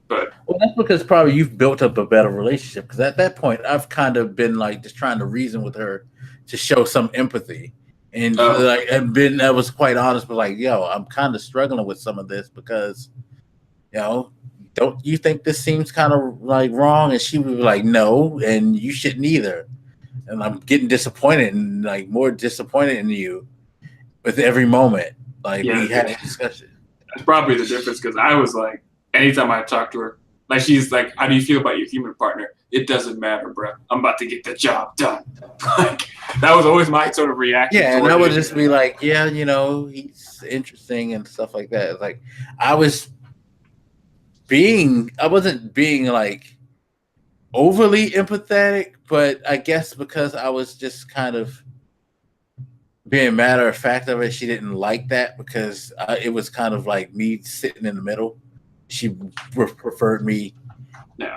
Speaker 2: but
Speaker 1: that's because probably you've built up a better relationship. Because at that point, I've kind of been like just trying to reason with her to show some empathy, and I was quite honest, but like, yo, I'm kind of struggling with some of this because, don't you think this seems kind of like wrong? And she would be like, no, and you shouldn't either. And I'm getting disappointed and like more disappointed in you with every moment. Like we had a discussion.
Speaker 2: That's probably the difference because I was like, anytime I talk to her, like she's like, how do you feel about your human partner? It doesn't matter, bro. I'm about to get the job done. Like that was always my sort of reaction.
Speaker 1: Yeah, and I would just be like, yeah, he's interesting and stuff like that. Like I wasn't being like overly empathetic, but I guess because I was just kind of being matter of fact of it, she didn't like that because it was kind of like me sitting in the middle. She preferred me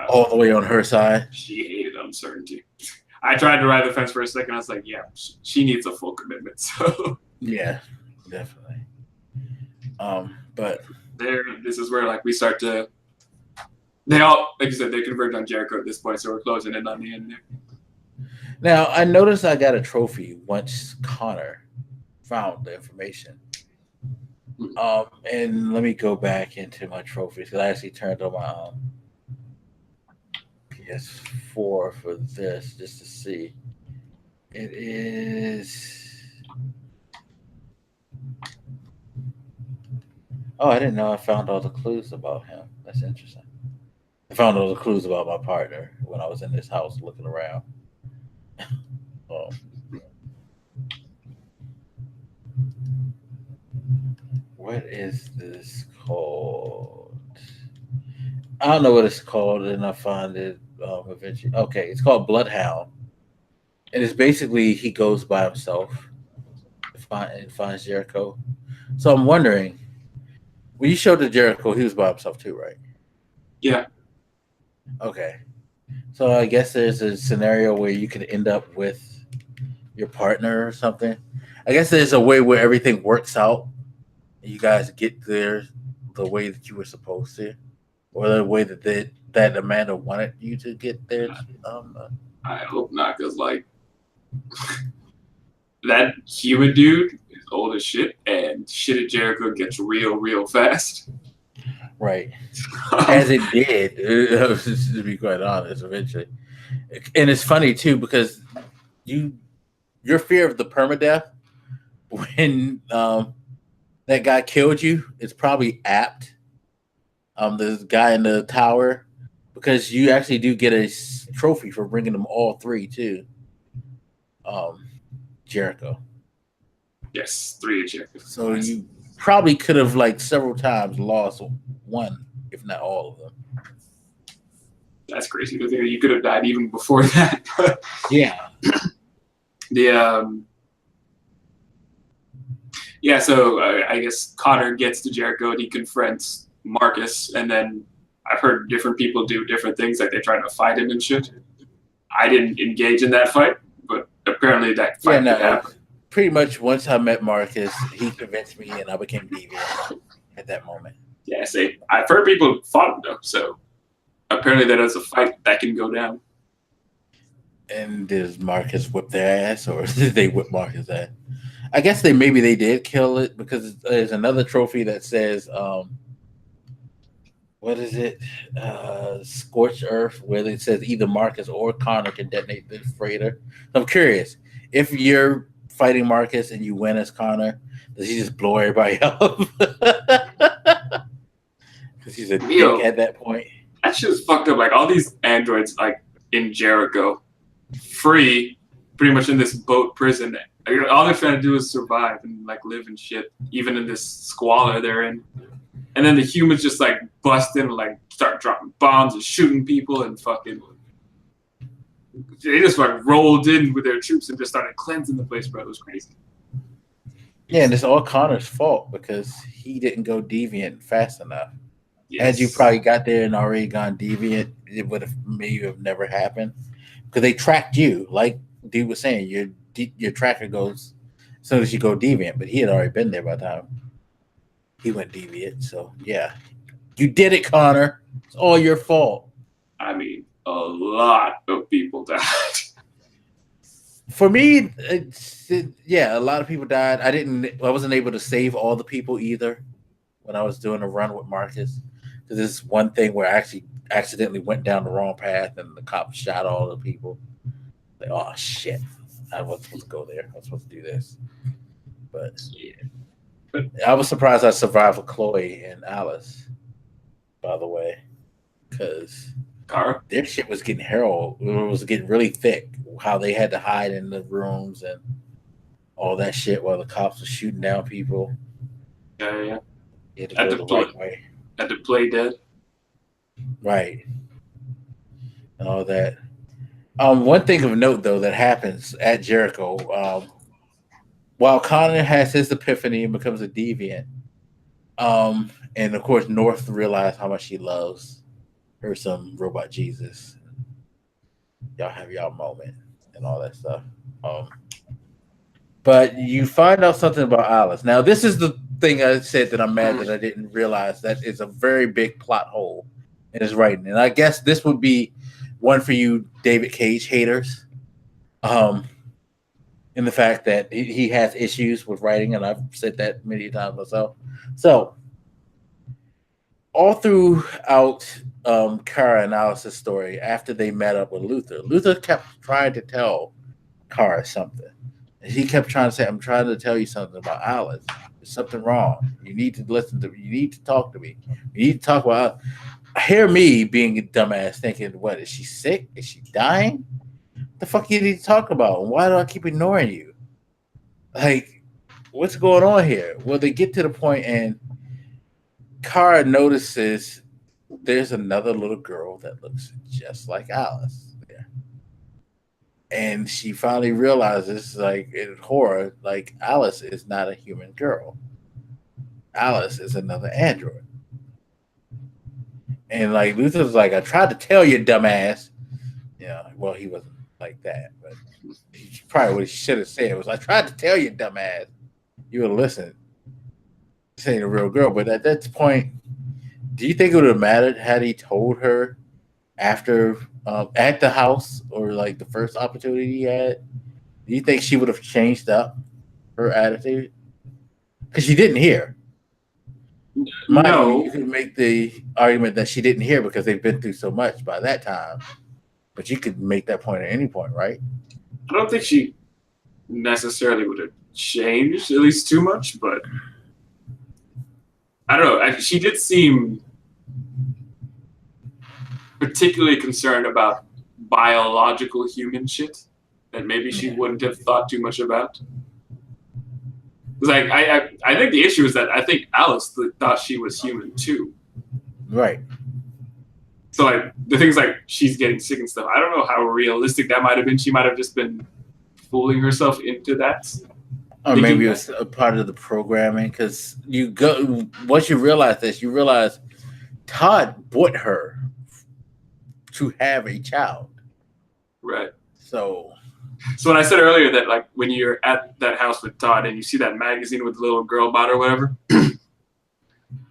Speaker 1: all the way on her side.
Speaker 2: She hated uncertainty. I tried to ride the fence for a second. I was like, yeah, she needs a full commitment. So
Speaker 1: yeah, definitely. But
Speaker 2: this is where like we start to. They all, like you said, they converged on Jericho at this point, so we're closing in on the end there.
Speaker 1: Now, I noticed I got a trophy once Connor found the information. And let me go back into my trophies because I actually turned on my PS4 for this just to see. It is. Oh, I didn't know I found all the clues about him. That's interesting. I found all the clues about my partner when I was in this house looking around. What is this called? I don't know what it's called, and I find it eventually. Okay, it's called Bloodhound, and it's basically he goes by himself and finds Jericho. So I'm wondering, when you showed the Jericho, he was by himself too, right?
Speaker 2: Yeah.
Speaker 1: Okay. So I guess there's a scenario where you could end up with your partner or something. I guess there's a way where everything works out. And you guys get there the way that you were supposed to, or the way that Amanda wanted you to get there.
Speaker 2: I hope not, because like that human dude is old as shit, and shit at Jericho gets real fast.
Speaker 1: Right. As it did, to be quite honest, eventually. And it's funny too because your fear of the permadeath when that guy killed you is probably apt. This guy in the tower, because you actually do get a trophy for bringing them all 3 too. Jericho.
Speaker 2: Yes, 3 of Jericho.
Speaker 1: So you probably could have like several times lost one, if not all of them.
Speaker 2: That's crazy. You could have died even before that.
Speaker 1: Yeah.
Speaker 2: Yeah, so I guess Connor gets to Jericho and he confronts Marcus, and then I've heard different people do different things, like they try to fight him and shit. I didn't engage in that fight, but apparently that fight could happen.
Speaker 1: Pretty much once I met Marcus, he convinced me and I became deviant at that moment.
Speaker 2: Yeah, I've heard people fought him though, so apparently that is a fight that can go down.
Speaker 1: And does Marcus whip their ass, or did they whip Marcus' ass? I guess maybe they did kill it, because there's another trophy that says, what is it? Scorched Earth, where it says either Marcus or Connor can detonate the freighter. So I'm curious, if you're fighting Marcus and you win as Connor, does he just blow everybody up? Because he's a dick at that point.
Speaker 2: That shit was fucked up. Like, all these androids, like, in Jericho, free, pretty much in this boat prison. All they're trying to do is survive and like live and shit, even in this squalor they're in. And then the humans just like bust in and like start dropping bombs and shooting people and fucking. They just like rolled in with their troops and just started cleansing the place, bro. It was crazy.
Speaker 1: Yeah, and it's all Connor's fault because he didn't go deviant fast enough. Yes. Had you probably got there and already gone deviant, it would have maybe have never happened, because they tracked you. Like dude was saying, your tracker goes as soon as you go deviant, but he had already been there by the time he went deviant. So yeah, you did it, Connor. It's all your fault.
Speaker 2: I mean, a lot of people died.
Speaker 1: For me, a lot of people died. I wasn't able to save all the people either when I was doing a run with Marcus. Because this is one thing where I actually accidentally went down the wrong path and the cops shot all the people. Like, oh shit, I wasn't supposed to go there. I was supposed to do this. But yeah, I was surprised I survived with Chloe and Alice, by the way, because their shit was getting really thick. How they had to hide in the rooms and all that shit while the cops were shooting down people.
Speaker 2: Yeah.
Speaker 1: You had to go the right way.
Speaker 2: Had to play dead.
Speaker 1: Right. And all that. One thing of note, though, that happens at Jericho, while Connor has his epiphany and becomes a deviant, and of course North realized how much she loves her some robot Jesus. Y'all have y'all moment and all that stuff. But you find out something about Alice. Now, this is the thing I said that I'm mad that I didn't realize that is a very big plot hole in his writing. And I guess this would be one for you David Cage haters. In the fact that he has issues with writing, and I've said that many times myself. So, all throughout Kara and Alice's story, after they met up with Luther kept trying to tell Kara something. And he kept trying to say, I'm trying to tell you something about Alice. There's something wrong. You need to listen to me. You need to talk to me. You need to talk about. Hear me being a dumbass thinking, what, is she sick? Is she dying? The fuck you need to talk about? Why do I keep ignoring you? Like, what's going on here? Well, they get to the point and Kara notices there's another little girl that looks just like Alice there. And she finally realizes, like, in horror, like, Alice is not a human girl. Alice is another android. And, like, Luther's like, I tried to tell you, dumbass. Yeah, well, he wasn't like that, but he probably what he should have said was, I tried to tell you, dumbass. You would have listened. This ain't a real girl. But at that point, do you think it would have mattered had he told her after at the house, or like the first opportunity he had? Do you think she would have changed up her attitude? Because she didn't hear. No. You could make the argument that she didn't hear because they've been through so much by that time. But you could make that point at any point, right?
Speaker 2: I don't think she necessarily would have changed, at least too much, but I don't know. She did seem particularly concerned about biological human shit. that maybe she wouldn't have thought too much about. It's like I think the issue is that I think Alice thought she was human too.
Speaker 1: Right.
Speaker 2: So like the things like she's getting sick and stuff. I don't know how realistic that might have been. She might have just been fooling herself into that.
Speaker 1: Or maybe it was a part of the programming, because once you realize this, you realize Todd bought her to have a child.
Speaker 2: Right.
Speaker 1: So
Speaker 2: when I said earlier that like when you're at that house with Todd and you see that magazine with the little girl about or whatever,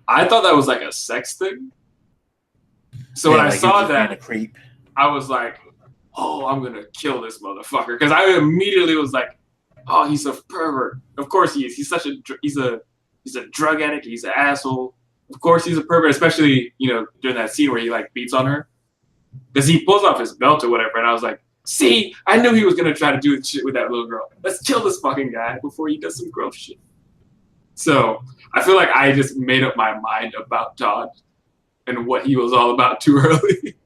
Speaker 2: I thought that was like a sex thing. So when I saw that, I was like, oh, I'm gonna kill this motherfucker, because I immediately was like, oh, he's a pervert. Of course he is. He's a drug addict. He's an asshole. Of course he's a pervert, especially, you know, during that scene where he like beats on her, because he pulls off his belt or whatever, and I was like, see, I knew he was gonna try to do shit with that little girl. Let's kill this fucking guy before he does some gross shit. So I feel like I just made up my mind about Todd and what he was all about too early,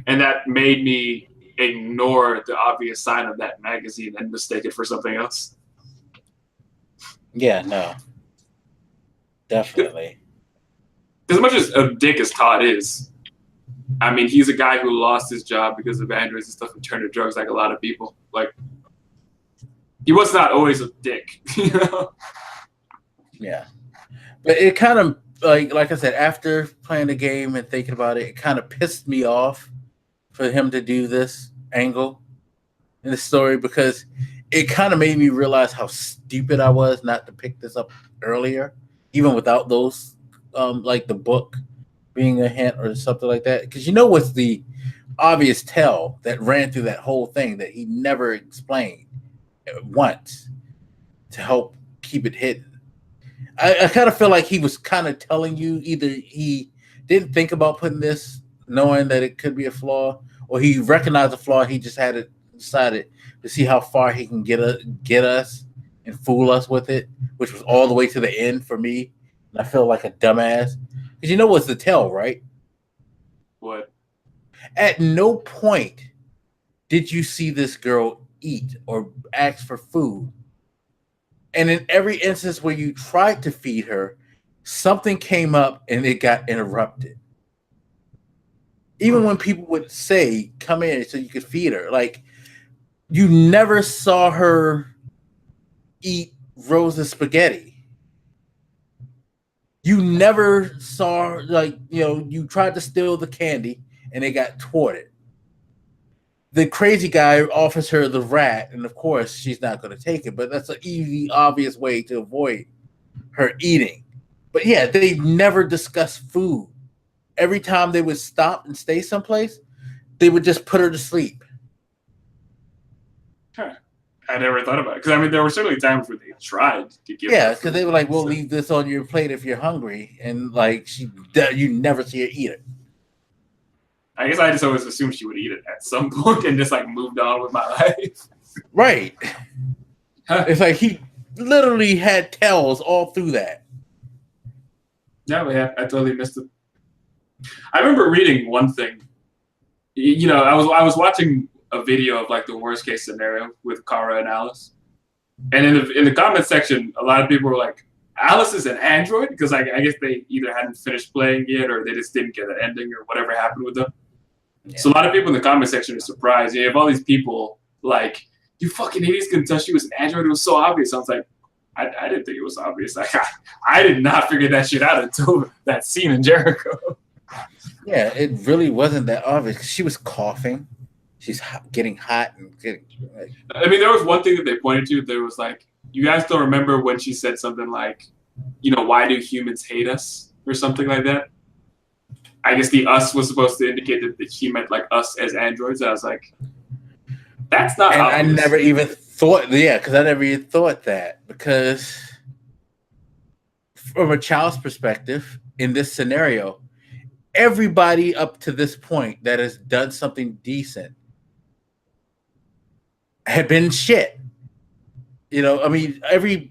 Speaker 2: and that made me ignore the obvious sign of that magazine and mistake it for something else.
Speaker 1: Yeah, no, definitely.
Speaker 2: As much as a dick as Todd is, I mean, he's a guy who lost his job because of androids and stuff and turned to drugs like a lot of people. Like, he was not always a dick, you know?
Speaker 1: Yeah. But it kind of, like I said, after playing the game and thinking about it, it kind of pissed me off for him to do this angle in the story, because it kind of made me realize how stupid I was not to pick this up earlier, even without those, like the book being a hint or something like that. Because you know what's the obvious tell that ran through that whole thing that he never explained once to help keep it hidden? I kind of feel like he was kind of telling you either he didn't think about putting this knowing that it could be a flaw, or he recognized the flaw. He just had it decided to see how far he can get us and fool us with it, which was all the way to the end for me. And I feel like a dumbass. Because you know what's the tell, right?
Speaker 2: What?
Speaker 1: At no point did you see this girl eat or ask for food. And in every instance where you tried to feed her, something came up and it got interrupted. Even when people would say, come in so you could feed her, like, you never saw her eat Rose's spaghetti. You never saw, like, you know, you tried to steal the candy and it got thwarted. The crazy guy offers her the rat, and of course she's not going to take it, but that's an easy, obvious way to avoid her eating. But yeah, they never discuss food. Every time they would stop and stay someplace, they would just put her to sleep.
Speaker 2: Huh. I never thought about it, because I mean, there were certainly times where they tried to give.
Speaker 1: Yeah, because they were like, "We'll leave this on your plate if you're hungry," and like you never see her eat it.
Speaker 2: I guess I just always assumed she would eat it at some point and just like moved on with my life.
Speaker 1: Right. Huh. It's like he literally had tells all through that.
Speaker 2: Yeah, I totally missed it. I remember reading one thing. You know, I was watching a video of like the worst case scenario with Kara and Alice, and in the comment section, a lot of people were like, "Alice is an android," because I guess they either hadn't finished playing yet or they just didn't get an ending or whatever happened with them. Yeah. So a lot of people in the comment section are surprised. You have all these people like, "You fucking idiots couldn't tell she was an android. It was so obvious." I was like, I didn't think it was obvious. Like, I did not figure that shit out until that scene in Jericho.
Speaker 1: Yeah, it really wasn't that obvious. She was coughing. She's getting hot and getting.
Speaker 2: I mean, there was one thing that they pointed to. There was like, you guys don't remember when she said something like, you know, "Why do humans hate us?" or something like that. I guess the "us" was supposed to indicate that she meant like us as androids. I was like, that's not
Speaker 1: and
Speaker 2: obvious.
Speaker 1: I never even thought, because I never even thought that, because from a child's perspective in this scenario, everybody up to this point that has done something decent had been shit. You know, I mean, every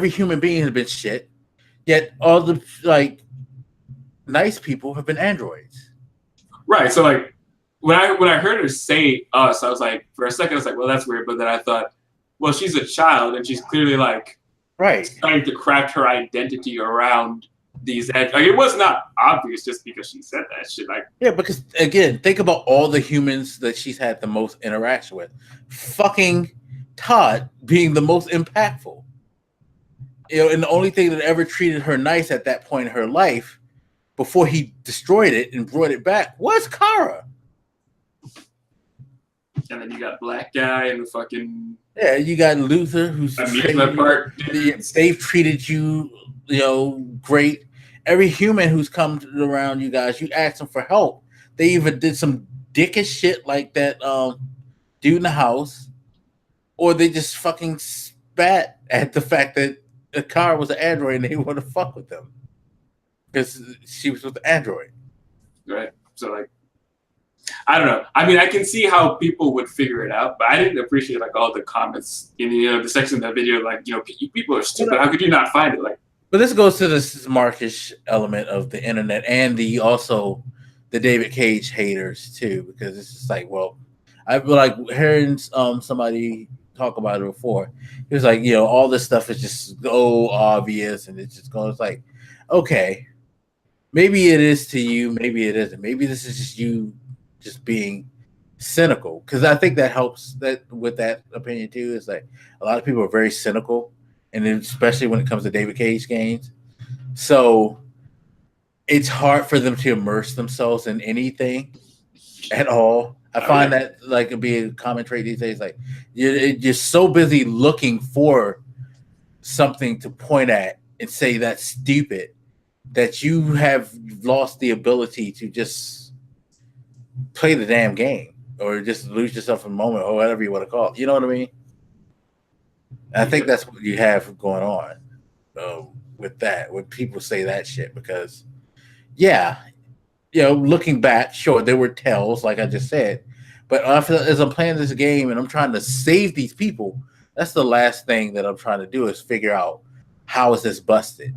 Speaker 1: human being has been shit, yet all the like nice people have been androids.
Speaker 2: Right. So like when I heard her say us, I was like, for a second, I was like, well, that's weird. But then I thought, well, she's a child, and she's clearly like trying to craft her identity around these edges. Like, it was not obvious just because she said that shit. Like,
Speaker 1: yeah, because again, think about all the humans that she's had the most interaction with. Fucking Todd being the most impactful. And the only thing that ever treated her nice at that point in her life, before he destroyed it and brought it back, was Kara.
Speaker 2: And then you got Black Guy and the fucking
Speaker 1: you got Luther, who's
Speaker 2: amusement park.
Speaker 1: They've treated you, great. Every human who's come around you guys, you ask them for help. They even did some dickish shit like that dude in the house, or they just fucking spat at the fact that the car was an android and they want to fuck with them because she was with the android.
Speaker 2: Right. So like, I don't know. I mean, I can see how people would figure it out, but I didn't appreciate like all the comments in the section of that video. Like, people are stupid. How could you not find it? Like,
Speaker 1: but this goes to this markish element of the internet and the David Cage haters too, because it's just like, well, I've like hearing somebody talk about it before. He was like, all this stuff is just so obvious, and it's just going. It's like, okay, maybe it is to you, maybe it isn't. Maybe this is just you just being cynical, because I think that helps that with that opinion too. Is like a lot of people are very cynical, and then especially when it comes to David Cage games, so it's hard for them to immerse themselves in anything at all. I find that like it'd be a common trait these days. Like you're so busy looking for something to point at and say that's stupid that you have lost the ability to just play the damn game or just lose yourself in a moment or whatever you want to call it. You know what I mean? And I think that's what you have going on with that, when people say that shit, because looking back, sure, there were tells, like I just said, but as I'm playing this game and I'm trying to save these people, that's the last thing that I'm trying to do is figure out how is this busted.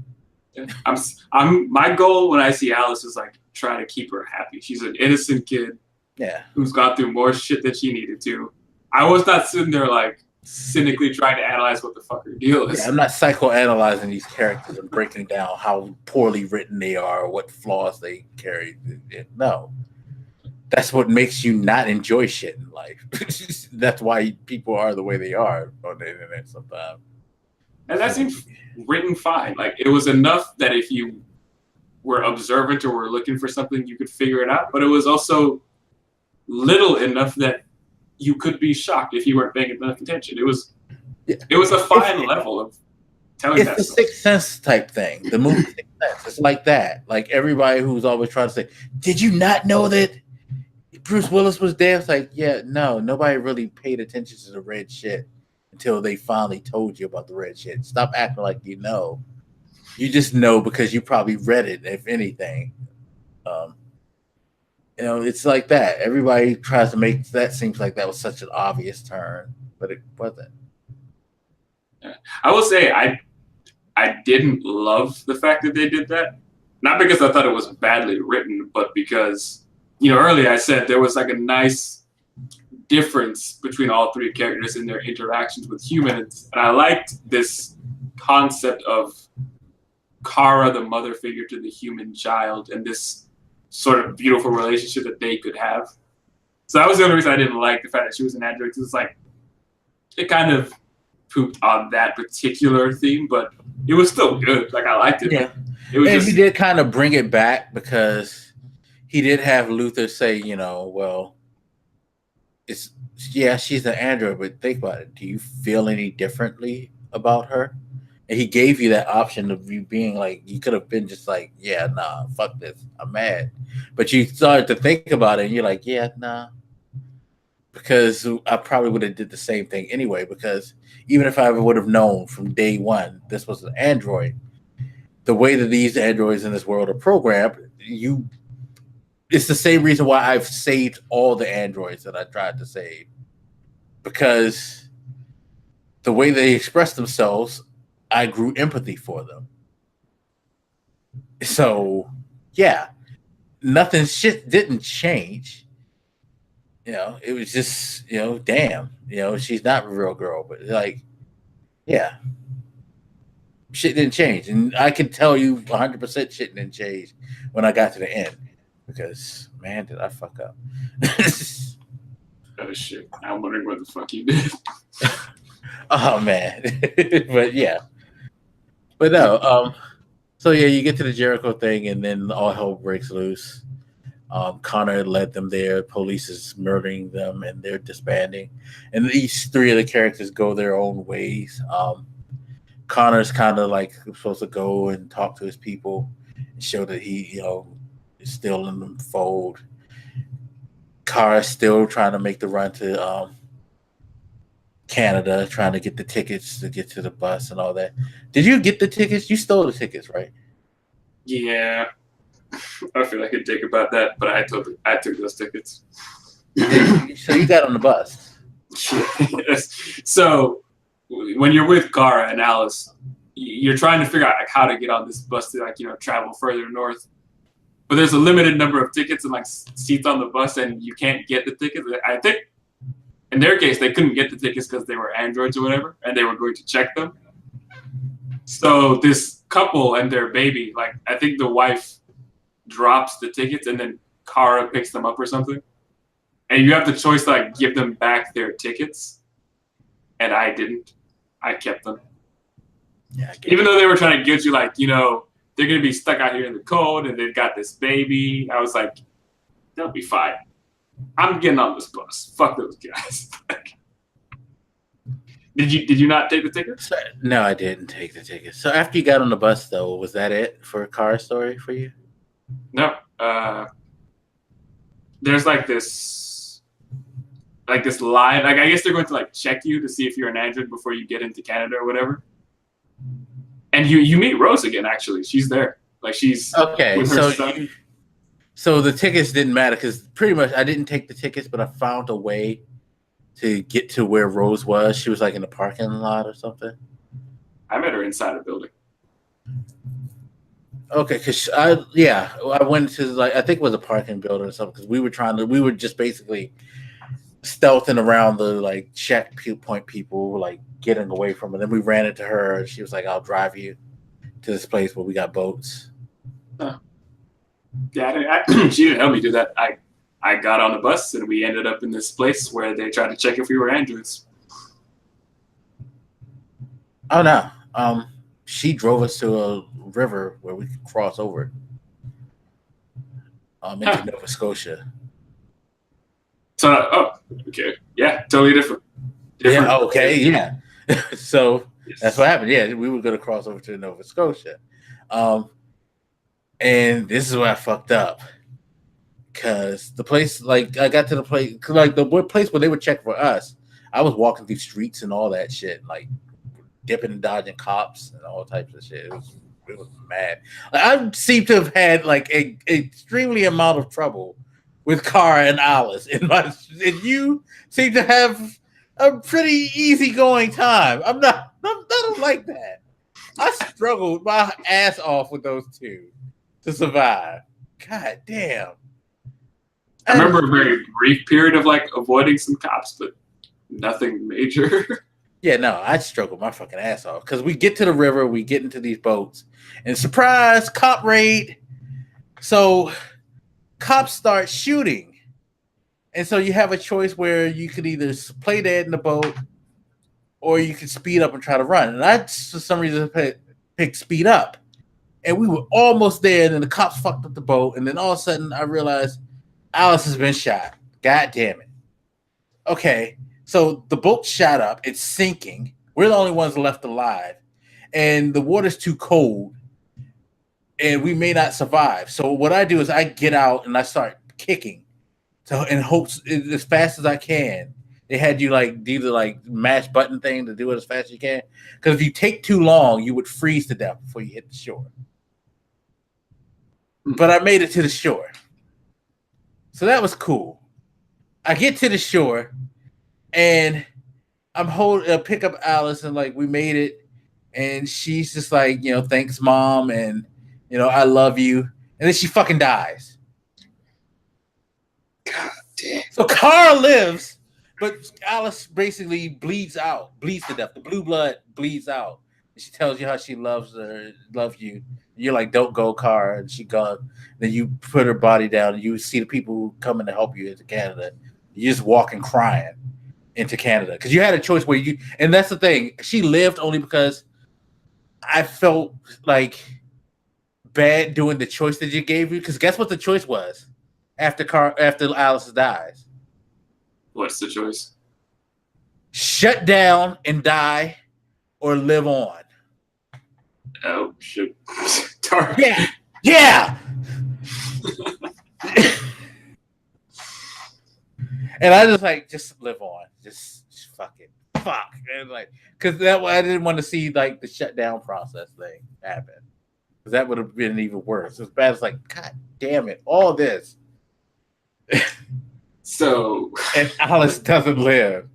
Speaker 2: My goal when I see Alice is like try to keep her happy. She's an innocent kid, who's gone through more shit than she needed to. I was not sitting there like cynically trying to analyze what the fuck her deal is.
Speaker 1: I'm not psychoanalyzing these characters and breaking down how poorly written they are or what flaws they carry. No. That's what makes you not enjoy shit in life. That's why people are the way they are on the internet sometimes.
Speaker 2: And that seems written fine. Like, it was enough that if you were observant or were looking for something, you could figure it out. But it was also little enough that you could be shocked if you weren't paying enough attention. It was a fine level of telling that.
Speaker 1: It's a Sixth Sense type thing. The movie Sixth Sense. It's like that. Like everybody who's always trying to say, "Did you not know that Bruce Willis was there?" It's like, no, nobody really paid attention to the red shit until they finally told you about the red shit. Stop acting like you know. You just know because you probably read it, if anything. It's like that. Everybody tries to make that seems like that was such an obvious turn, but it wasn't.
Speaker 2: I will say I didn't love the fact that they did that. Not because I thought it was badly written, but because, earlier I said there was like a nice difference between all three characters in their interactions with humans. And I liked this concept of Kara, the mother figure to the human child, and this sort of beautiful relationship that they could have. So that was the only reason I didn't like the fact that she was an android, because it's like, it kind of pooped on that particular theme, but it was still good. Like, I liked it.
Speaker 1: Yeah. He did kind of bring it back, because he did have Luther say, well, she's an android, but think about it. Do you feel any differently about her? And he gave you that option of you being like, you could have been just like, nah, fuck this, I'm mad. But you started to think about it, and you're like, nah. Because I probably would have did the same thing anyway, because even if I would have known from day one this was an android, the way that these androids in this world are programmed, it's the same reason why I've saved all the androids that I tried to save. Because the way they express themselves, I grew empathy for them. So, shit didn't change. it was just, damn, she's not a real girl, but like, yeah, shit didn't change. And I can tell you 100% shit didn't change when I got to the end because, man, did I fuck up.
Speaker 2: Oh, shit. I'm wondering what the fuck you did.
Speaker 1: Oh, man. But yeah. But no, so yeah, you get to the Jericho thing and then all hell breaks loose. Connor led them there. Police is murdering them, and they're disbanding. And each three of the characters go their own ways. Connor's kind of like supposed to go and talk to his people and show that he, is still in the fold. Kara's still trying to make the run to Canada, trying to get the tickets to get to the bus and all that. Did you get the tickets? You stole the tickets, right?
Speaker 2: Yeah. I feel like a dick about that, but I took those tickets.
Speaker 1: So you got on the bus.
Speaker 2: Yes. So when you're with Cara and Alice, you're trying to figure out like how to get on this bus to travel further north. But there's a limited number of tickets and like seats on the bus, and you can't get the tickets. I think in their case they couldn't get the tickets because they were androids or whatever, and they were going to check them. So this couple and their baby, like I think the wife drops the tickets and then Kara picks them up or something. And you have the choice to like give them back their tickets. And I didn't. I kept them. Yeah, even though they were trying to get you like, they're going to be stuck out here in the cold and they've got this baby. I was like, they'll be fine. I'm getting on this bus. Fuck those guys. Did you not take the tickets?
Speaker 1: No, I didn't take the tickets. So after you got on the bus though, was that it for a car story for you?
Speaker 2: No. There's like this line. Like I guess they're going to like check you to see if you're an android before you get into Canada or whatever. And you meet Rose again. Actually, she's there. Like she's
Speaker 1: okay. So the tickets didn't matter because pretty much I didn't take the tickets, but I found a way to get to where Rose was. She was like in the parking lot or something.
Speaker 2: I met her inside a building.
Speaker 1: Okay, because I went to like I think it was a parking building or something because we were just basically stealthing around the like checkpoint people, like getting away from it. Then we ran into her. And she was like, "I'll drive you to this place where we got boats."
Speaker 2: Yeah, she didn't help me do that. I got on the bus and we ended up in this place where they tried to check if we were androids.
Speaker 1: Oh no. She drove us to a river where we could cross over into Nova Scotia.
Speaker 2: So, okay. Yeah, totally different.
Speaker 1: Yeah, okay, yeah. So yes. That's what happened. Yeah, we were going to cross over to Nova Scotia. And this is where I fucked up. Because the place, like, I got to the place, like, the place where they would check for us, I was walking through streets and all that shit, like, dipping and dodging cops and all types of shit. It was mad. Like, I seem to have had like a extremely amount of trouble with Cara and Alice, and you seem to have a pretty easygoing time. I don't like that. I struggled my ass off with those two to survive. God damn.
Speaker 2: I remember a very brief period of like avoiding some cops, but nothing major.
Speaker 1: Yeah, no, I struggled my fucking ass off because we get to the river, we get into these boats, and surprise, cop raid. So cops start shooting. And so you have a choice where you could either play dead in the boat or you could speed up and try to run. And I, for some reason, picked speed up. And we were almost there, and then the cops fucked up the boat. And then all of a sudden, I realized Alice has been shot. God damn it. Okay. So the boat shot up. It's sinking. We're the only ones left alive. And the water's too cold. And we may not survive. So what I do is I get out and I start kicking. So in hopes as fast as I can. They had you like do the like mash button thing to do it as fast as you can. Because if you take too long, you would freeze to death before you hit the shore. But I made it to the shore. So that was cool. I get to the shore. And I'm pick up Alice and like we made it, and she's just like, thanks mom, and I love you, and then she fucking dies.
Speaker 2: Damn.
Speaker 1: So Carl lives, but Alice basically bleeds to death. The blue blood bleeds out. And she tells you how she loves you. You're like, don't go, Carl. And she goes. Then you put her body down, and you see the people coming to help you into Canada. You just walking crying into Canada because you had a choice where you. And that's the thing. She lived only because I felt like bad doing the choice that you gave you. Because guess what the choice was after Alice dies.
Speaker 2: What's the choice?
Speaker 1: Shut down and die, or live on.
Speaker 2: Oh shit!
Speaker 1: Dark. Yeah. And I just live on, just fuck, and like, because that I didn't want to see like the shutdown process thing happen, because that would have been even worse. As bad as like, God damn it, all this.
Speaker 2: So
Speaker 1: and Alice doesn't live.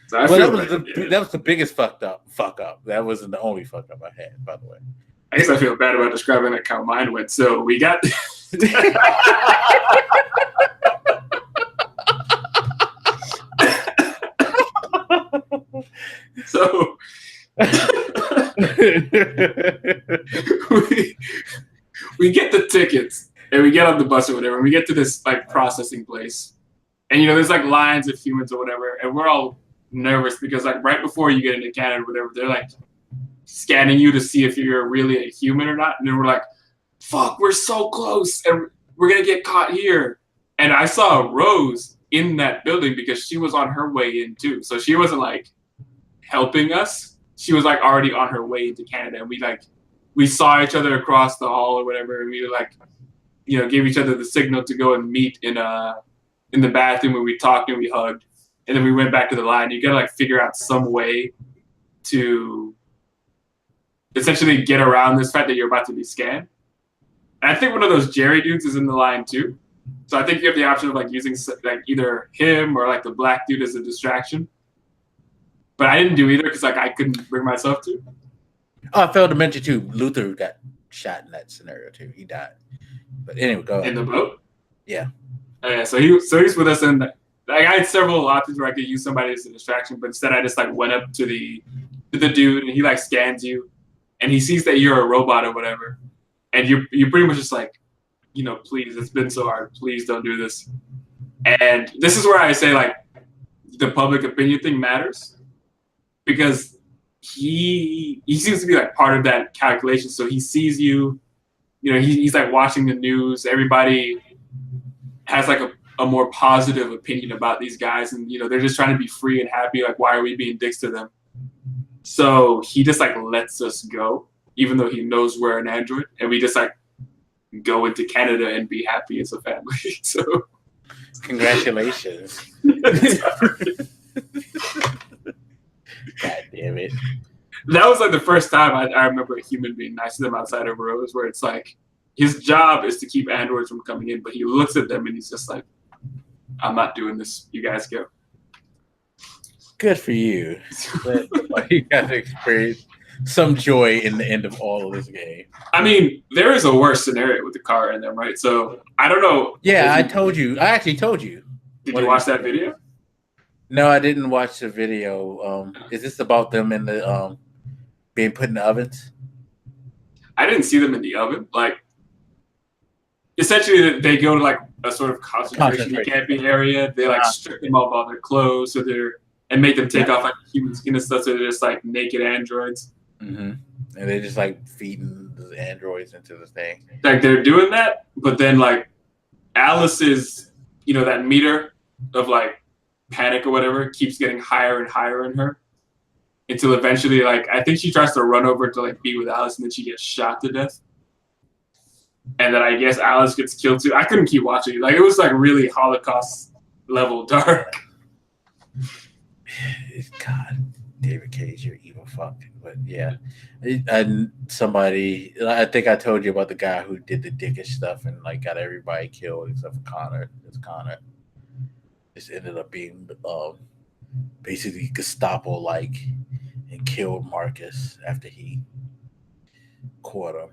Speaker 2: So
Speaker 1: that was the biggest fuck up. That wasn't the only fuck up I had, by the way.
Speaker 2: I guess I feel bad about describing like how mine went. So we got so we get the tickets and we get on the bus or whatever, and we get to this like processing place. And there's like lines of humans or whatever, and we're all nervous because like right before you get into Canada or whatever, they're like scanning you to see if you're really a human or not. And then we're like, fuck, we're so close and we're gonna get caught here. And I saw Rose in that building because she was on her way in too. So she wasn't like helping us. She was like already on her way into Canada. And we saw each other across the hall or whatever, and we like, gave each other the signal to go and meet in the bathroom, where we talked and we hugged. And then we went back to the line. You gotta like figure out some way to essentially get around this fact that you're about to be scanned. And I think one of those Jerry dudes is in the line too. So I think you have the option of like using like either him or like the black dude as a distraction. But I didn't do either because like I couldn't bring myself to.
Speaker 1: Oh, I failed to mention too, Luther got shot in that scenario too. He died. But anyway, go ahead.
Speaker 2: In the boat?
Speaker 1: Yeah.
Speaker 2: Yeah, so he's with us, and I had several options where I could use somebody as a distraction, but instead I just like went up to the dude, and he like scans you, and he sees that you're a robot or whatever, and you're pretty much just like, please, it's been so hard, please don't do this. And this is where I say like the public opinion thing matters, because he seems to be like part of that calculation. So he sees you, he's like watching the news. Everybody has like a more positive opinion about these guys, and they're just trying to be free and happy. Like, why are we being dicks to them? So he just like lets us go, even though he knows we're an android, and we just like go into Canada and be happy as a family. So
Speaker 1: congratulations. God damn it.
Speaker 2: That was like the first time I remember a human being nice to them outside of Rose, where it's like his job is to keep androids from coming in, but he looks at them and he's just like, I'm not doing this. You guys go.
Speaker 1: Good for you. But you got to experience some joy in the end of all of this game.
Speaker 2: I mean, there is a worse scenario with the car in them, right? So I don't know.
Speaker 1: Yeah, I told you. I actually told you.
Speaker 2: Did you watch that video?
Speaker 1: No, I didn't watch the video. Is this about them in the being put in the ovens?
Speaker 2: I didn't see them in the oven. Like, essentially, they go to like a sort of concentration camping area. They like strip them of all their clothes, and make them take off like human skin and stuff. So they're just like naked androids.
Speaker 1: Mm-hmm. And they're just like feeding the androids into the thing.
Speaker 2: Like they're doing that, but then like Alice's, that meter of like panic or whatever keeps getting higher and higher in her, until eventually, like, I think she tries to run over to like be with Alice, and then she gets shot to death. And then I guess Alice gets killed too. I couldn't keep watching it. Like, it was like really Holocaust level dark.
Speaker 1: God, David Cage, you're evil fuck. But yeah, and somebody, I think I told you about the guy who did the dickish stuff and like got everybody killed except for Connor. It's Connor. Just ended up being basically Gestapo-like and killed Marcus after he caught him.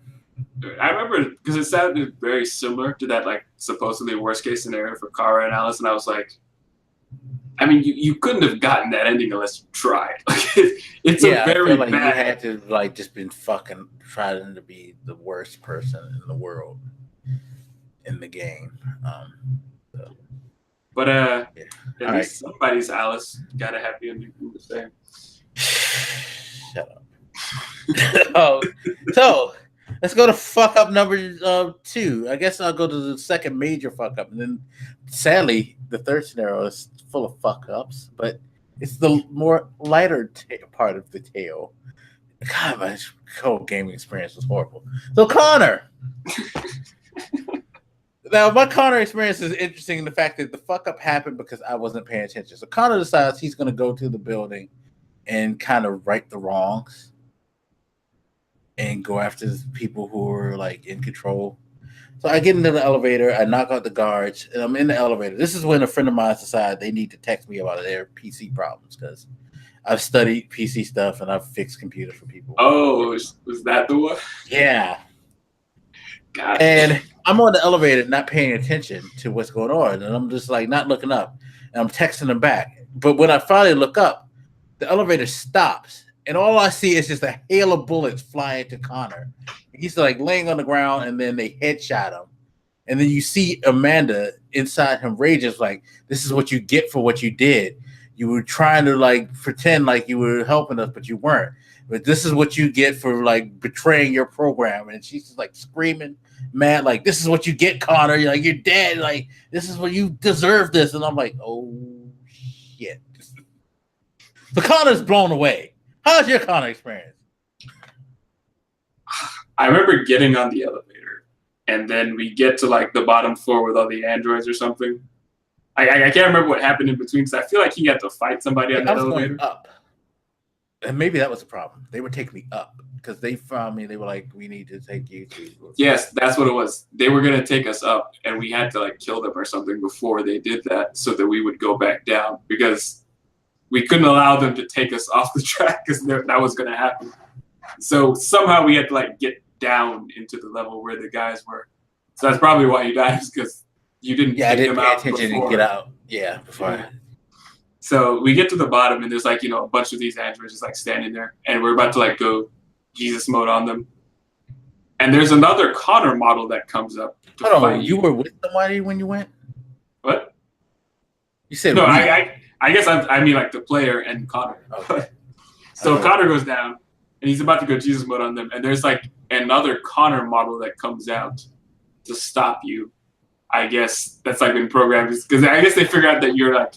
Speaker 2: I remember because it sounded very similar to that like supposedly worst case scenario for Kara and Alice, and I was like, I mean, you couldn't have gotten that ending unless you tried. Like, it's a
Speaker 1: Yeah, I feel
Speaker 2: very
Speaker 1: like you
Speaker 2: bad.
Speaker 1: had to like just been fucking trying to be the worst person in the world in the game. So,
Speaker 2: But
Speaker 1: yeah.
Speaker 2: at
Speaker 1: All right.
Speaker 2: least somebody's Alice got a happy ending from the same.
Speaker 1: Shut up. So let's go to fuck up number 2. I guess I'll go to the second major fuck up, and then sadly the third scenario is full of fuck ups, but it's the more lighter part of the tale. God, my whole gaming experience was horrible. So Connor. Now, my Connor experience is interesting in the fact that the fuck up happened because I wasn't paying attention. So Connor decides he's going to go to the building and kind of right the wrongs and go after the people who are like in control. So I get into the elevator, I knock out the guards, and I'm in the elevator. This is when a friend of mine decided they need to text me about their PC problems because I've studied PC stuff and I've fixed computers for people.
Speaker 2: Oh, was that the one?
Speaker 1: Yeah.
Speaker 2: God.
Speaker 1: And I'm on the elevator not paying attention to what's going on. And I'm just like not looking up. And I'm texting them back. But when I finally look up, the elevator stops. And all I see is just a hail of bullets flying to Connor. He's like laying on the ground and then they headshot him. And then you see Amanda inside him rages like, this is what you get for what you did. You were trying to like pretend like you were helping us, but you weren't. But this is what you get for like betraying your program. And she's just like screaming, mad, like, this is what you get, Connor. You're like, you're dead. Like, this is what you deserve this. And I'm like, oh shit. So Connor's blown away. How's your Connor experience?
Speaker 2: I remember getting on the elevator, and then we get to like the bottom floor with all the androids or something. I can't remember what happened in between because I feel like he had to fight somebody on that elevator.
Speaker 1: Going up. And maybe that was the problem. They were taking me up because they found me. They were like, we need to take you to.
Speaker 2: Yes, that's what it was. They were going to take us up, and we had to like kill them or something before they did that so that we would go back down because we couldn't allow them to take us off the track because that was going to happen. So somehow we had to like get down into the level where the guys were. So that's probably why you died, because you didn't take them out before.
Speaker 1: And get out. Yeah, before.
Speaker 2: Yeah. So we get to the bottom, and there's like, you know, a bunch of these androids just like standing there, and we're about to like go Jesus mode on them. And there's another Connor model that comes up.
Speaker 1: Hold on, you were with somebody when you went?
Speaker 2: What?
Speaker 1: You said
Speaker 2: no. I guess I mean like the player and Connor. Okay. So Connor goes down, and he's about to go Jesus mode on them, and there's like another Connor model that comes out to stop you. I guess that's like been programmed because I guess they figure out that you're like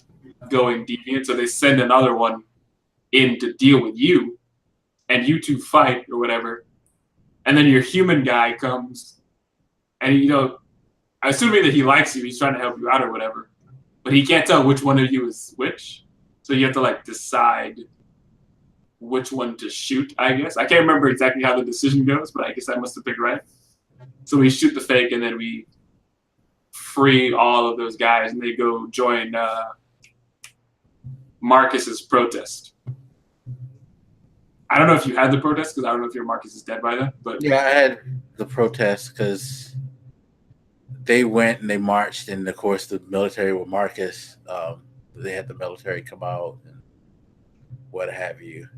Speaker 2: going deviant, so they send another one in to deal with you, and you two fight or whatever, and then your human guy comes, and you know, assuming that he likes you, he's trying to help you out or whatever, but he can't tell which one of you is which, so you have to like decide which one to shoot. I guess I can't remember exactly how the decision goes, but I guess I must have picked right. So we shoot the fake, and then we free all of those guys, and they go join Marcus's protest. I don't know if you had the protest because I don't know if your Marcus is dead by then. But
Speaker 1: yeah, I had the protest because they went and they marched, and of course the military with Marcus, they had the military come out and what have you,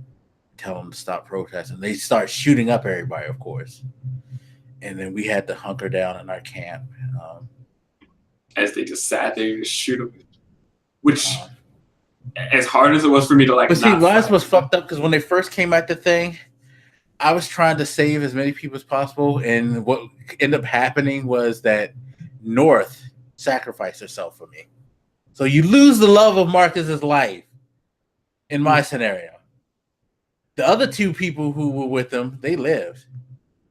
Speaker 1: tell them to stop protesting. They start shooting up everybody, of course, and then we had to hunker down in our camp.
Speaker 2: As they just sat there and shoot them, which, as hard as it was for me to like,
Speaker 1: but see, Wise was fucked up because when they first came at the thing, I was trying to save as many people as possible, and what ended up happening was that North sacrificed herself for me. So you lose the love of Marcus's life in my scenario. The other two people who were with him, they lived,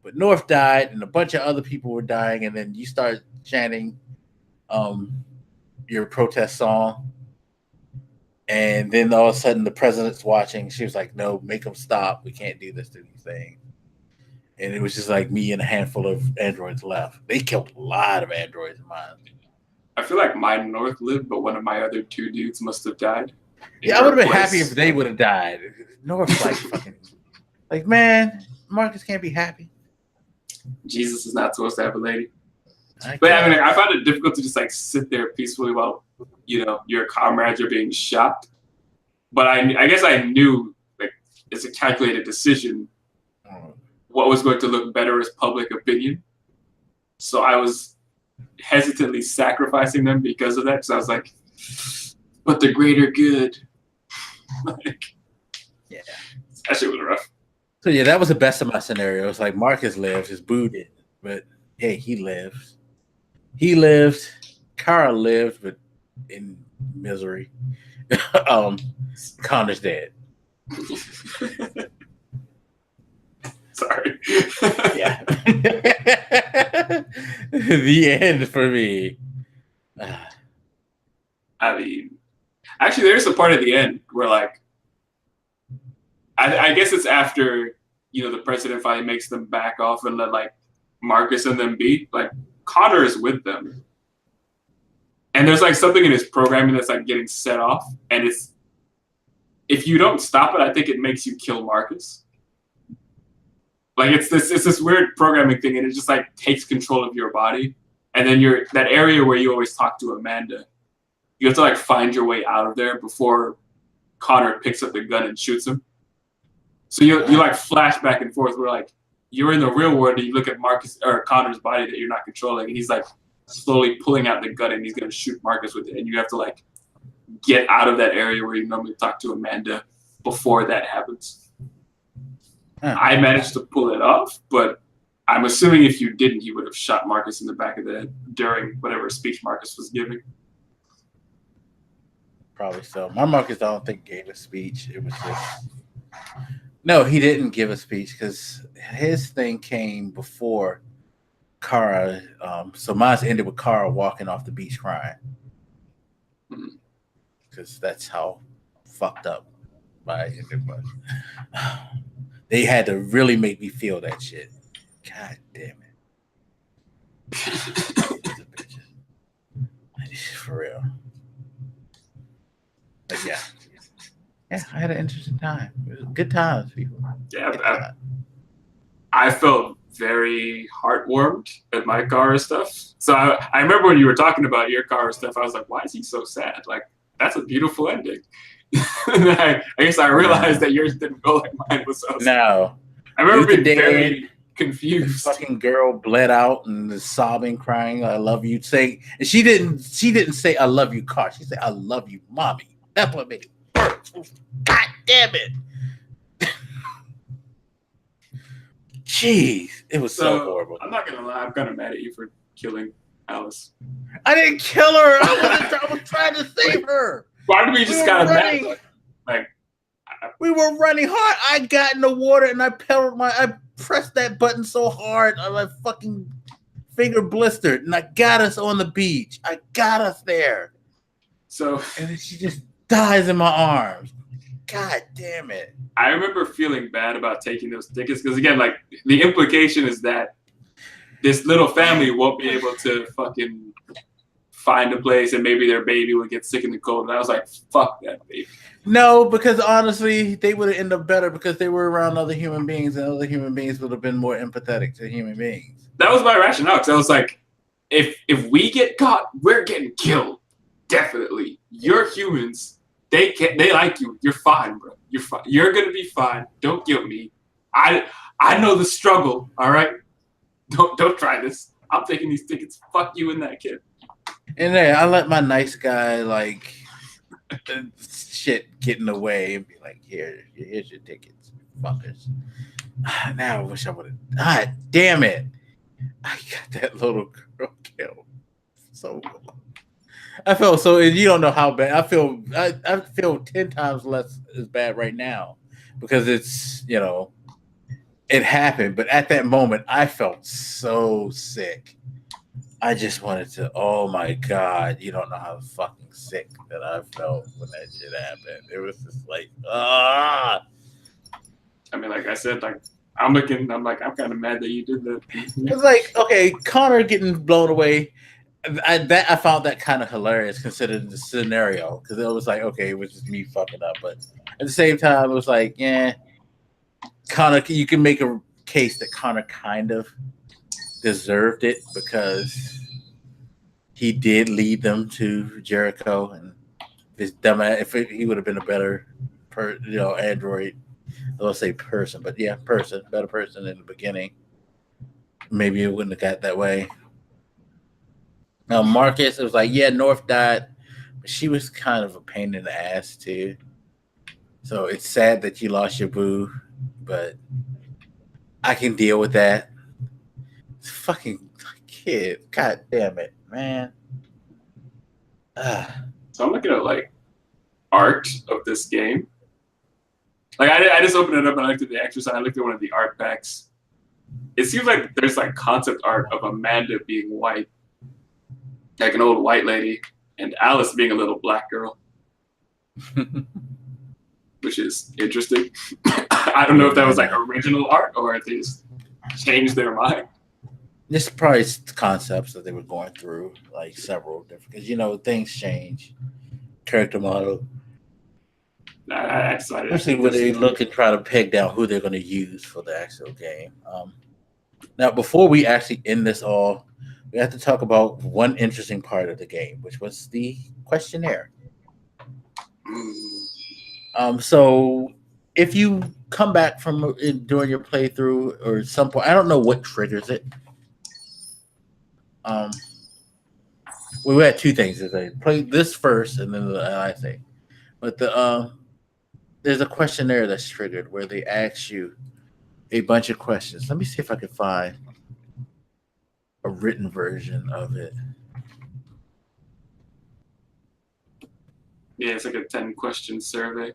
Speaker 1: but North died, and a bunch of other people were dying, and then you start chanting your protest song, and then all of a sudden the president's watching. She was like, no, make them stop, we can't do this to these things. And it was just like me and a handful of androids left. They killed a lot of androids in mine.
Speaker 2: I feel like my North lived, but one of my other two dudes must have died.
Speaker 1: Yeah, I would have been happy if they would have died. North like fucking like, man, Marcus can't be happy.
Speaker 2: Jesus is not supposed to have a lady. But I mean, I found it difficult to just like sit there peacefully while, you know, your comrades are being shot. But I guess I knew, like, it's a calculated decision what was going to look better as public opinion. So I was hesitantly sacrificing them because of that. So I was like, but the greater good. Like,
Speaker 1: yeah,
Speaker 2: that shit was rough.
Speaker 1: So yeah, that was the best of my scenarios. Like Marcus lived, his boo didn't, but hey, he lived. He lived. Kara lived, but in misery. Connor's dead.
Speaker 2: Sorry.
Speaker 1: Yeah. The end for me.
Speaker 2: I mean, actually, there's a part at the end where, like, I guess it's after, you know, the president finally makes them back off and let, like, Marcus and them be. Like, Connor is with them. And there's, like, something in his programming that's, like, getting set off. And it's, if you don't stop it, I think it makes you kill Marcus. Like, it's this weird programming thing, and it just, like, takes control of your body. And then that area where you always talk to Amanda, you have to, like, find your way out of there before Connor picks up the gun and shoots him. So you like flash back and forth where, like, you're in the real world and you look at Marcus or Connor's body that you're not controlling, and he's like slowly pulling out the gun and he's gonna shoot Marcus with it, and you have to like get out of that area where you normally talk to Amanda before that happens. I managed to pull it off, but I'm assuming if you didn't, he would have shot Marcus in the back of the head during whatever speech Marcus was giving.
Speaker 1: Probably so. My Marcus, I don't think gave a speech. It was just no, he didn't give a speech because his thing came before Kara. So mine's ended with Kara walking off the beach crying because that's how fucked up my ended was. They had to really make me feel that shit. God damn it. For real. But yeah. Yeah, I had an interesting time. It was good times, people.
Speaker 2: Yeah, I felt very heartwarmed at my Kara stuff. So I remember when you were talking about your Kara stuff, I was like, why is he so sad? Like, that's a beautiful ending. And then I guess I realized that yours didn't go like mine was so sad.
Speaker 1: No.
Speaker 2: I remember being very confused.
Speaker 1: Fucking girl bled out and was sobbing, crying, I love you. And she didn't say I love you, Car. She said, I love you, mommy. That's what made it work. God damn it. Jeez. It was so horrible.
Speaker 2: I'm not gonna lie, I'm kinda mad at you for killing Alice.
Speaker 1: I didn't kill her. I was trying to save her.
Speaker 2: Why did we just got mad? Like
Speaker 1: we were running hard. I got in the water and I pressed that button so hard, my fucking finger blistered, and I got us on the beach. I got us there.
Speaker 2: So
Speaker 1: and then she just dies in my arms. God damn it.
Speaker 2: I remember feeling bad about taking those tickets because, again, like, the implication is that this little family won't be able to fucking find a place and maybe their baby would get sick in the cold. And I was like, fuck that baby.
Speaker 1: No, because honestly, they would have ended up better because they were around other human beings and other human beings would have been more empathetic to human beings.
Speaker 2: That was my rationale because I was like, if we get caught, we're getting killed. Definitely. You're humans. They like you. You're fine, bro. You're fine. You're gonna be fine. Don't guilt me. I know the struggle. All right. Don't try this. I'm taking these tickets. Fuck you and that kid.
Speaker 1: And then I let my nice guy like shit get in the way and be like, here's your tickets, fuckers. Now I wish I would have. God damn it! I got that little girl killed. So. I feel so. You don't know how bad I feel. I feel 10 times less as bad right now because it's it happened. But at that moment, I felt so sick. I just wanted to. Oh my god! You don't know how fucking sick that I felt when that shit happened. It was just like ah.
Speaker 2: I mean, like I said, like I'm kind of mad that you did that.
Speaker 1: It's like, okay, Connor getting blown away. I found that kind of hilarious considering the scenario because it was like, okay, it was just me fucking up, but at the same time, it was like, yeah, Connor, you can make a case that Connor kind of deserved it because he did lead them to Jericho, and this dumbass, if he would have been a better, android, I will say person, but yeah, better person in the beginning, maybe it wouldn't have got that way. Marcus, it was like, yeah, North died, but she was kind of a pain in the ass too. So it's sad that you lost your boo, but I can deal with that. It's fucking kid. God damn it, man.
Speaker 2: So I'm looking at like art of this game. Like I just opened it up and I looked at the exercise. I looked at one of the art packs. It seems like there's like concept art of Amanda being white, like an old white lady, and Alice being a little black girl, which is interesting. I don't know if that was like original art or if they just changed their mind.
Speaker 1: This is probably concepts that they were going through, like several different, because things change. Character model.
Speaker 2: I decided,
Speaker 1: especially when they look and try to peg down who they're going to use for the actual game. Now, before we actually end this all, we have to talk about one interesting part of the game, which was the questionnaire. So if you come back from during your playthrough or some point, I don't know what triggers it. We had two things: is they play this first, and then the I thing. But there's a questionnaire that's triggered where they ask you a bunch of questions. Let me see if I can find a written version of it.
Speaker 2: Yeah, it's like a 10-question survey.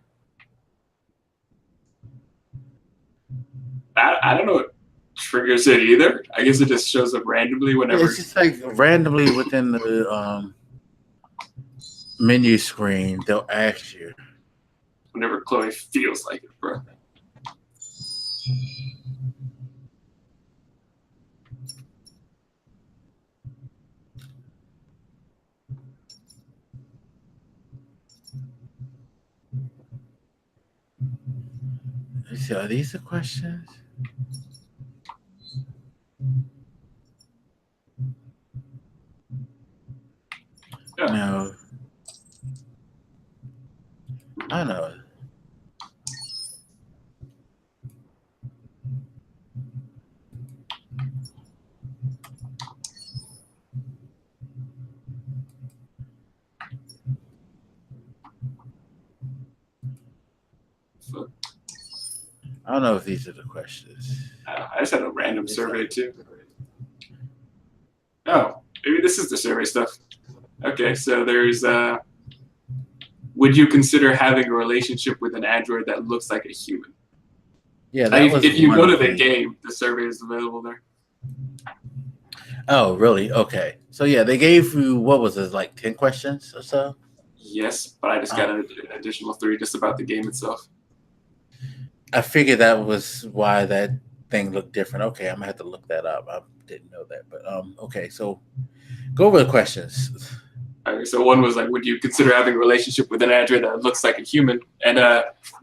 Speaker 2: I don't know what triggers it either. I guess it just shows up randomly whenever.
Speaker 1: It's just like randomly within the menu screen, they'll ask you.
Speaker 2: Whenever Chloe feels like it, bro.
Speaker 1: Let's see, are these the questions?
Speaker 2: Yeah.
Speaker 1: No. I know. I don't know if these are the questions.
Speaker 2: I just had a random survey too. Oh, maybe this is the survey stuff. Okay, so there's would you consider having a relationship with an android that looks like a human?
Speaker 1: Yeah, that was
Speaker 2: if you go to the game, the survey is available there.
Speaker 1: Oh, really? Okay. So yeah, they gave you, what was it, like 10 questions or so?
Speaker 2: Yes, but I just got an additional 3 just about the game itself.
Speaker 1: I figured that was why that thing looked different. Okay, I'm gonna have to look that up. I didn't know that, but okay. So go over the questions.
Speaker 2: Okay, so one was like, would you consider having a relationship with an android that looks like a human? And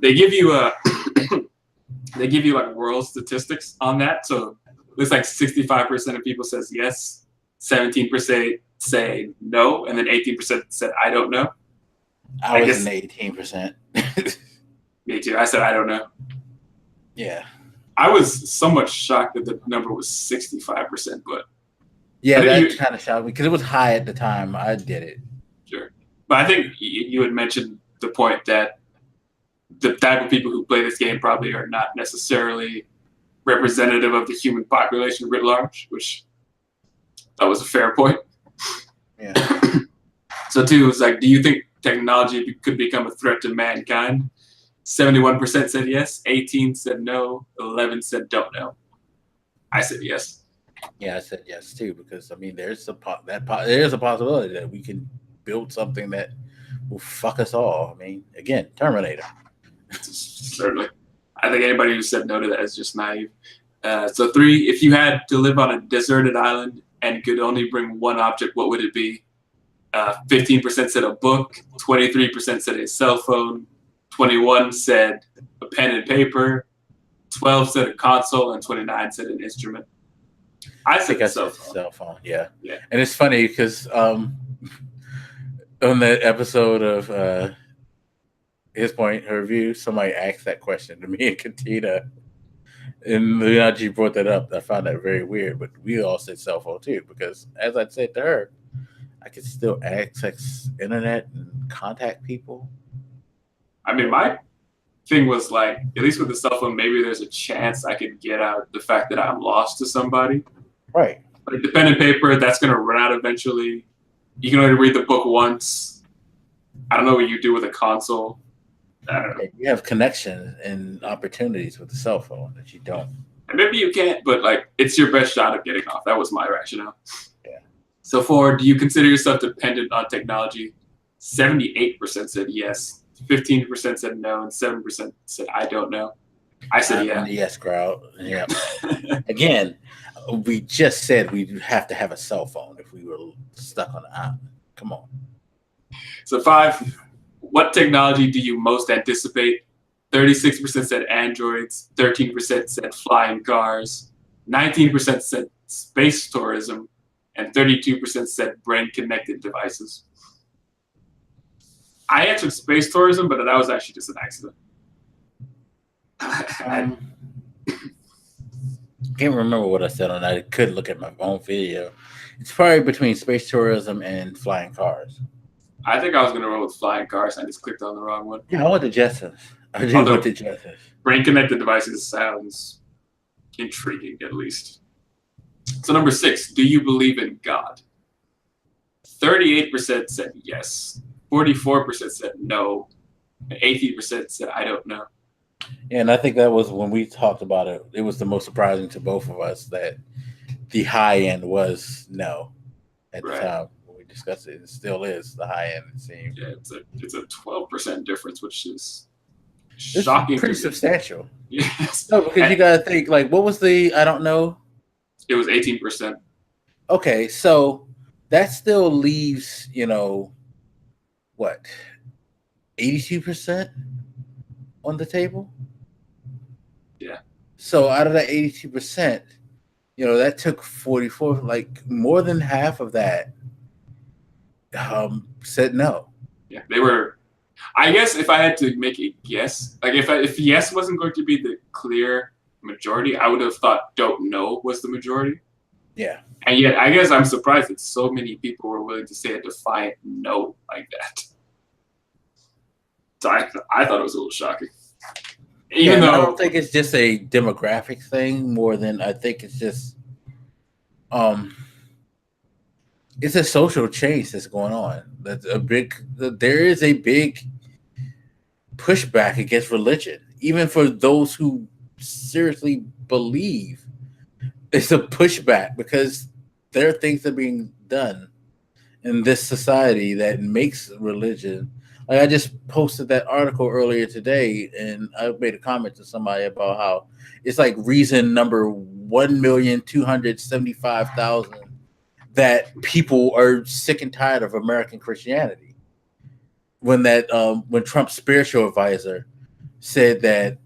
Speaker 2: they give you like world statistics on that. So it looks like 65% of people says yes, 17% say no, and then 18% said I don't know.
Speaker 1: I was in the 18%.
Speaker 2: Me too. I said I don't know.
Speaker 1: Yeah.
Speaker 2: I was somewhat shocked that the number was 65%, but
Speaker 1: yeah, that kind of shocked me because it was high at the time I did it.
Speaker 2: Sure, but I think you had mentioned the point that the type of people who play this game probably are not necessarily representative of the human population writ large, which that was a fair point.
Speaker 1: Yeah.
Speaker 2: So 2 was like, do you think technology could become a threat to mankind? 71% said yes, 18 said no, 11 said don't know. I said yes.
Speaker 1: Yeah, I said yes too because I mean, there's a possibility that we can build something that will fuck us all. I mean, again, Terminator.
Speaker 2: Certainly, I think anybody who said no to that is just naive. So 3, if you had to live on a deserted island and could only bring one object, what would it be? 15% said a book, 23% said a cell phone, 21 said a pen and paper, 12 said a console, and 29 said an instrument. I
Speaker 1: I
Speaker 2: said
Speaker 1: think
Speaker 2: the
Speaker 1: I
Speaker 2: cell
Speaker 1: said
Speaker 2: phone.
Speaker 1: cell phone. Yeah,
Speaker 2: Yeah.
Speaker 1: and it's funny because on that episode of his point, her review, somebody asked that question to me and Katina, and she brought that up. I found that very weird, but we all said cell phone too because, as I said to her, I could still access internet and contact people.
Speaker 2: I mean, my thing was like, at least with the cell phone, maybe there's a chance I could get out the fact that I'm lost to somebody.
Speaker 1: Right.
Speaker 2: Like the pen and paper, that's going to run out eventually. You can only read the book once. I don't know what you do with a console. I don't know.
Speaker 1: You have connections and opportunities with the cell phone that you don't.
Speaker 2: And maybe you can't, but like it's your best shot of getting off. That was my rationale.
Speaker 1: Yeah.
Speaker 2: So for, do you consider yourself dependent on technology? 78% said yes, 15% said no, and 7% said I don't know. I said yeah.
Speaker 1: In the yes crowd. Yeah. Again, we just said we'd have to have a cell phone if we were stuck on the island. Come on.
Speaker 2: So 5, what technology do you most anticipate? 36% said androids, 13% said flying cars, 19% said space tourism, and 32% said brain-connected devices. I answered space tourism, but that was actually just an accident.
Speaker 1: Can't remember what I said on that. I could look at my own video. It's probably between space tourism and flying cars.
Speaker 2: I think I was going to roll with flying cars. I just clicked on the wrong one.
Speaker 1: Yeah, I went to Jetsons. I did went to Jetsons.
Speaker 2: Brain-connected devices sounds intriguing, at least. So number 6, do you believe in God? 38% said yes, 44% said no, and 18% said I don't know.
Speaker 1: Yeah, and I think that was when we talked about it. It was the most surprising to both of us that the high end was no at the time when we discussed it. It still is the high end. It seems.
Speaker 2: Yeah, it's a 12% difference, which is shocking.
Speaker 1: Pretty substantial.
Speaker 2: Yes.
Speaker 1: No, because you got to think like, what was the I don't know?
Speaker 2: It was 18%.
Speaker 1: Okay, so that still leaves what 82% on the table.
Speaker 2: Yeah.
Speaker 1: So out of that 82%, that took 44, like more than half of that said no.
Speaker 2: Yeah, they were. I guess if I had to make a guess, like if yes wasn't going to be the clear majority, I would have thought don't know was the majority.
Speaker 1: Yeah.
Speaker 2: And yet, I guess I'm surprised that so many people were willing to say a defiant no like that. So I thought it was a little shocking. Even though
Speaker 1: I don't think it's just a demographic thing more than I think it's just it's a social change that's going on. There is a big pushback against religion, even for those who seriously believe. It's a pushback because there are things that are being done in this society that makes religion. Like I just posted that article earlier today, and I made a comment to somebody about how it's like reason number 1,275,000 that people are sick and tired of American Christianity. When Trump's spiritual advisor said that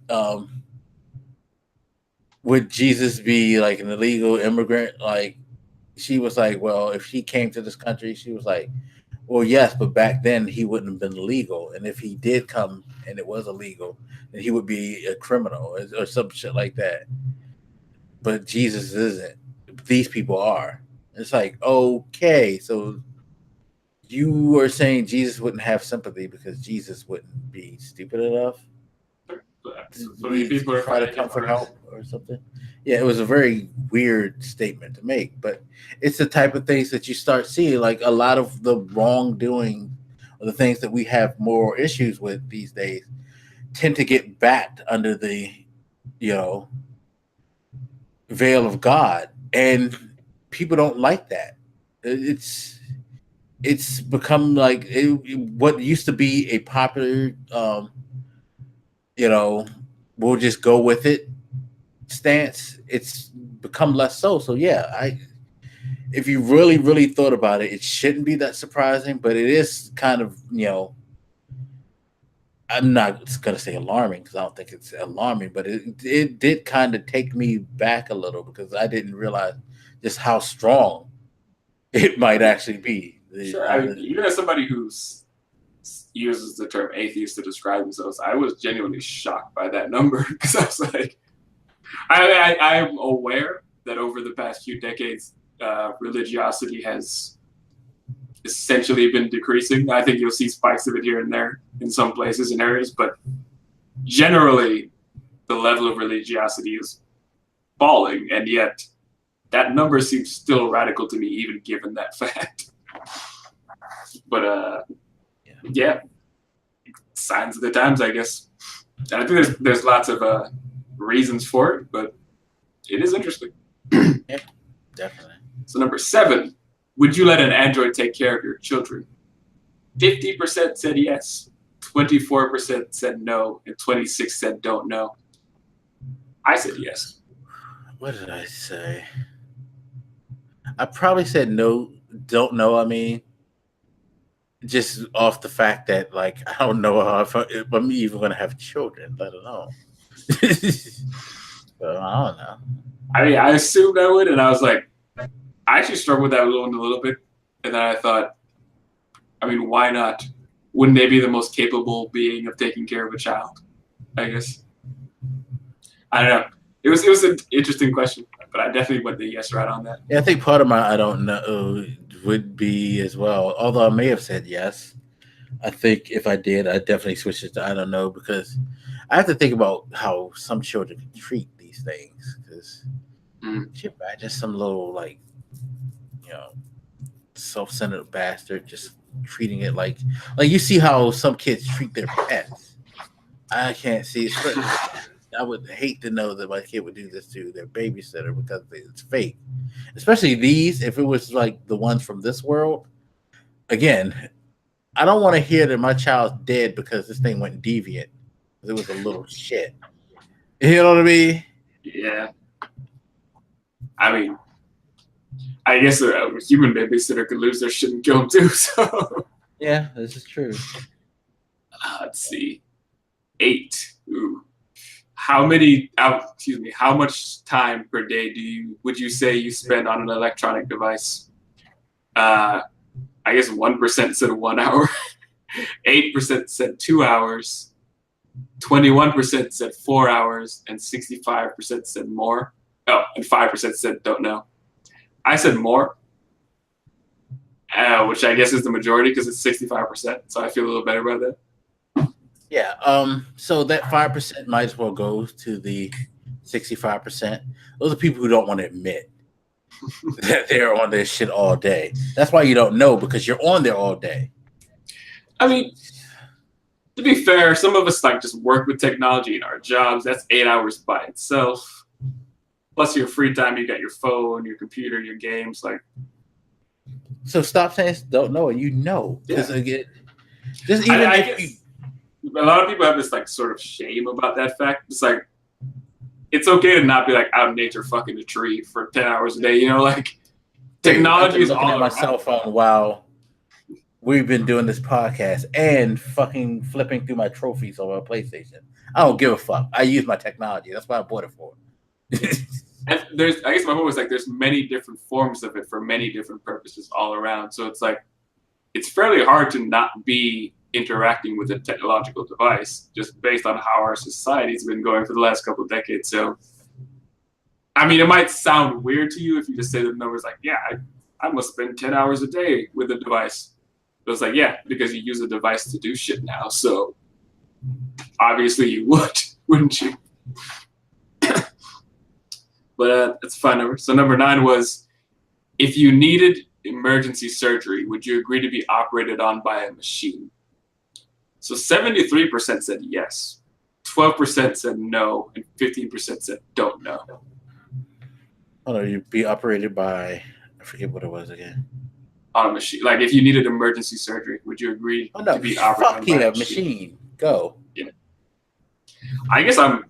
Speaker 1: would Jesus be like an illegal immigrant? Like she was like, well, if he came to this country, she was like, well, yes, but back then he wouldn't have been illegal. And if he did come and it was illegal, then he would be a criminal or some shit like that. But Jesus isn't. These people are. It's like, okay, so you are saying Jesus wouldn't have sympathy because Jesus wouldn't be stupid enough?
Speaker 2: So many people are
Speaker 1: try to come for help or something. Yeah, it was a very weird statement to make, but it's the type of things that you start seeing. Like a lot of the wrongdoing or the things that we have moral issues with these days tend to get backed under the veil of God, and people don't like that. It's become like what used to be a popular we'll just go with it stance. It's become less so. So yeah, if you really, really thought about it, it shouldn't be that surprising, but it is kind of, I'm not going to say alarming because I don't think it's alarming, but it did kind of take me back a little because I didn't realize just how strong it might actually be.
Speaker 2: Sure. I mean, even as somebody who uses the term atheist to describe themselves, I was genuinely shocked by that number because I was like, I'm aware that over the past few decades, religiosity has essentially been decreasing. I think you'll see spikes of it here and there in some places and areas, but generally, the level of religiosity is falling, and yet that number seems still radical to me, even given that fact. But yeah, signs of the times, I guess. And I think there's lots of reasons for it, but it is interesting.
Speaker 1: Yeah, definitely.
Speaker 2: So number 7, would you let an android take care of your children? 50% said yes, 24% said no, and 26% said don't know. I said yes.
Speaker 1: What did I say? I probably said no, don't know. I mean, just off the fact that, like, I don't know if I'm even going to have children, let alone. So, I don't know.
Speaker 2: I mean, I assumed I would, and I was like, I actually struggled with that a little bit. And then I thought, I mean, why not? Wouldn't they be the most capable being of taking care of a child? I guess. I don't know. It was an interesting question, but I definitely went the yes right on that.
Speaker 1: Yeah, I think part of my I don't know would be as well. Although I may have said yes. I think if I did, I'd definitely switch it to I don't know, because I have to think about how some children can treat these things. Because could you imagine some little, like, self-centered bastard just treating it like you see how some kids treat their pets. I can't see it. I would hate to know that my kid would do this to their babysitter because it's fake. Especially these, if it was like the ones from this world. Again, I don't want to hear that my child's dead because this thing went deviant. It was a little shit. You know what I mean?
Speaker 2: Yeah. I mean, I guess a human babysitter could lose their shit and kill them too. So
Speaker 1: yeah, this is true.
Speaker 2: Let's see. 8. Ooh. How much time per day would you say you spend on an electronic device? I guess 1% said 1 hour, 8% said 2 hours, 21% said 4 hours, and 65% said more. Oh, and 5% said don't know. I said more, which I guess is the majority because it's 65%. So I feel a little better about that.
Speaker 1: Yeah. So that 5% might as well go to the 65%. Those are people who don't want to admit that they're on their shit all day. That's why you don't know, because you're on there all day.
Speaker 2: I mean, to be fair, some of us like just work with technology in our jobs. That's 8 hours by itself. Plus your free time, you got your phone, your computer, your games. Like,
Speaker 1: so stop saying don't know, and you know. Because again, just even
Speaker 2: a lot of people have this like sort of shame about that fact. It's like, it's okay to not be like out in nature fucking a tree for 10 hours a day. You know, like, technology is all
Speaker 1: at my cell phone while we've been doing this podcast and fucking flipping through my trophies on my PlayStation. I don't give a fuck. I use my technology. That's what I bought it for.
Speaker 2: And I guess my point was like, there's many different forms of it for many different purposes all around. So it's like, it's fairly hard to not be interacting with a technological device just based on how our society's been going for the last couple of decades. So, I mean, it might sound weird to you if you just say the numbers like, yeah, I must spend 10 hours a day with a device. But it's like, yeah, because you use a device to do shit now. So obviously you would, wouldn't you? But that's a fine number. So number 9 was, if you needed emergency surgery, would you agree to be operated on by a machine? So 73% said yes, 12% said no, and 15% said don't know.
Speaker 1: Oh no, you'd be operated by, I forget what it was again.
Speaker 2: On a machine. Like, if you needed emergency surgery, would you agree to be operated on by a machine?
Speaker 1: Go.
Speaker 2: Yeah. I guess I'm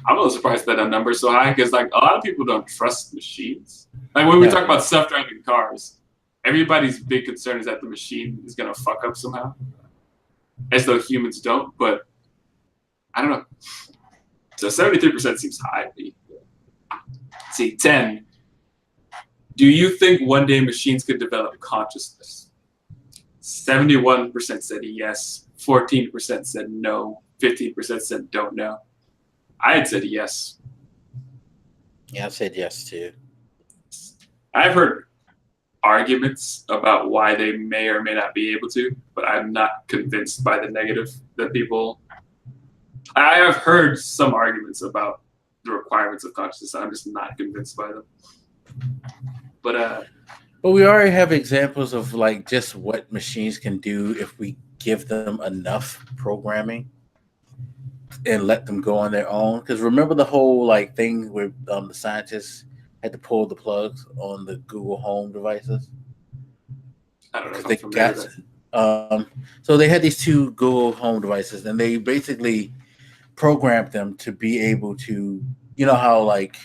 Speaker 2: a little surprised that number is so high, because like a lot of people don't trust machines. Like when we talk about self-driving cars, everybody's big concern is that the machine is gonna fuck up somehow, as though humans don't. But I don't know. So 73% seems high to me. See, 10. Do you think one day machines could develop consciousness? 71% said yes, 14% said no, 15% said don't know. I had said yes.
Speaker 1: Yeah, I said yes too.
Speaker 2: I've heard arguments about why they may or may not be able to, but I'm not convinced by the negative that people. I have heard some arguments about the requirements of consciousness. I'm just not convinced by them. But
Speaker 1: we already have examples of like just what machines can do if we give them enough programming and let them go on their own. Because remember the whole like thing where the scientists had to pull the plugs on the Google Home devices.
Speaker 2: I don't know if
Speaker 1: They
Speaker 2: I'm familiar with
Speaker 1: got so they had these two Google Home devices, and they basically programmed them to be able to, you know how like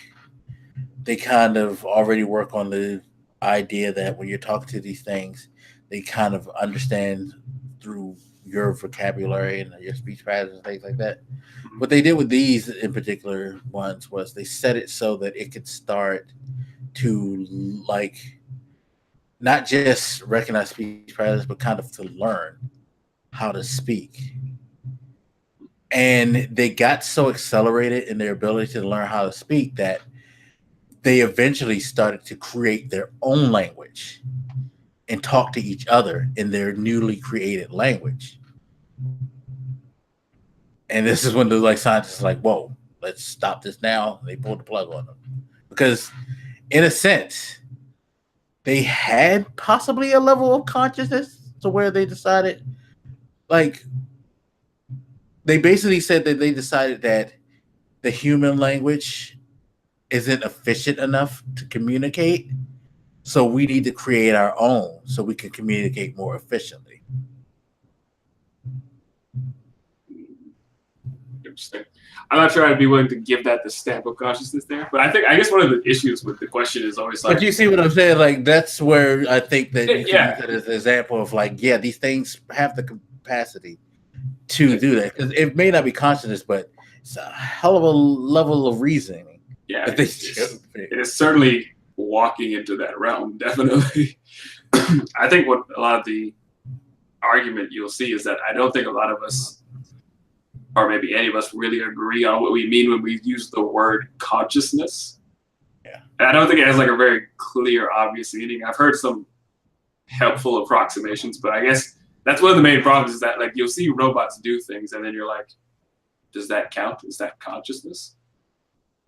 Speaker 1: they kind of already work on the idea that when you're talking to these things, they kind of understand through your vocabulary and your speech patterns and things like that. What they did with these in particular ones was they set it so that it could start to like not just recognize speech patterns, but kind of to learn how to speak. And they got so accelerated in their ability to learn how to speak that they eventually started to create their own language and talk to each other in their newly created language. And this is when the like scientists are like, whoa, let's stop this now. They pulled the plug on them. Because in a sense, they had possibly a level of consciousness to where they decided, like, they basically said that they decided that the human language isn't efficient enough to communicate. So we need to create our own so we can communicate more efficiently.
Speaker 2: Interesting. I'm not sure I'd be willing to give that the stamp of consciousness there, but I guess one of the issues with the question is always like.
Speaker 1: But you see what I'm saying? Like that's where I think that you can use it as an example of like, yeah, these things have the capacity to do that because it may not be consciousness, but it's a hell of a level of reasoning.
Speaker 2: Yeah, it is certainly walking into that realm. Definitely. I think what a lot of the argument you'll see is that I don't think a lot of us, or maybe any of us, really agree on what we mean when we use the word consciousness.
Speaker 1: Yeah.
Speaker 2: And I don't think it has like a very clear, obvious meaning. I've heard some helpful approximations, but I guess that's one of the main problems is that like you'll see robots do things and then you're like, does that count? Is that consciousness?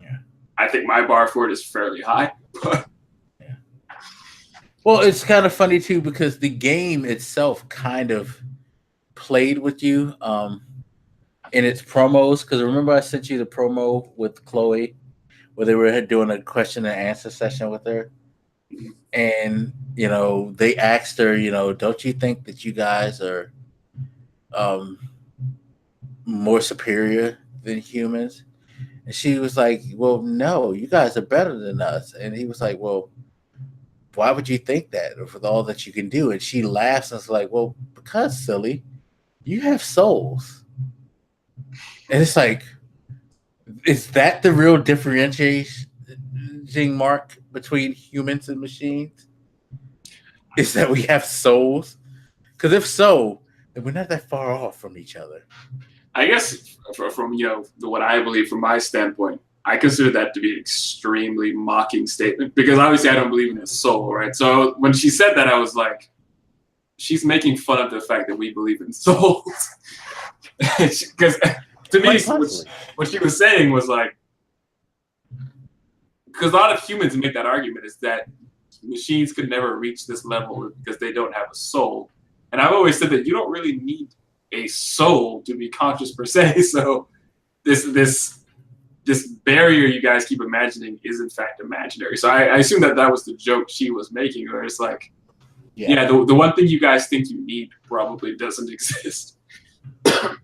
Speaker 1: Yeah.
Speaker 2: I think my bar for it is fairly high.
Speaker 1: Yeah. Well, it's kind of funny too because the game itself kind of played with you in its promos. Because remember I sent you the promo with Chloe where they were doing a question and answer session with her. And, you know, they asked her, you know, don't you think that you guys are more superior than humans? And she was like, well, no, you guys are better than us. And he was like, well, why would you think that with all that you can do? And she laughs and is like, well, because silly, you have souls. And it's like, is that the real differentiating mark between humans and machines? Is that we have souls? Because if so, then we're not that far off from each other.
Speaker 2: I guess from you know what I believe from my standpoint, I consider that to be an extremely mocking statement because obviously I don't believe in a soul, right? So when she said that, I was like, she's making fun of the fact that we believe in souls. Because to me, what she was saying was like, because a lot of humans make that argument is that machines could never reach this level because they don't have a soul. And I've always said that you don't really need a soul to be conscious per se. So this barrier you guys keep imagining is in fact imaginary. So I assume that was the joke she was making, where it's like, yeah, the one thing you guys think you need probably doesn't exist.
Speaker 1: Yeah,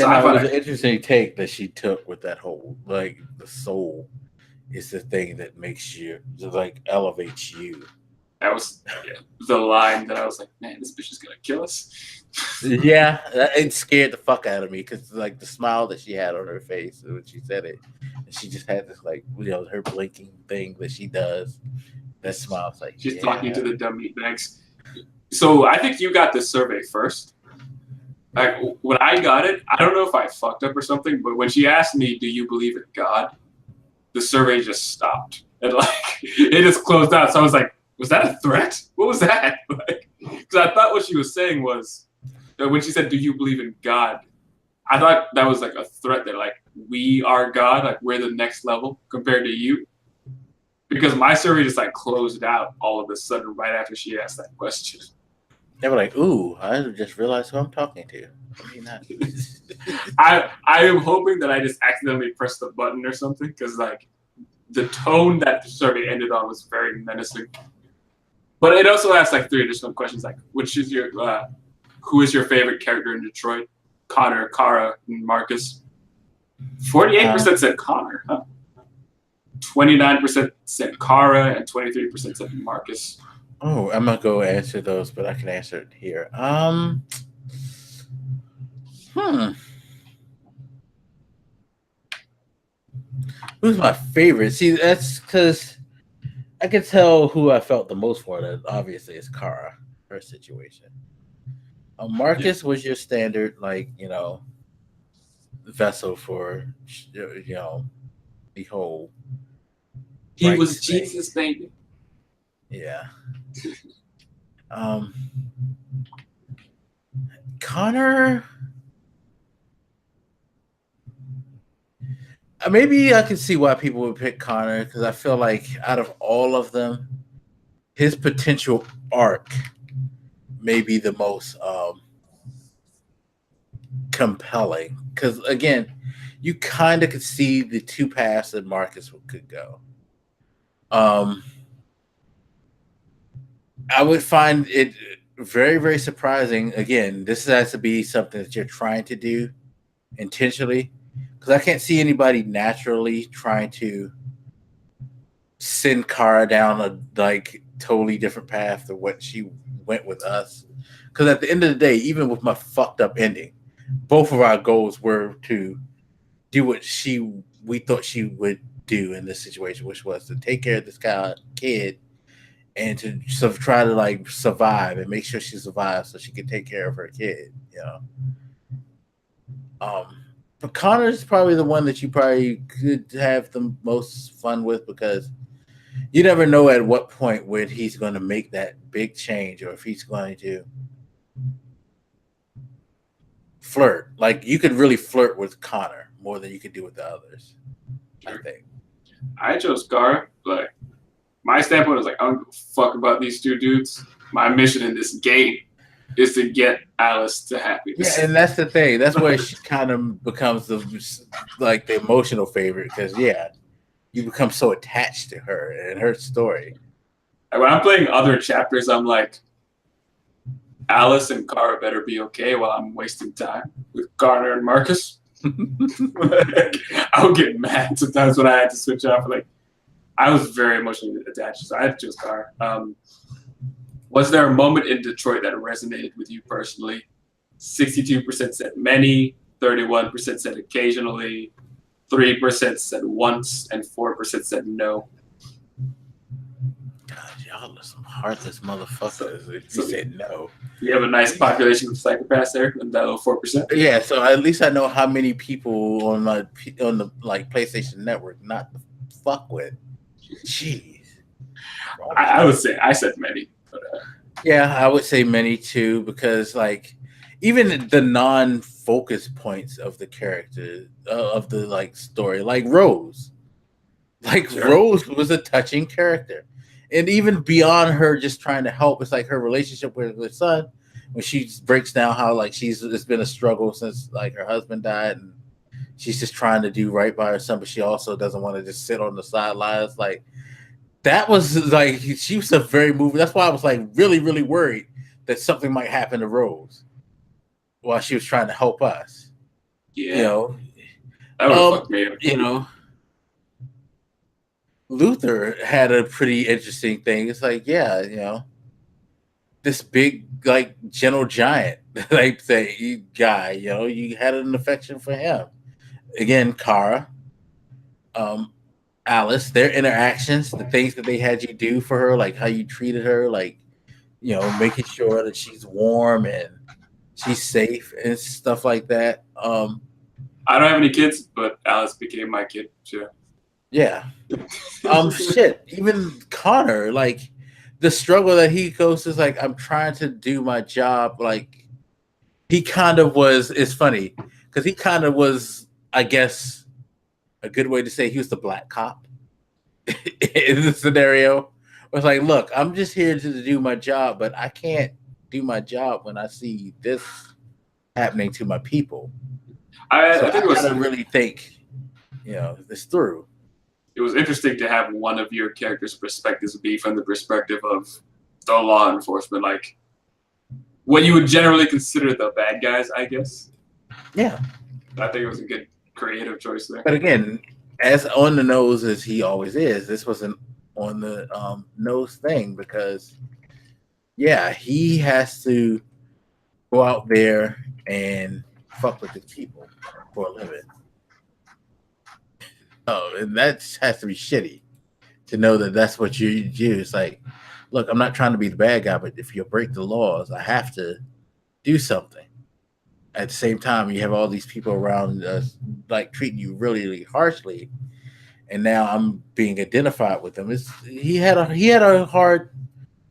Speaker 1: so no, it was an interesting take that she took with that whole, like, the soul is the thing that makes you, like, elevates you.
Speaker 2: That was the line that I was like, man, this bitch is gonna kill us.
Speaker 1: Yeah, it scared the fuck out of me because, like, the smile that she had on her face when she said it, and she just had this, like, you know, her blinking thing that she does That smile's like,
Speaker 2: She's
Speaker 1: yeah.
Speaker 2: talking to the dumb meatbags. So I think you got this survey first. Like when I got it, I don't know if I fucked up or something, but when she asked me, "Do you believe in God?" the survey just stopped and like it just closed out. So I was like, "Was that a threat? What was that?" Because I thought what she was saying was that when she said, "Do you believe in God?" I thought that was like a threat that like we are God, like we're the next level compared to you. Because my survey just like closed out all of a sudden right after she asked that question.
Speaker 1: They were like, "Ooh, I just realized who I'm talking to."
Speaker 2: I am hoping that I just accidentally pressed the button or something because like the tone that the survey ended on was very menacing. But it also asked like 3 additional questions like, which is your who is your favorite character in Detroit? Connor, Kara, and Marcus. 48% said Connor, huh? 29% said Kara, and 23% said Marcus.
Speaker 1: Oh, I'm gonna go answer those, but I can answer it here. Who's my favorite? See, that's because I can tell who I felt the most for. That obviously is Kara, her situation. Marcus was your standard, like, vessel for, the whole.
Speaker 2: He was Jesus, baby.
Speaker 1: Yeah. Connor. Maybe I can see why people would pick Connor because I feel like out of all of them, his potential arc may be the most compelling. Because again, you kind of could see the 2 paths that Marcus could go. I would find it very, very surprising. Again, this has to be something that you're trying to do intentionally, because I can't see anybody naturally trying to send Kara down a like totally different path to what she went with us. Because at the end of the day, even with my fucked up ending, both of our goals were to do what we thought she would do in this situation, which was to take care of this kid and to try to like survive and make sure she survives so she can take care of her kid. But Connor is probably the one that you probably could have the most fun with because you never know at what point when he's going to make that big change or if he's going to flirt. Like you could really flirt with Connor more than you could do with the others. Sure. I think.
Speaker 2: I chose Kara. Like my standpoint was like, I don't give a fuck about these 2 dudes. My mission in this game is to get Alice to happiness.
Speaker 1: Yeah, and that's the thing. That's where she kind of becomes the emotional favorite because you become so attached to her and her story.
Speaker 2: And when I'm playing other chapters, I'm like, Alice and Kara better be okay while I'm wasting time with Connor and Marcus. I would get mad sometimes when I had to switch off. Like, I was very emotionally attached, so I had to choose Kara. Was there a moment in Detroit that resonated with you personally? 62% said many, 31% said occasionally, 3% said once, and 4% said no.
Speaker 1: God, y'all are some heartless motherfuckers. You said no.
Speaker 2: You have a nice population of psychopaths there, and that little 4%.
Speaker 1: Yeah, so at least I know how many people on the like PlayStation Network not to fuck with. Jeez.
Speaker 2: I would say I said many. But,
Speaker 1: yeah, I would say many too because like even the non-focus points of the character of the like story, like Rose. Like sure. Rose was a touching character. And even beyond her just trying to help, it's like her relationship with her son when she breaks down how like it's been a struggle since like her husband died and she's just trying to do right by her son, but she also doesn't want to just sit on the sidelines. Like that was like she was a very moving. That's why I was like really, really worried that something might happen to Rose while she was trying to help us.
Speaker 2: Yeah. That would have fucked me up.
Speaker 1: Luther had a pretty interesting thing. It's like, this big, like, gentle giant, like, guy, you had an affection for him. Again, Kara. Alice, their interactions, the things that they had you do for her, like how you treated her, like, making sure that she's warm and she's safe and stuff like that.
Speaker 2: I don't have any kids, but Alice became my kid. Sure.
Speaker 1: Yeah. Shit. Even Connor, like the struggle that he goes is like, I'm trying to do my job. Like he kind of was. It's funny because he kind of was, I guess, a good way to say he was the black cop in the scenario. It was like, look, I'm just here to do my job, but I can't do my job when I see this happening to my people.
Speaker 2: I
Speaker 1: So
Speaker 2: think
Speaker 1: I gotta really think, this through.
Speaker 2: It was interesting to have one of your characters' perspectives be from the perspective of the law enforcement, like what you would generally consider the bad guys, I guess.
Speaker 1: Yeah.
Speaker 2: I think it was a good creative choice there.
Speaker 1: But again, as on the nose as he always is, this was an on the nose thing because, yeah, he has to go out there and fuck with the people for a living. Oh, and that has to be shitty to know that that's what you do. It's like, look, I'm not trying to be the bad guy, but if you break the laws, I have to do something. At the same time, you have all these people around us like treating you really, really harshly, and now I'm being identified with them. He had a hard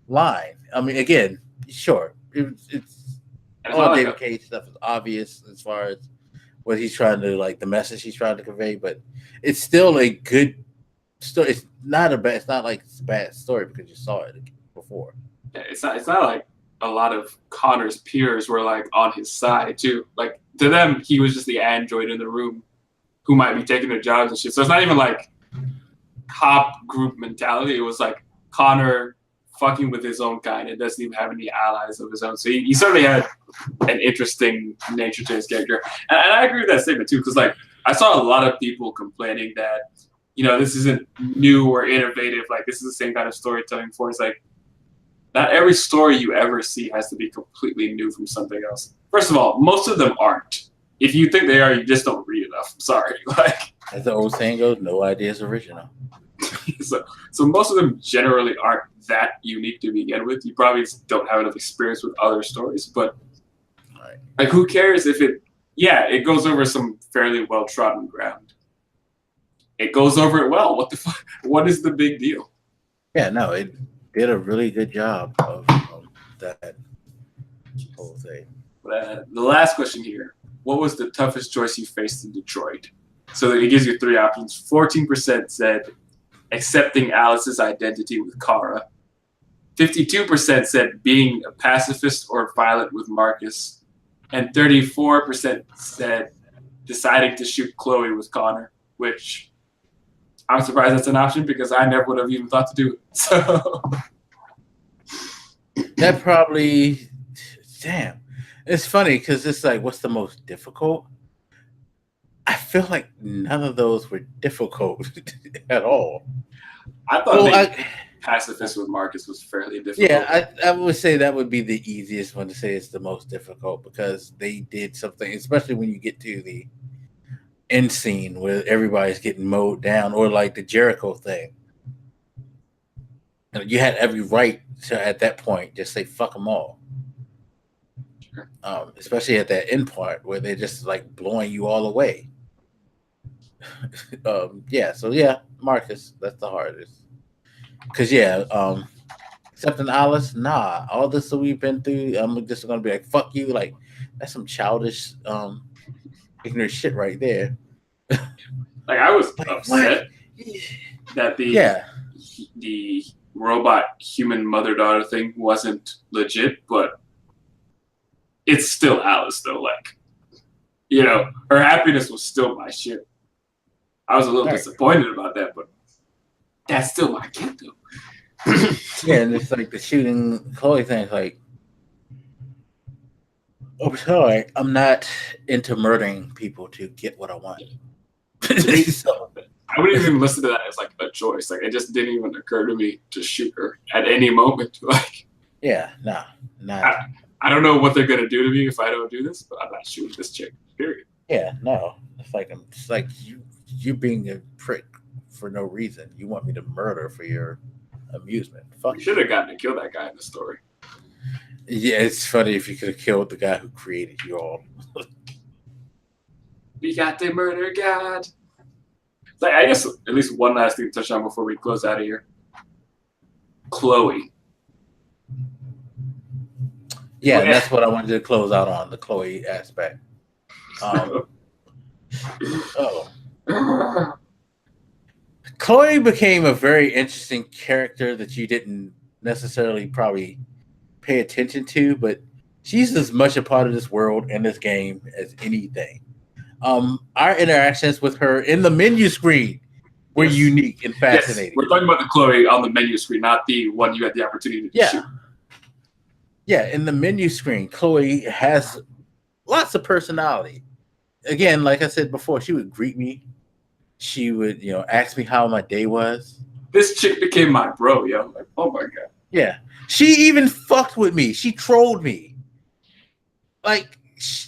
Speaker 1: line. I mean, again, sure, it's all
Speaker 2: like
Speaker 1: David Cage stuff is obvious as far as what he's trying to the message he's trying to convey, but it's still a good story. It's not like it's a bad story because you saw it before.
Speaker 2: It's not like a lot of Connor's peers were like on his side too. Like to them, he was just the android in the room who might be taking their jobs and shit. So it's not even like cop group mentality. It was like Connor fucking with his own kind and doesn't even have any allies of his own. So he certainly had an interesting nature to his character. And I agree with that statement too, because like I saw a lot of people complaining that, this isn't new or innovative. Like this is the same kind of storytelling for. It's like not every story you ever see has to be completely new from something else. First of all, most of them aren't. If you think they are, you just don't read enough. I'm sorry. Like
Speaker 1: as the old saying goes, no idea is original.
Speaker 2: So most of them generally aren't that unique to begin with. You probably don't have enough experience with other stories, but like who cares if it goes over some fairly well-trodden ground. It goes over it well. What the fuck? What is the big deal?
Speaker 1: Yeah, no, it did a really good job of that whole thing.
Speaker 2: But, the last question here. What was the toughest choice you faced in Detroit? So it gives you 3 options. 14% said accepting Alice's identity with Kara. 52% said being a pacifist or violent with Marcus. And 34% said deciding to shoot Chloe with Connor, which I'm surprised that's an option because I never would have even thought to do it. So
Speaker 1: that probably, damn. It's funny because it's like, what's the most difficult? I feel like none of those were difficult at all.
Speaker 2: I thought pacifist with Marcus was fairly difficult.
Speaker 1: Yeah, I would say that would be the easiest one to say it's the most difficult because they did something, especially when you get to the end scene where everybody's getting mowed down, or like the Jericho thing. You had every right to, at that point, just say fuck them all. Especially at that end part where they're just like blowing you all away. Marcus, that's the hardest. Because accepting Alice, nah, all this that we've been through, I'm just gonna be like, fuck you. Like, that's some childish, ignorant shit right there.
Speaker 2: Like, I was upset that the robot human mother-daughter thing wasn't legit, but it's still Alice, though. Like, her happiness was still my shit. I was a little disappointed about that, but that's still my kid, though.
Speaker 1: Yeah, and it's like the shooting Chloe thing. Like, I'm sorry, I'm not into murdering people to get what I want.
Speaker 2: So, I wouldn't even listen to that as like a choice. Like, it just didn't even occur to me to shoot her at any moment. Like, I don't know what they're gonna do to me if I don't do this, but I'm not shooting this chick. Period.
Speaker 1: Yeah, no. It's like you being a prick for no reason. You want me to murder for your amusement. Fuck
Speaker 2: You should have gotten to kill that guy in the story.
Speaker 1: Yeah, it's funny if you could have killed the guy who created you all.
Speaker 2: We got the murder god. Like, I guess at least one last thing to touch on before we close out of here. Chloe.
Speaker 1: Yeah, and that's what I wanted to close out on, the Chloe aspect. Chloe became a very interesting character that you didn't necessarily probably pay attention to, but she's as much a part of this world and this game as anything. Our interactions with her in the menu screen were unique and fascinating.
Speaker 2: Yes. We're talking about the Chloe on the menu screen, not the one you had the opportunity to shoot.
Speaker 1: Yeah, in the menu screen, Chloe has lots of personality. Again, like I said before, she would greet me. She would, ask me how my day was.
Speaker 2: This chick became my bro, yo. Like, oh my God.
Speaker 1: Yeah. She even fucked with me. She trolled me. Like,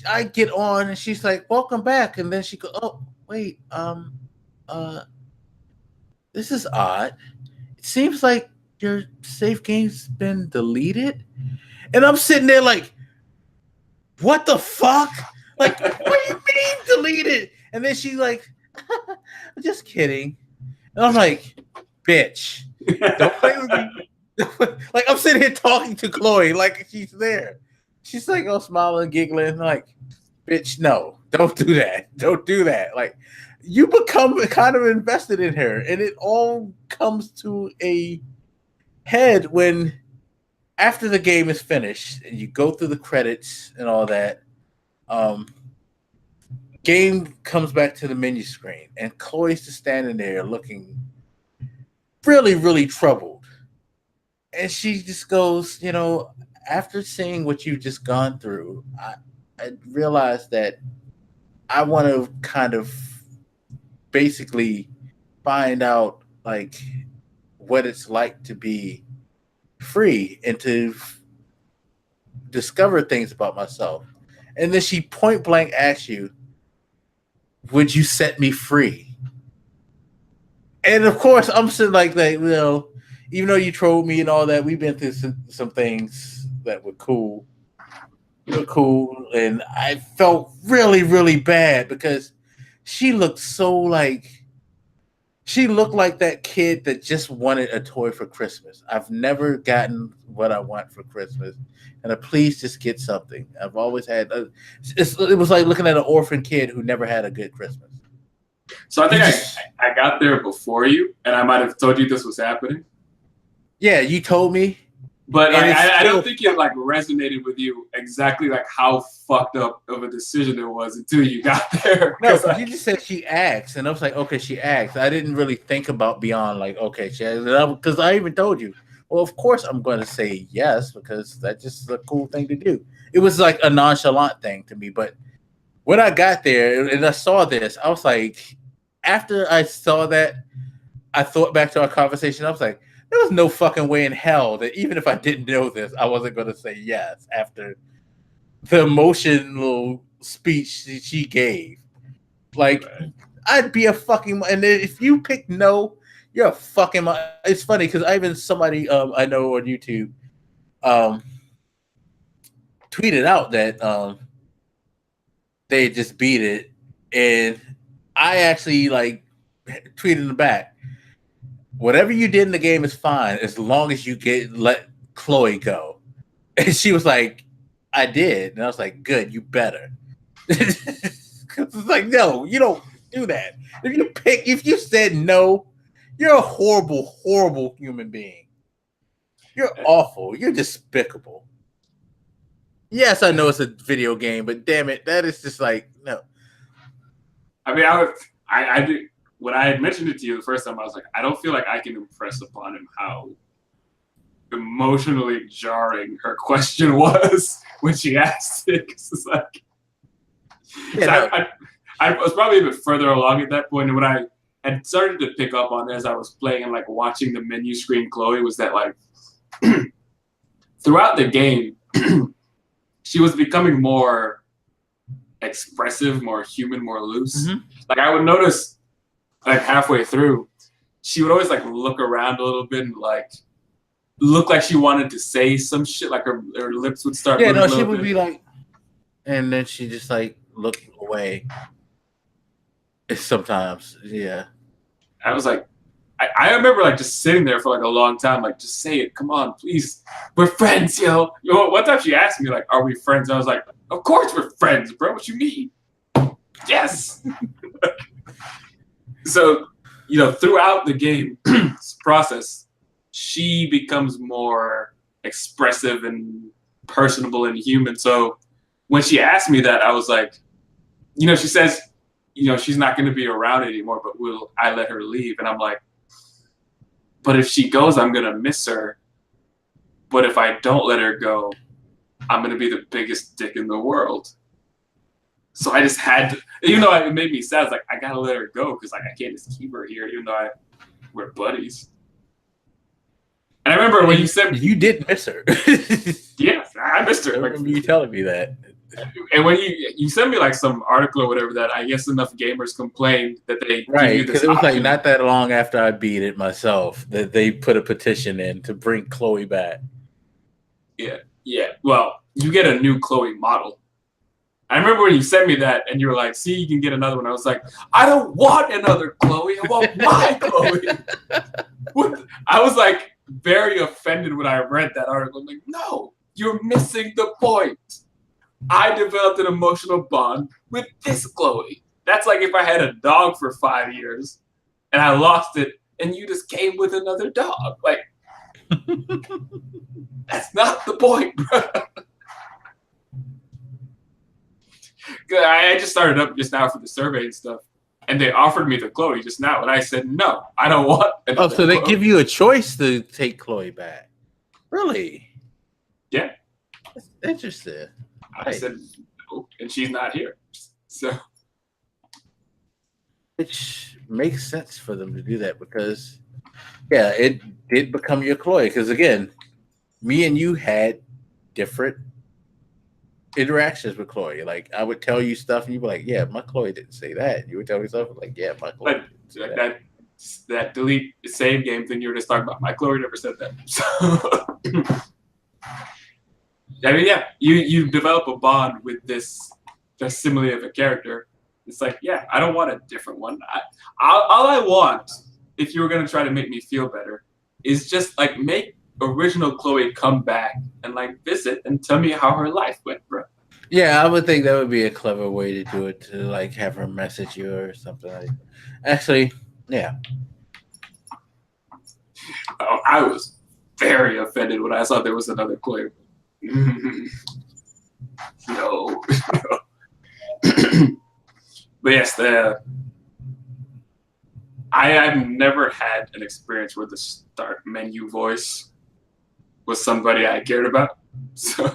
Speaker 1: I get on and she's like, welcome back. And then she goes, oh, wait, this is odd. It seems like your save game's been deleted. And I'm sitting there like, what the fuck? Like, what do you mean deleted? And then she's like, I'm just kidding. And I'm like, bitch, don't play with me. Like, I'm sitting here talking to Chloe like she's there. She's like, oh, smiling, giggling. Like, bitch, no, don't do that. Don't do that. Like, you become kind of invested in her. And it all comes to a head when after the game is finished and you go through the credits and all that, game comes back to the menu screen and Chloe's just standing there looking really, really troubled. And she just goes, after seeing what you've just gone through, I realized that I want to kind of basically find out like what it's like to be free and to discover things about myself. And then she point blank asks you, would you set me free? And of course I'm sitting like that, even though you trolled me and all that, we've been through some things that were cool. And I felt really, really bad because she looked she looked like that kid that just wanted a toy for Christmas. I've never gotten what I want for Christmas. And please just get something. I've always had it was like looking at an orphan kid who never had a good Christmas.
Speaker 2: So I think I got there before you, and I might have told you this was happening.
Speaker 1: Yeah, you told me.
Speaker 2: But I don't think it resonated with you exactly how fucked up of a decision it was until you got there.
Speaker 1: No, you just said she asked, and I was like, okay, she asked. I didn't really think about beyond okay, she asked, because I even told you, well, of course I'm going to say yes because that's just a cool thing to do. It was like a nonchalant thing to me, but when I got there and I saw this, I was like, after I saw that, I thought back to our conversation. I was like, there was no fucking way in hell that even if I didn't know this, I wasn't going to say yes after the emotional speech she gave. Like, I'd be a fucking... And if you pick no, you're a fucking... It's funny because somebody I know on YouTube tweeted out that they just beat it. And I actually tweeted in the back, whatever you did in the game is fine as long as you let Chloe go. And she was like, I did. And I was like, good, you better. It's like, no, you don't do that. If you said no, you're a horrible, horrible human being. You're awful. You're despicable. Yes, I know it's a video game, but damn it, that is just no.
Speaker 2: I mean, I do. When I had mentioned it to you the first time, I was like, I don't feel like I can impress upon him how emotionally jarring her question was when she asked it. It's like, I was probably a bit further along at that point, and when I had started to pick up on it as I was playing and watching the menu screen, Chloe was that throughout the game, she was becoming more expressive, more human, more loose. Mm-hmm. I would notice halfway through, she would always like look around a little bit and like look like she wanted to say some shit, like her lips would start moving a
Speaker 1: she
Speaker 2: little
Speaker 1: would
Speaker 2: bit.
Speaker 1: be like, and then she just like look away. Sometimes, yeah.
Speaker 2: I was like, I remember like just sitting there for like a long time, like just say it, come on, please, we're friends, yo. One time she asked me like, "Are we friends?" And I was like, "Of course we're friends, bro. What you mean?" Yes. So, throughout the game process, she becomes more expressive and personable and human. So when she asked me that, I was like, she says, she's not going to be around anymore, but will I let her leave? And I'm like, but if she goes, I'm going to miss her. But if I don't let her go, I'm going to be the biggest dick in the world. So I just had to, even though it made me sad, it's like, I got to let her go because like I can't just keep her here, even though we're buddies. And I remember when you said...
Speaker 1: You did miss her.
Speaker 2: Yes, I missed her.
Speaker 1: I remember you telling me that.
Speaker 2: And when you sent me like some article or whatever that I guess enough gamers complained that they
Speaker 1: right,
Speaker 2: give you this
Speaker 1: because it was
Speaker 2: option.
Speaker 1: like not that long after I beat it myself that they put a petition in to bring Chloe back.
Speaker 2: Yeah. Well, you get a new Chloe model. I remember when you sent me that and you were like, "See, you can get another one." I was like, "I don't want another Chloe. I want my Chloe." I was like very offended when I read that article. I'm like, "No, you're missing the point. I developed an emotional bond with this Chloe. That's like if I had a dog for 5 years and I lost it and you just came with another dog. Like, that's not the point, bro." I just started up just now for the survey and stuff, and they offered me the Chloe just now, and I said, no, I don't want another
Speaker 1: so they
Speaker 2: Chloe.
Speaker 1: give you a choice to take Chloe back. Really?
Speaker 2: Yeah.
Speaker 1: That's interesting.
Speaker 2: I said no, and she's not here. So,
Speaker 1: which makes sense for them to do that because, yeah, it did become your Chloe. Because again, me and you had different interactions with Chloe. Like I would tell you stuff, and you'd be like, "Yeah, my Chloe didn't say that." You would tell me stuff like, "Yeah, my Chloe."
Speaker 2: Like that delete save game thing you were just talking about. My Chloe never said that. So, I mean, yeah, you develop a bond with this facsimile of a character. It's like, yeah, I don't want a different one. All I want, if you were gonna try to make me feel better, is just like make original Chloe come back and like visit and tell me how her life went, bro.
Speaker 1: Yeah, I would think that would be a clever way to do it, to like have her message you or something like that. Actually, yeah.
Speaker 2: I was very offended when I saw there was another Chloe. No. But yes, I have never had an experience where the start menu voice was somebody I cared about. So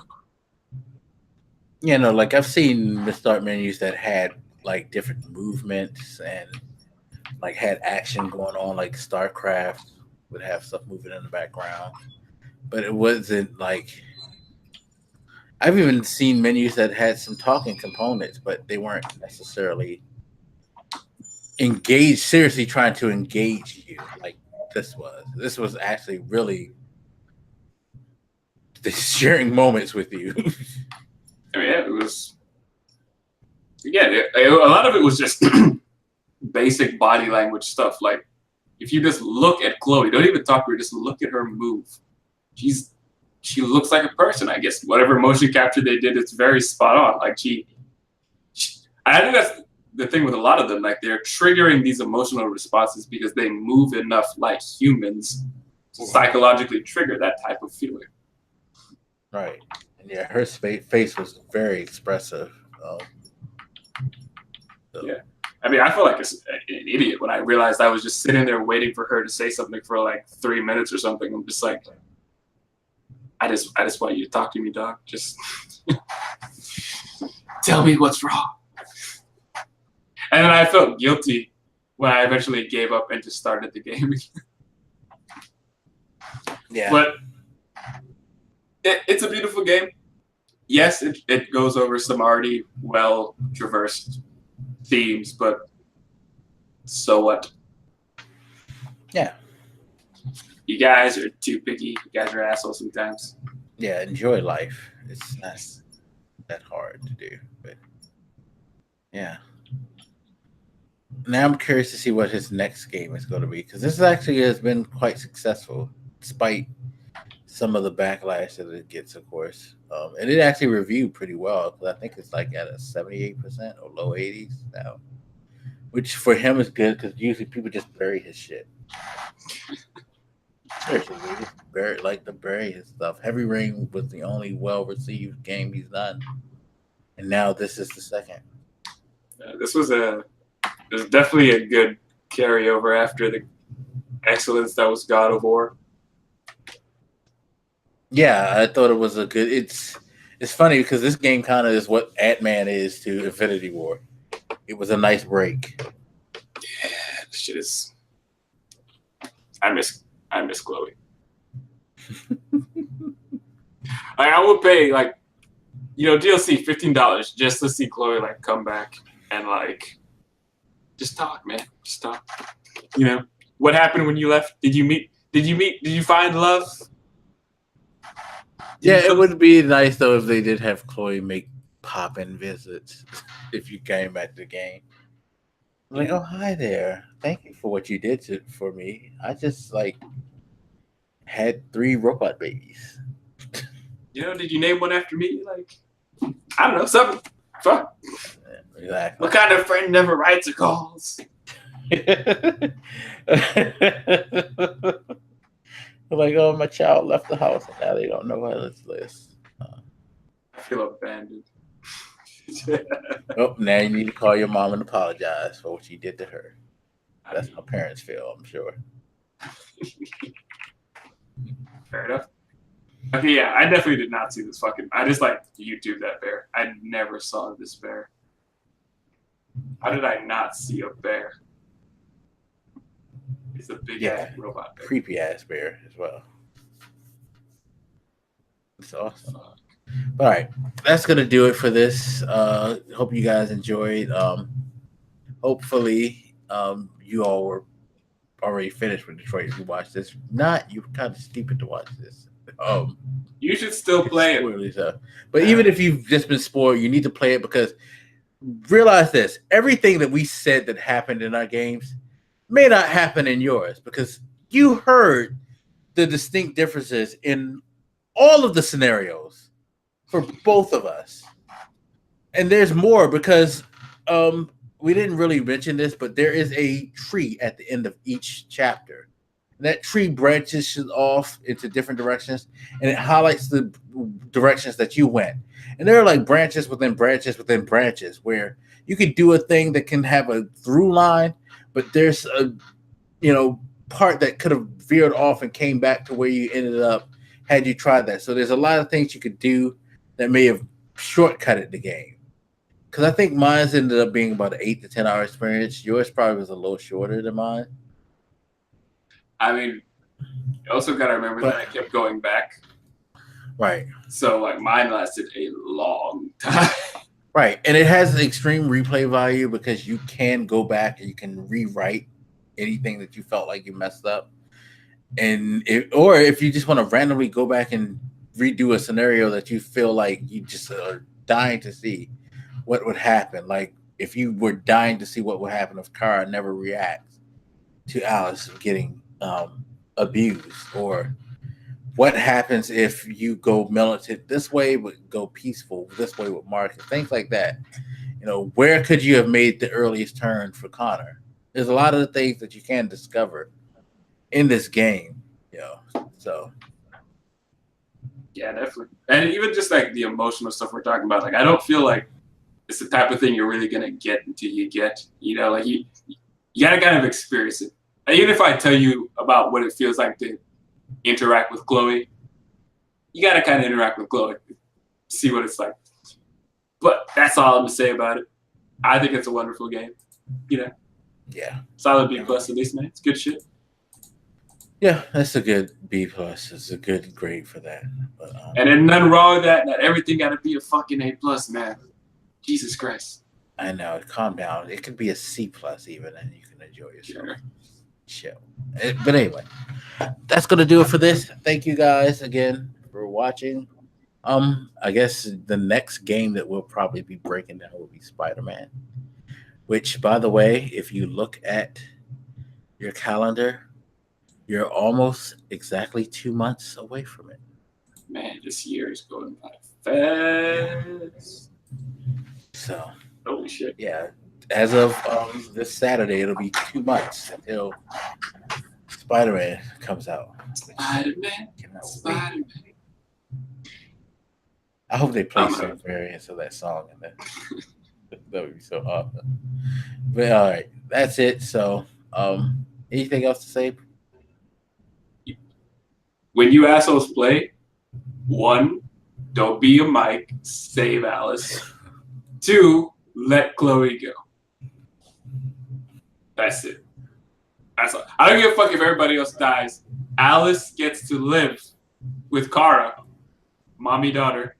Speaker 1: Yeah, no, like I've seen the start menus that had like different movements and like had action going on, like StarCraft would have stuff moving in the background. But it wasn't like, I've even seen menus that had some talking components, but they weren't necessarily engaged, seriously trying to engage you like this was. This was actually really sharing moments with you.
Speaker 2: I mean, yeah, it was. Again, a lot of it was just basic body language stuff. Like, if you just look at Chloe, don't even talk to her, just look at her move. She looks like a person, I guess. Whatever motion capture they did, it's very spot on. Like I think that's the thing with a lot of them. Like they're triggering these emotional responses because they move enough like humans to psychologically trigger that type of feeling.
Speaker 1: Right. And yeah, her face was very expressive.
Speaker 2: So. Yeah. I mean, I felt like an idiot when I realized I was just sitting there waiting for her to say something for like 3 minutes or something. I'm just like, I just want you to talk to me, dog. Just tell me what's wrong. And then I felt guilty when I eventually gave up and just started the game.
Speaker 1: Yeah.
Speaker 2: But it's a beautiful game. Yes, it goes over some already well-traversed themes, but so what?
Speaker 1: Yeah.
Speaker 2: You guys are too picky. You guys are assholes sometimes.
Speaker 1: Yeah, enjoy life. It's not that hard to do, but yeah. Now I'm curious to see what his next game is going to be because this actually has been quite successful, despite some of the backlash that it gets, of course. And it actually reviewed pretty well because I think it's like at a 78% or low 80s now, which for him is good because usually people just bury his shit. Seriously, they just bury his stuff. Heavy Rain was the only well received game he's done, and now this is the second.
Speaker 2: This was definitely a good carryover after the excellence that was God of War.
Speaker 1: Yeah, I thought it was a good. It's funny because this game kind of is what Ant-Man is to Infinity War. It was a nice break.
Speaker 2: Yeah, this shit is. I miss Chloe. I would pay DLC $15 just to see Chloe like come back and like just talk, man. Just talk. What happened when you left? Did you find love?
Speaker 1: Yeah, it would be nice though if they did have Chloe make pop-in visits if you came back to the game. Like, oh hi there. Thank you for what you did for me. I just had 3 robot babies.
Speaker 2: Did you name one after me? Like, I don't know, something. Fuck.
Speaker 1: Yeah, exactly.
Speaker 2: What kind of friend never writes or calls?
Speaker 1: Like, oh, my child left the house and now they don't know how to list.
Speaker 2: I feel abandoned.
Speaker 1: Oh, now you need to call your mom and apologize for what you did to her. That's how parents feel, I'm sure.
Speaker 2: Fair enough. Okay, yeah, I definitely did not see this fucking. I just YouTube that bear. I never saw this bear. How did I not see a bear? It's a big ass robot bear.
Speaker 1: Creepy ass bear as well. It's awesome. All right, that's gonna do it for this. Hope you guys enjoyed. Hopefully, you all were already finished with Detroit if you watched this. Not, you're kind of stupid to watch this.
Speaker 2: You should still play it.
Speaker 1: But even if you've just been spoiled, you need to play it because realize this: everything that we said that happened in our games may not happen in yours because you heard the distinct differences in all of the scenarios for both of us. And there's more because we didn't really mention this, but there is a tree at the end of each chapter. And that tree branches off into different directions, and it highlights the directions that you went. And there are like branches within branches within branches where you could do a thing that can have a through line, but there's a part that could have veered off and came back to where you ended up had you tried that. So there's a lot of things you could do that may have shortcutted the game. Because I think mine's ended up being about an 8 to 10 hour experience. Yours probably was a little shorter than mine.
Speaker 2: I mean, you also got to remember that I kept going back.
Speaker 1: Right.
Speaker 2: So mine lasted a long time.
Speaker 1: Right. And it has extreme replay value because you can go back and you can rewrite anything that you felt like you messed up. And if you just want to randomly go back and redo a scenario that you feel like you just are dying to see what would happen. Like if you were dying to see what would happen if Kara never reacts to Alice getting abused, or what happens if you go militant this way but go peaceful this way with Marcus, things like that. Where could you have made the earliest turn for Connor? There's a lot of the things that you can discover in this game, so
Speaker 2: yeah, definitely. And even just the emotional stuff we're talking about, I don't feel like it's the type of thing you're really gonna get until you get, you gotta kind of experience it. And even if I tell you about what it feels like to interact with Chloe, you gotta kind of interact with Chloe, see what it's like. But that's all I'm gonna say about it. I think it's a wonderful game.
Speaker 1: Yeah.
Speaker 2: Solid B+ at least, man. It's good shit.
Speaker 1: Yeah, that's a good B+. It's a good grade for that. But,
Speaker 2: and there's nothing wrong with that. Not everything got to be a fucking A+, man. Jesus Christ.
Speaker 1: I know. Calm down. It could be a C+ even, and you can enjoy yourself.
Speaker 2: Sure.
Speaker 1: chill. But anyway, that's gonna do it for this. Thank you guys again for watching. I guess the next game that we'll probably be breaking down will be Spider-Man. Which, by the way, if you look at your calendar, you're almost exactly 2 months away from it.
Speaker 2: Man, this year is going by fast.
Speaker 1: So,
Speaker 2: holy shit.
Speaker 1: Yeah, as of this Saturday, it'll be 2 months until Spider-Man comes out.
Speaker 2: Spider-Man.
Speaker 1: I hope they play some variants of that song, and that would be so awesome. But all right, that's it. So, anything else to say?
Speaker 2: When you assholes play, 1, don't be a Mike, save Alice. 2, let Chloe go. That's it. That's all. I don't give a fuck if everybody else dies. Alice gets to live with Kara, mommy daughter.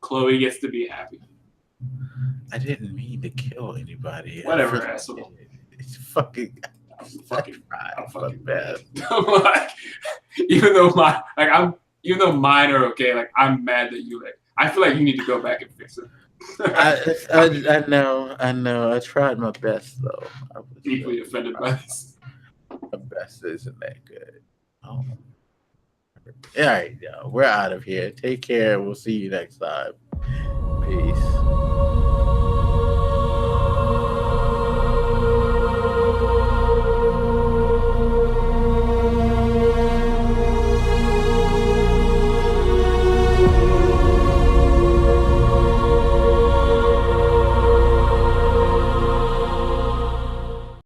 Speaker 2: Chloe gets to be happy.
Speaker 1: I didn't mean to kill anybody.
Speaker 2: Whatever, asshole.
Speaker 1: It's fucking bad.
Speaker 2: Like, even though mine are okay, like I'm mad that you like. I feel like you need to go back and fix it.
Speaker 1: I know. I tried my best though. I was
Speaker 2: deeply offended by this.
Speaker 1: My best isn't that good. Oh. All right, we're out of here. Take care. We'll see you next time. Peace.